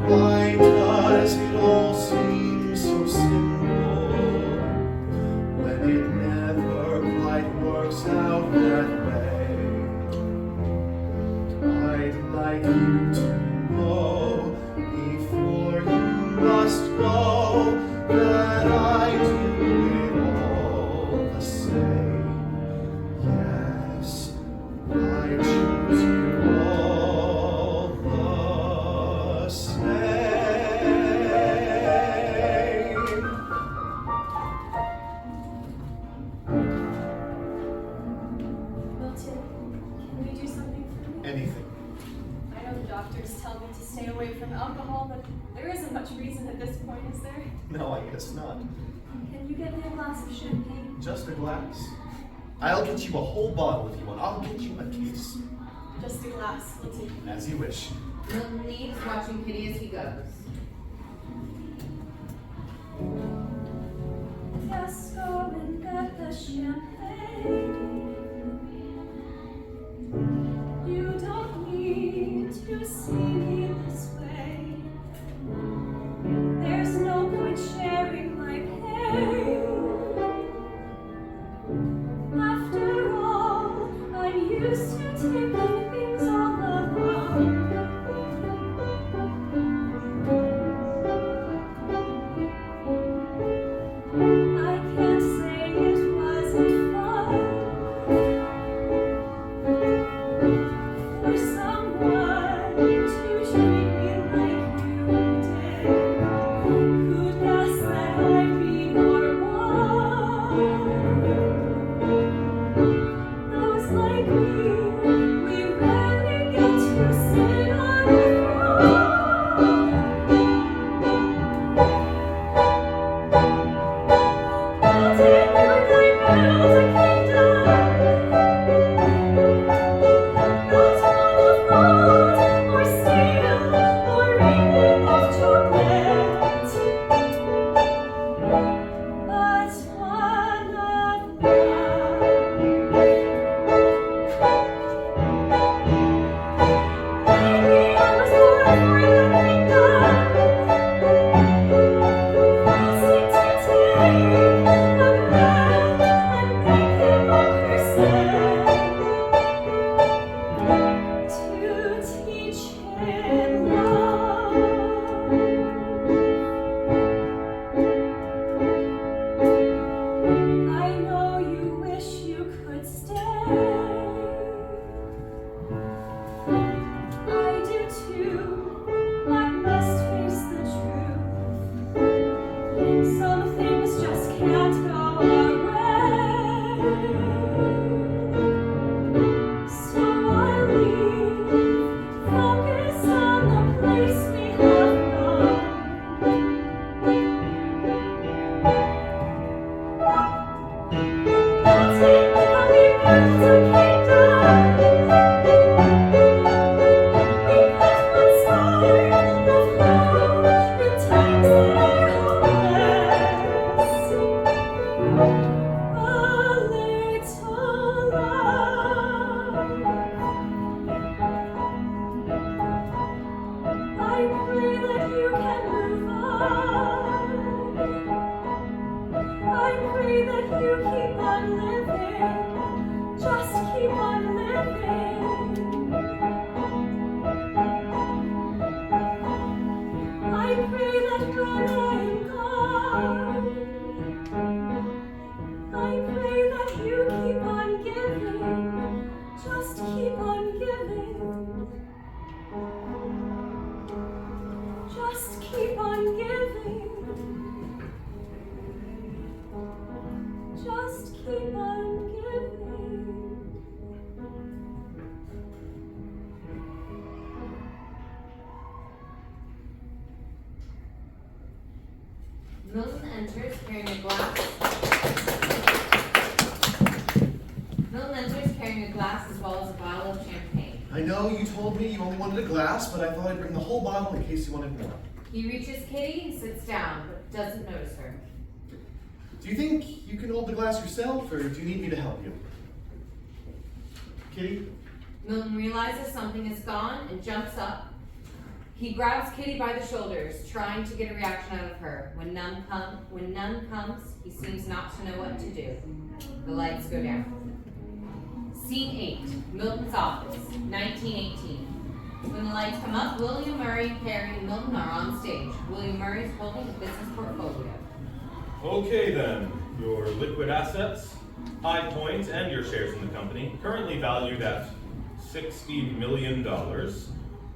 Speaker 2: Why does it all seem so simple when it never quite works out that way? I'd like you to know before you must go that I do it all the same. Yes, I choose you all the same.
Speaker 5: Milton, can we do something for you?
Speaker 2: Anything.
Speaker 5: I know the doctors tell me to stay away from alcohol, but there isn't much reason at this point, is there?
Speaker 2: No, I guess not.
Speaker 5: Can you get me a glass of champagne?
Speaker 2: Just a glass. I'll get you a whole bottle if you want. I'll get you a case.
Speaker 5: Just a glass, we'll take it.
Speaker 2: As you wish.
Speaker 1: Milton leaves, watching Kitty as he goes.
Speaker 5: Yes, go and get the champagne. You don't need to see me this way. There's no point sharing my pain. After all, I'm used to taking things on the run. I can't say it wasn't fun for someone to treat me like you did. Who'd guess that I'd be your one? Those like me, we rarely get to sit on a throne. I'll take your night bells a kingdom. No tone of gold or steel or ringing of chocolate, but one of love.
Speaker 1: Milton enters carrying a glass. Milton enters carrying a glass as well as a bottle of champagne.
Speaker 2: I know you told me you only wanted a glass, but I thought I'd bring the whole bottle in case you wanted more.
Speaker 1: He reaches Kitty and sits down, but doesn't notice her.
Speaker 2: Do you think you can hold the glass yourself, or do you need me to help you? Kitty?
Speaker 1: Milton realizes something is gone and jumps up. He grabs Kitty by the shoulders, trying to get a reaction out of her. When none comes, he seems not to know what to do. The lights go down. Scene 8, Milton's office, 1918. When the lights come up, William Murray, Carrie, and Milton are on stage. William Murray is holding a business portfolio.
Speaker 12: Okay then, your liquid assets, High Point, and your shares in the company, currently valued at $60 million,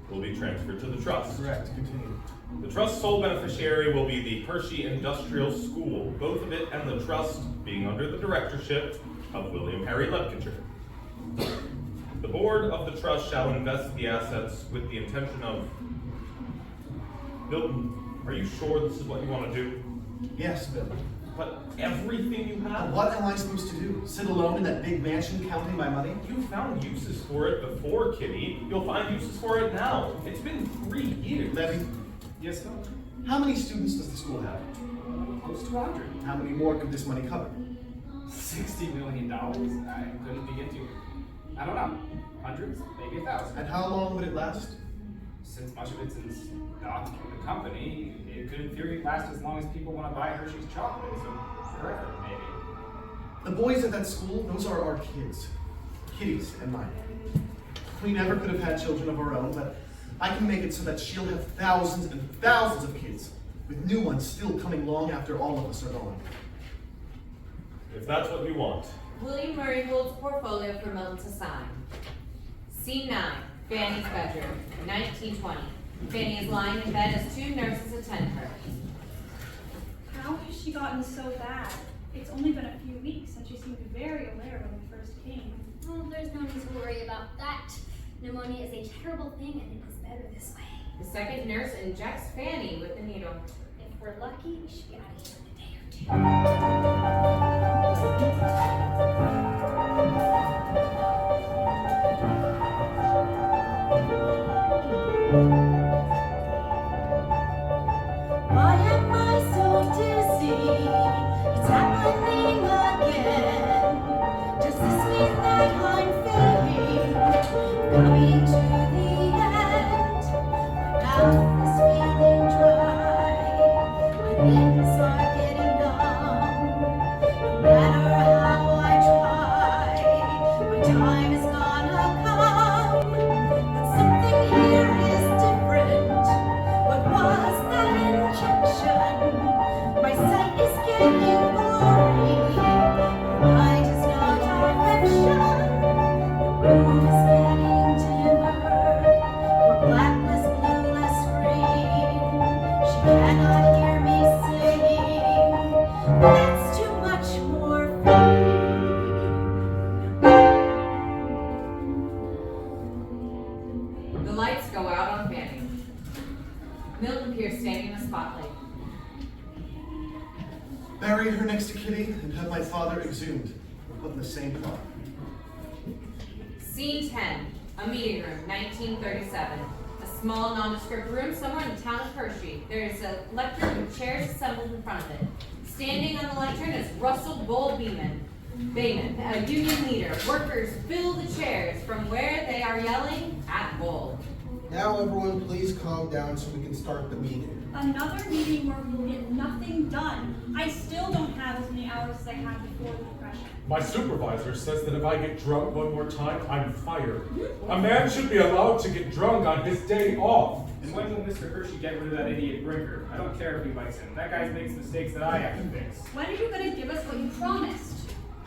Speaker 12: will be transferred to the trust.
Speaker 2: Correct, continue.
Speaker 12: The trust's sole beneficiary will be the Hershey Industrial School, both of it and the trust being under the directorship of William Harry Lepkicher. The board of the trust shall invest the assets with the intention of... Milton, are you sure this is what you want to do?
Speaker 2: Yes, Bill.
Speaker 12: But everything you have?
Speaker 2: What am I supposed to do? Sit alone in that big mansion counting my money?
Speaker 12: You found uses for it before, Kitty. You'll find uses for it now. It's been 3 years.
Speaker 2: Levy,
Speaker 7: Yes, sir.
Speaker 2: how many students does the school have?
Speaker 7: Close to 100.
Speaker 2: How many more could this money cover?
Speaker 7: $60 million? I couldn't begin to. I don't know. Hundreds, maybe 1,000.
Speaker 2: And how long would it last?
Speaker 7: Since much of it's in stock in the company, it could in theory last as long as people want to buy Hershey's chocolate, so forever, maybe.
Speaker 2: The boys at that school, those are our kids. Kitty's and mine. We never could have had children of our own, but I can make it so that she'll have thousands and thousands of kids, with new ones still coming long after all of us are gone.
Speaker 12: If that's what you want.
Speaker 1: William Murray holds a portfolio for Milton to sign. Scene 9, Fanny's bedroom, 1920. Fanny is lying in bed as 2 nurses attend her.
Speaker 4: How has she gotten so bad? It's only been a few weeks and she seemed very aware when we first came.
Speaker 8: Well, there's no need to worry about that. Pneumonia is a terrible thing and it is better this way.
Speaker 1: The second nurse injects Fanny with a needle.
Speaker 8: If we're lucky, we should be out of here in a day or 2.
Speaker 11: Why am I so dizzy? It's happening again. Does this mean that I'm fading? Coming to the end. My mouth is feeling dry. My limbs are getting numb. No matter how I try, my time is gonna come. But something here is different. What was that injection? My sight is getting blurry. My mind is no direction. The room is getting dimmer. More blackless, blueless green. She cannot hear me sing. That's too much morphine.
Speaker 1: The lights go out on Fanny. Milton appears standing in the spotlight.
Speaker 2: Bury her next to Kitty and have my father exhumed. Put in the same plot.
Speaker 1: Scene 10, a meeting room, 1937. A small, nondescript room somewhere in the town of Hershey. There is a lectern with chairs assembled in front of it. Standing on the lectern is Russell Bull Bayman, a union leader. Workers fill the chairs from where they are yelling at Bull.
Speaker 9: Now everyone please calm down so we can start the meeting.
Speaker 4: Another meeting where we'll get nothing done. I still don't have as many hours as I had before the depression.
Speaker 13: My supervisor says that if I get drunk one more time, I'm fired. A man should be allowed to get drunk on his day off.
Speaker 7: And when will Mr. Hershey get rid of that idiot Brinker? I don't care if he bites him. That guy makes mistakes that I have to fix.
Speaker 4: When are you going to give us what you promised?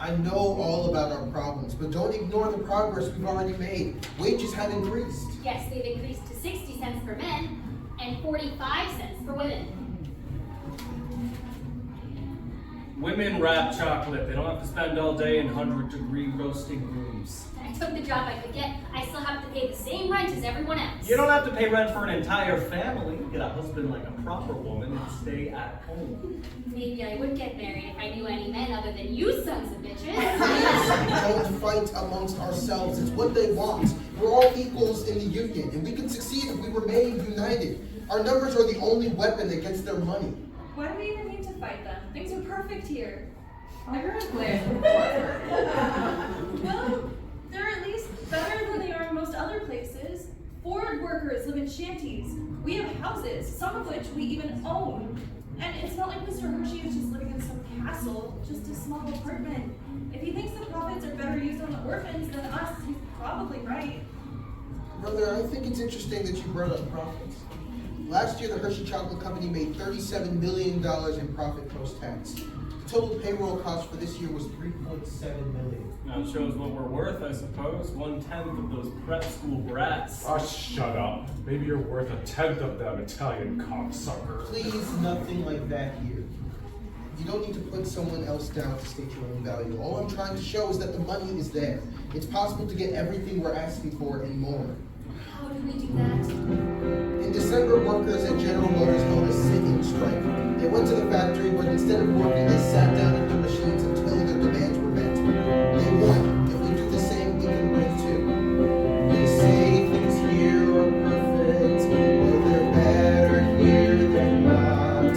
Speaker 9: I know all about our problems, but don't ignore the progress we've already made. Wages have increased.
Speaker 8: Yes, they've increased to 60 cents for men and 45 cents for women.
Speaker 10: Women wrap chocolate. They don't have to spend all day in 100-degree roasting rooms.
Speaker 8: I took the job I could get. I I still have to pay the same rent as everyone else.
Speaker 7: You don't have to pay rent for an entire family. Get a husband like a proper woman and stay at home.
Speaker 8: Maybe I would get married if I knew any men other than you sons of bitches.
Speaker 9: Don't fight amongst ourselves. It's what they want. We're all equals in the union, and we can succeed if we remain united. Our numbers are the only weapon against their money.
Speaker 5: Why do we even need to fight them? Things are perfect here.
Speaker 1: Everyone glares.
Speaker 5: Well, they're at least better than they are in most other places. Foreign workers live in shanties. We have houses, some of which we even own. And it's not like Mr. Hershey is just living in some castle, just a small apartment. If he thinks the profits are better used on the orphans than us, he's probably right.
Speaker 9: Brother, I think it's interesting that you brought up profits. Last year, the Hershey Chocolate Company made $37 million in profit post-tax. The total payroll cost for this year was $3.7 million.
Speaker 7: Now it shows what we're worth, I suppose. 1/10 of those prep school brats.
Speaker 13: Oh, shut up. Maybe you're worth 1/10 of them, Italian cocksucker.
Speaker 9: Please, nothing like that here. You don't need to put someone else down to state your own value. All I'm trying to show is that the money is there. It's possible to get everything we're asking for and more.
Speaker 8: How do we do that?
Speaker 9: In December, workers at General Motors held a sit-in strike. They went to the factory, but instead of working, they sat down at their machines until their demands were met. They won. If we do the same, we can win too. They say things here are perfect, well, they're better here than not.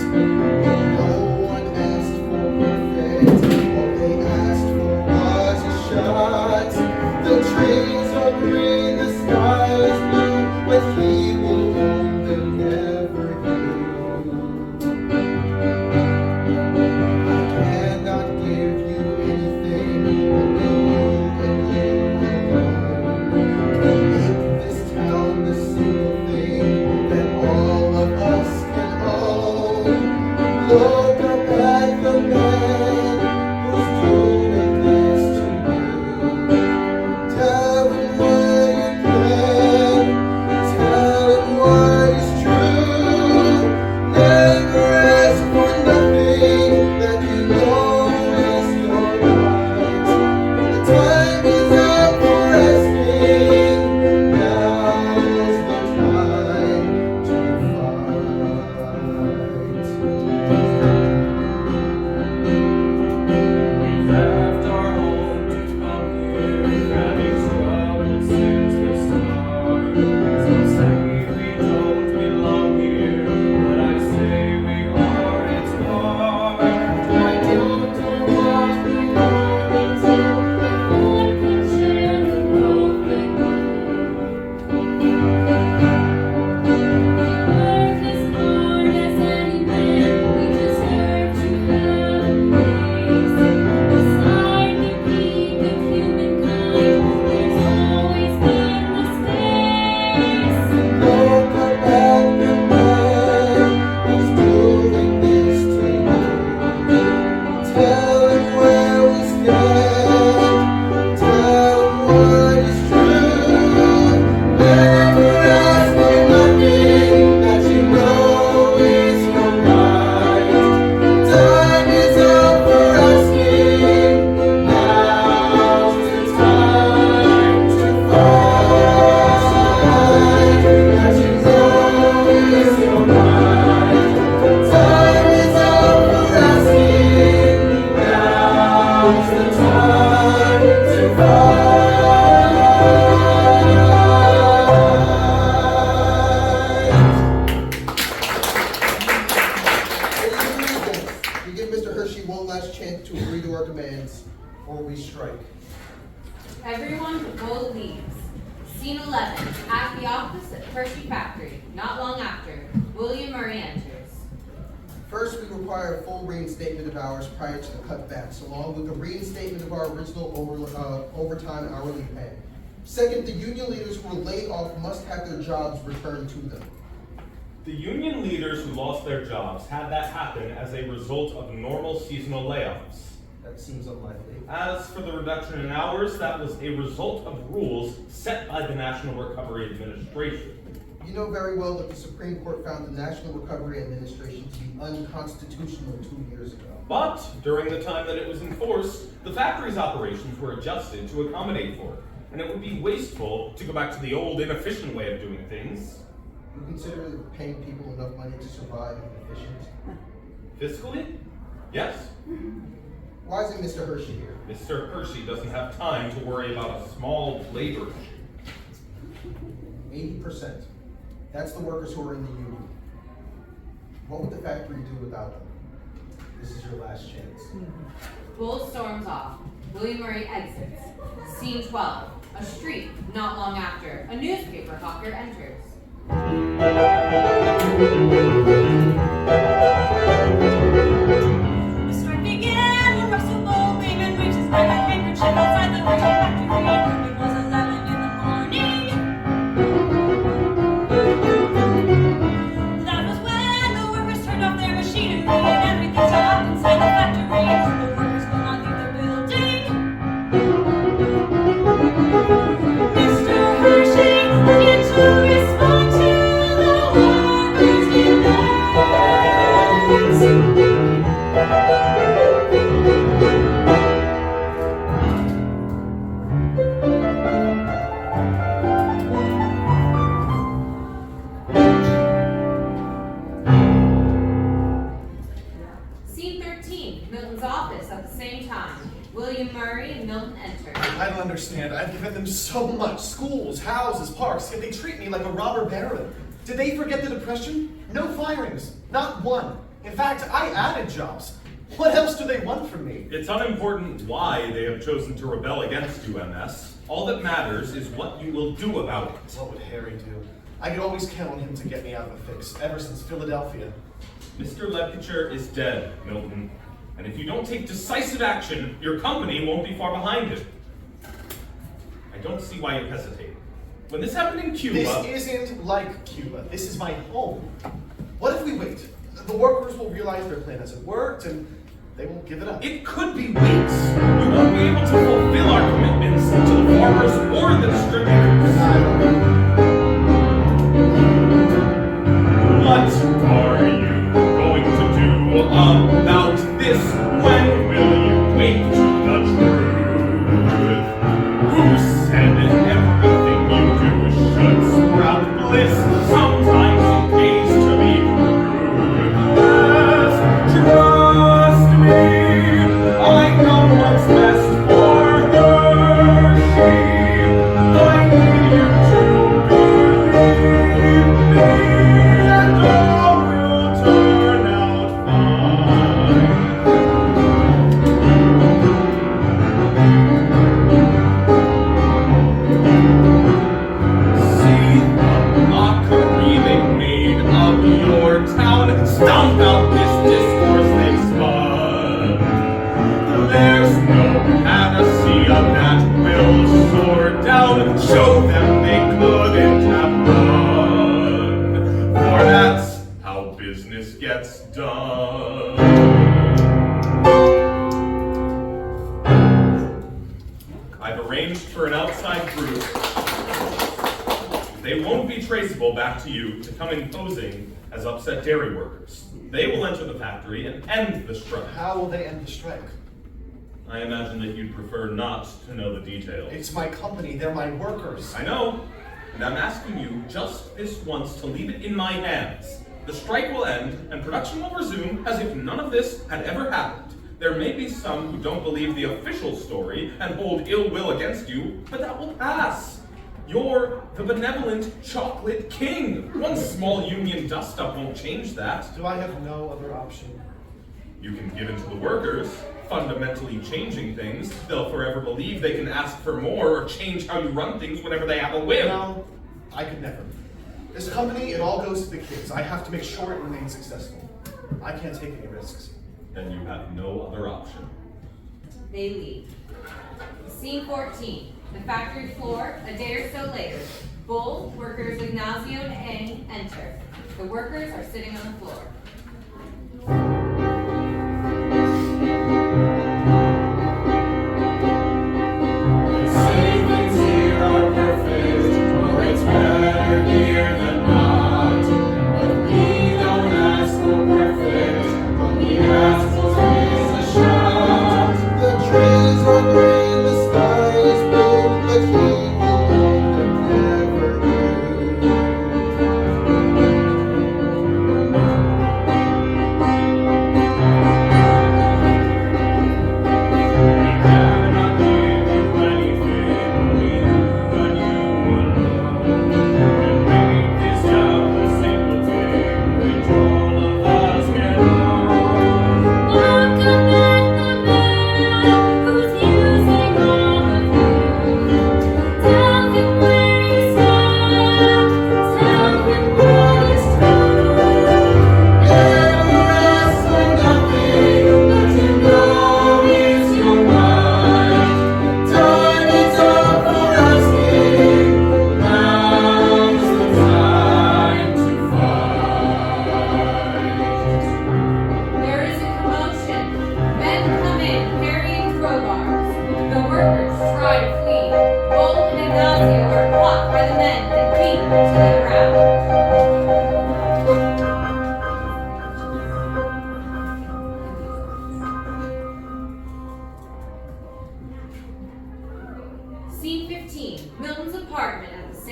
Speaker 9: But no one asked for perfect. All they asked for was a shot. The trees are green, the sky is blue, but he will own them never heal. I cannot give you anything, only you and you alone can make this town the single thing that all of us can own. Look up at the man who's doing this to you. Tell him what you can, tell him what is true. Never ask for nothing that you know is your right. The time is up for asking, now's the time to
Speaker 7: We've left our home to come here, having struggled since the start. Some say we don't belong here, but I say we are its part.
Speaker 8: I don't know what we are until one can share the road with you. Work as hard as any man, we deserve to have a place. Beside the peak of humankind, there's always been the space.
Speaker 9: Look up at the man who's doing this to you. Tell him where we stand. Tell him what is true. Never ask for nothing that you know is your right. Time is up for asking. Now's the time to fight. That you know is your right. Time is up for asking. Now's the time to fight. We give Mr. Hershey one last chance to agree to our demands, or we strike.
Speaker 1: Everyone but bold leaves. Scene 11. At the office at the Hershey factory. Not long after, William Murray enters.
Speaker 9: First, we require a full reinstatement of hours prior to the cutbacks, along with the reinstatement of our original overtime hourly pay. Second, the union leaders who were laid off must have their jobs returned to them.
Speaker 12: The union leaders who lost their jobs had that happen as a result of normal seasonal layoffs.
Speaker 9: That seems unlikely.
Speaker 12: As for the reduction in hours, that was a result of rules set by the National Recovery Administration.
Speaker 9: You know very well that the Supreme Court found the National Recovery Administration to be unconstitutional 2 years ago.
Speaker 12: But during the time that it was enforced, the factory's operations were adjusted to accommodate for it. and it would be wasteful to go back to the old, inefficient way of doing things.
Speaker 9: You consider paying people enough money to survive inefficient?
Speaker 12: Fiscally? Yes.
Speaker 9: Why isn't Mr. Hershey here?
Speaker 12: Mr. Hershey doesn't have time to worry about a small labor issue.
Speaker 9: 80%. That's the workers who are in the union. What would the factory do without them? This is your last chance.
Speaker 1: Bull storms off. William Murray exits. Scene 12. A street. Not long after, a newspaper hawker enters.
Speaker 5: The strike began when Russell Bowman reached his red handkerchief outside the Hershey factory. It was 11 in the morning. That was when the workers turned off their machinery and everything stopped inside the factory. The workers will not leave the building. Mr. Hershey began to respond to the workers' demands.
Speaker 1: Scene 13. Milton's office at the same time. William Murray and Milton enter.
Speaker 2: I don't understand. I've given them so much. Schools, houses, parks, yet they treat me like a robber baron. Did they forget the Depression? No firings. Not one. In fact, I added jobs. What else do they want from me?
Speaker 12: It's unimportant why they have chosen to rebel against you, MS. All that matters is what you will do about it.
Speaker 2: What would Harry do? I could always count on him to get me out of a fix, ever since Philadelphia.
Speaker 12: Mr. Lepkacher is dead, Milton. And if you don't take decisive action, your company won't be far behind it. I don't see why you hesitate. When this happened in Cuba...
Speaker 2: This isn't like Cuba. This is my home. What if we wait? The workers will realize their plan hasn't worked, and they won't give it up.
Speaker 12: It could be weeks. We won't be able to fulfill our commitments to the farmers or the distributors. What are you going to do about this? When will you wake to the truth? Who said that everything you do should sprout bliss? Sometimes it pays to be rude. Yes, trust me, I know what's best for Hershey. I need you to believe me, and all will turn out fine. See the mockery they made of your town. Stomp out this discourse they spun. There's no panacea that will soar down. Show them they couldn't have won. For that's how business gets done. I've arranged for an outside group. They won't be traceable back to you to come in posing as upset dairy workers. They will enter the factory and end the strike.
Speaker 2: How will they end the strike?
Speaker 12: I imagine that you'd prefer not to know the details.
Speaker 2: It's my company. They're my workers.
Speaker 12: I know, and I'm asking you just this once to leave it in my hands. The strike will end, and production will resume as if none of this had ever happened. There may be some who don't believe the official story and hold ill will against you, but that will pass. You're the benevolent chocolate king. One small union dust-up won't change that.
Speaker 2: Do I have no other option?
Speaker 12: You can give in to the workers, fundamentally changing things. They'll forever believe they can ask for more or change how you run things whenever they have a whim.
Speaker 2: No, I could never. This company, it all goes to the kids. I have to make sure it remains successful. I can't take any risks.
Speaker 12: Then you have no other option.
Speaker 1: They leave. Scene 14. The factory floor, a day or so later. Bull, workers Ignazio and Eng enter. The workers are sitting on the floor.
Speaker 3: Say things here are perfect, well it's better here than not. But we don't ask for perfect, but we ask for is a shot.
Speaker 9: The trees are green, the sky is blue, the king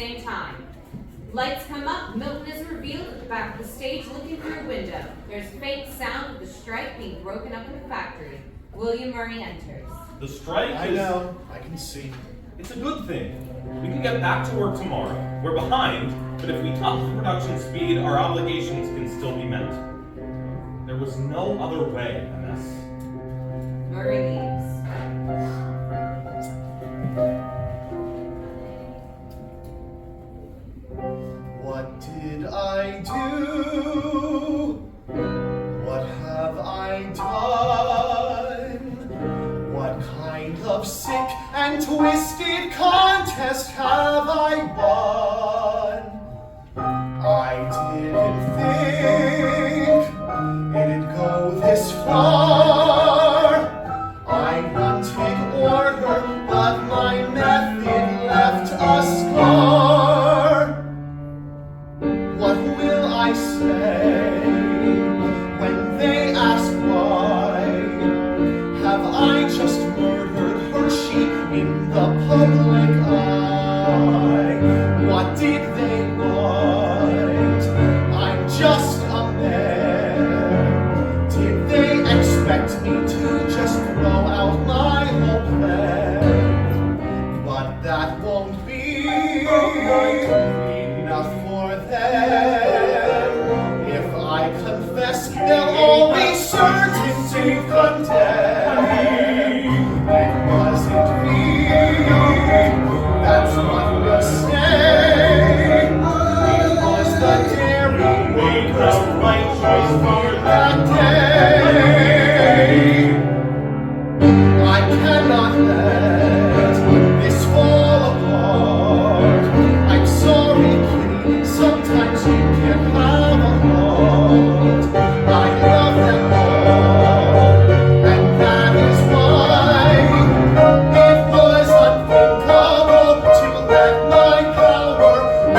Speaker 1: same time. Lights come up, Milton is revealed at the back of the stage looking through a window. There's a faint sound of the strike being broken up in the factory. William Murray enters.
Speaker 12: The strike
Speaker 2: I
Speaker 12: is...
Speaker 2: know, I can see.
Speaker 12: It's a good thing. We can get back to work tomorrow. We're behind, but if we up the production speed, our obligations can still be met. There was no other way, MS.
Speaker 1: Murray leaves.
Speaker 2: What did I do? What have I done? What kind of sick and twisted contest have I won? I didn't think it'd go this far. I wanted order, but my method left a scar. What will I say when they ask why? Have I just murdered Hershey in the public eye? What did they want? I'm just a man. Did they expect me to just throw out my whole plan? But that won't be enough for them. If I confess, they'll all be certain to condemn. It wasn't me, that's what we'll say. It was the dairy workers' right choice for that day. I cannot let this fall apart. I'm sorry, Kitty, sometimes you can have a heart. I love them all, and that is why it was unthinkable to let my power go.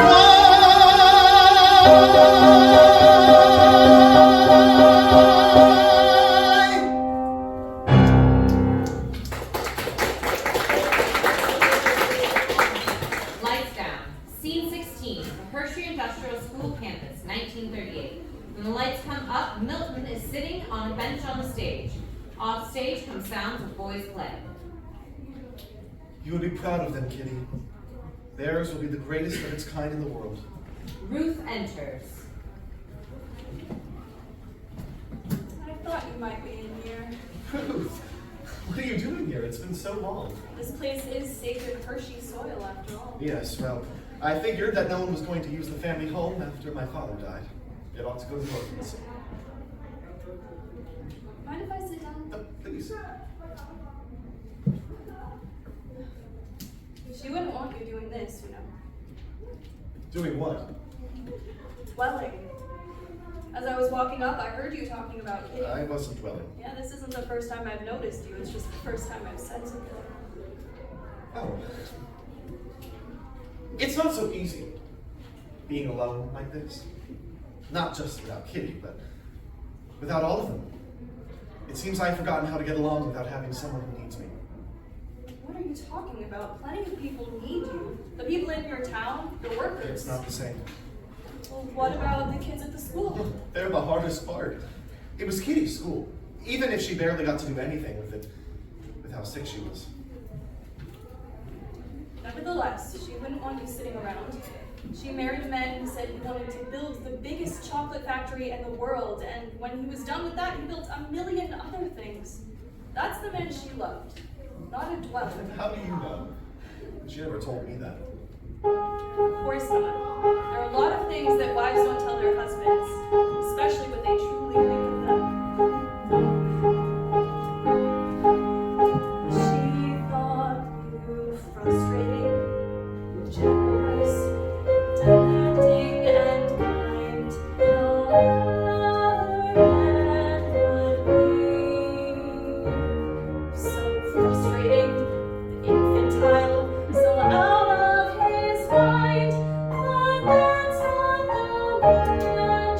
Speaker 1: Lights down. Scene 16, the Hershey Industrial School campus, 1938. When the lights come up, Milton is sitting on a bench on the stage. Off stage come sounds of boys play.
Speaker 2: You will be proud of them, Kitty. Theirs will be the greatest of its kind in the world.
Speaker 1: Ruth enters.
Speaker 5: I thought you might be in here.
Speaker 2: Ruth, what are you doing here? It's been so long.
Speaker 5: This place is sacred Hershey soil after all.
Speaker 2: Yes, well, I figured that no one was going to use the family home after my father died. It ought to go to the orphans.
Speaker 5: Mind if I sit down?
Speaker 2: Please.
Speaker 5: She wouldn't want you doing this, you know.
Speaker 2: Doing what?
Speaker 5: Dwelling. As I was walking up, I heard you talking about Kitty.
Speaker 2: I wasn't dwelling.
Speaker 5: Yeah, this isn't the first time I've noticed you. It's just the first time I've said something.
Speaker 2: Oh. It's not so easy being alone like this. Not just without Kitty, but without all of them. It seems I've forgotten how to get along without having someone who needs me.
Speaker 5: What are you talking about? Plenty of people need you. The people in your town, the workers.
Speaker 2: It's not the same.
Speaker 5: Well, what about the kids at the school?
Speaker 2: They're the hardest part. It was Kitty's school, even if she barely got to do anything with it, with how sick she was.
Speaker 5: Nevertheless, she wouldn't want you sitting around. She married a man who said he wanted to build the biggest chocolate factory in the world, and when he was done with that, he built a million other things. That's the man she loved, not a dweller.
Speaker 2: How do you know? She never told me that.
Speaker 5: Of course not. There are a lot of things that wives don't tell their husbands, especially what they truly think of them. She thought you frustrating, generous, demanding, and kind. No other man would be so frustrating, infantile, so out of his mind. But that's not the man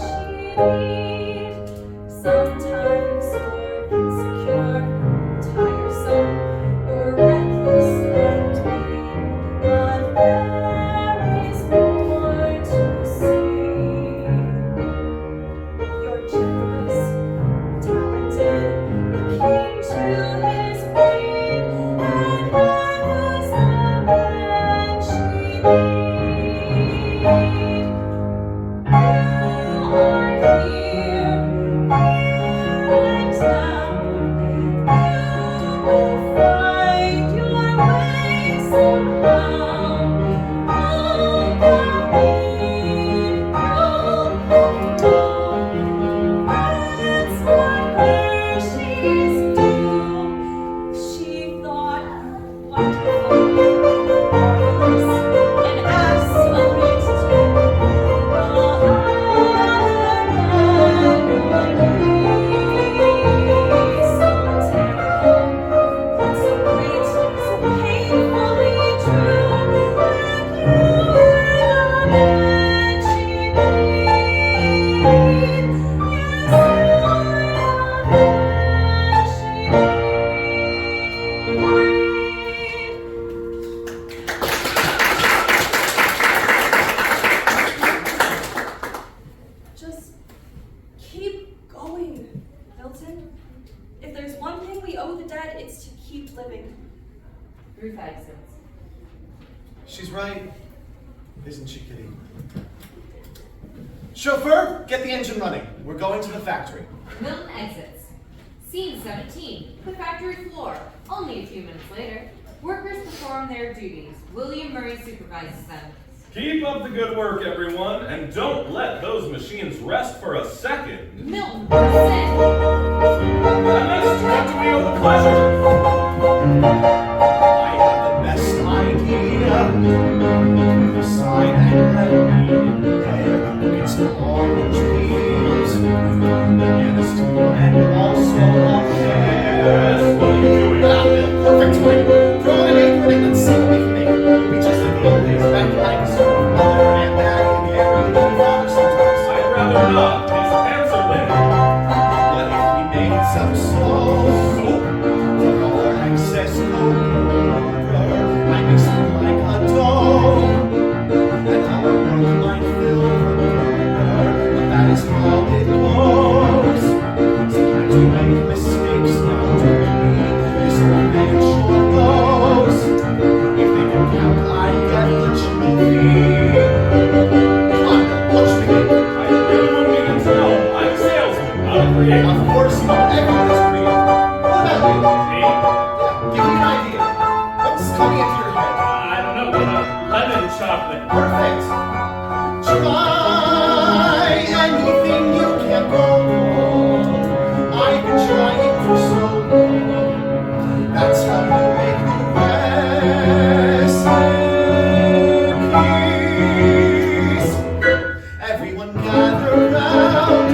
Speaker 2: Isn't she, Kitty? Chauffeur, get the engine running. We're going to the factory.
Speaker 1: Milton exits. Scene 17, the factory floor. Only a few minutes later, workers perform their duties. William Murray supervises them.
Speaker 12: Keep up the good work, everyone, and don't let those machines rest for a second.
Speaker 1: Milton bursts in.
Speaker 12: Miss, what do we owe the pleasure?
Speaker 2: I have the best idea. Decide and let me compare against the orange peas, bananas too, and also a pear.
Speaker 12: Yes, what are you doing?
Speaker 2: Perfect timing. Throw in an apron and let's see what we can make. We just like the old days back in dinosaur. Mother and Mattie and Harry and father sometimes.
Speaker 12: I'd rather not. His pants are linen.
Speaker 2: What if we made some soap? To color excess Burr. I mix it like a dough. And our work might fill the burger. But that is how it goes. Sometimes we make mistakes now, don't we? This old man sure knows. If they can count, I get the trophy. Come on, what should we make?
Speaker 12: I really wouldn't begin to know. I'm a salesman, not a creator.
Speaker 2: Of course, you know, everyone's creative. What about you?
Speaker 12: Me?
Speaker 2: Yeah, give me an idea. What's coming into your head?
Speaker 12: I don't know, lemon chocolate.
Speaker 2: Perfect. Try anything you can go wrong. I've been trying for so long. That's how you make the recipes. Everyone gather round.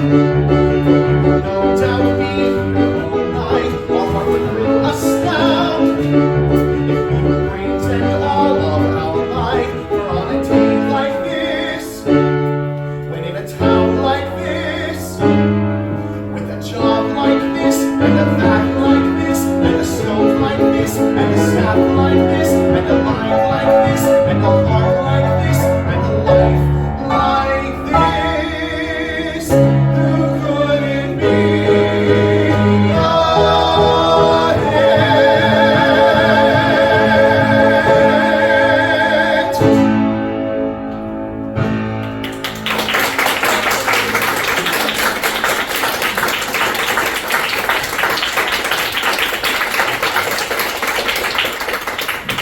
Speaker 2: No doubt be here all night. Our heart will astound. If we were brains and all of our might, we're on a day like this, when in a town like this, with a job like this, and a vat like this, and a stove like this, and a staff like this, and a mind like this, and a heart like this, and a life like this. Who could it be?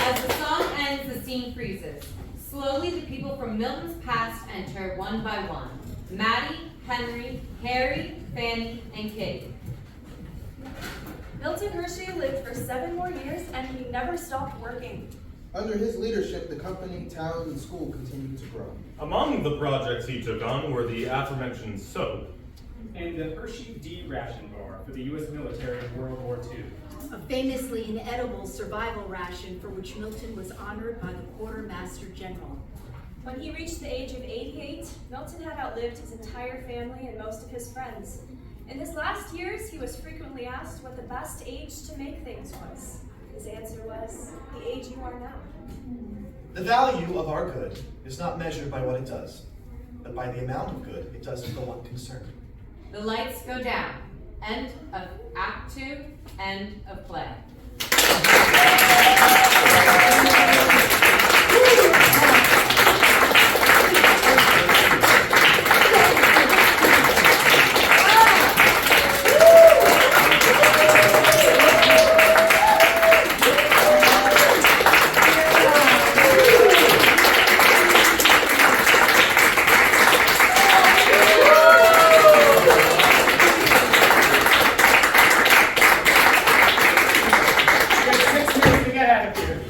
Speaker 1: As the song ends, the scene freezes. Slowly, the people from Milton's past enter one by one. Mattie, Henry, Harry, Fanny, and Kitty.
Speaker 5: Milton Hershey lived for 7 more years and he never stopped working.
Speaker 9: Under his leadership, the company, town, and school continued to grow.
Speaker 12: Among the projects he took on were the aforementioned soap,
Speaker 7: And the Hershey D ration bar for the U.S. military in World War II.
Speaker 6: A famously inedible survival ration for which Milton was honored by the Quartermaster General.
Speaker 5: When he reached the age of 88, Milton had outlived his entire family and most of his friends. In his last years, he was frequently asked what the best age to make things was. His answer was, the age you are now.
Speaker 2: The value of our good is not measured by what it does, but by the amount of good it does for one concerned.
Speaker 1: The lights go down. End of Act 2, end of play.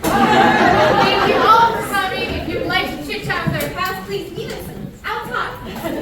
Speaker 1: Thank you all for coming. If you would like to chit chat with our past, please meet us outside.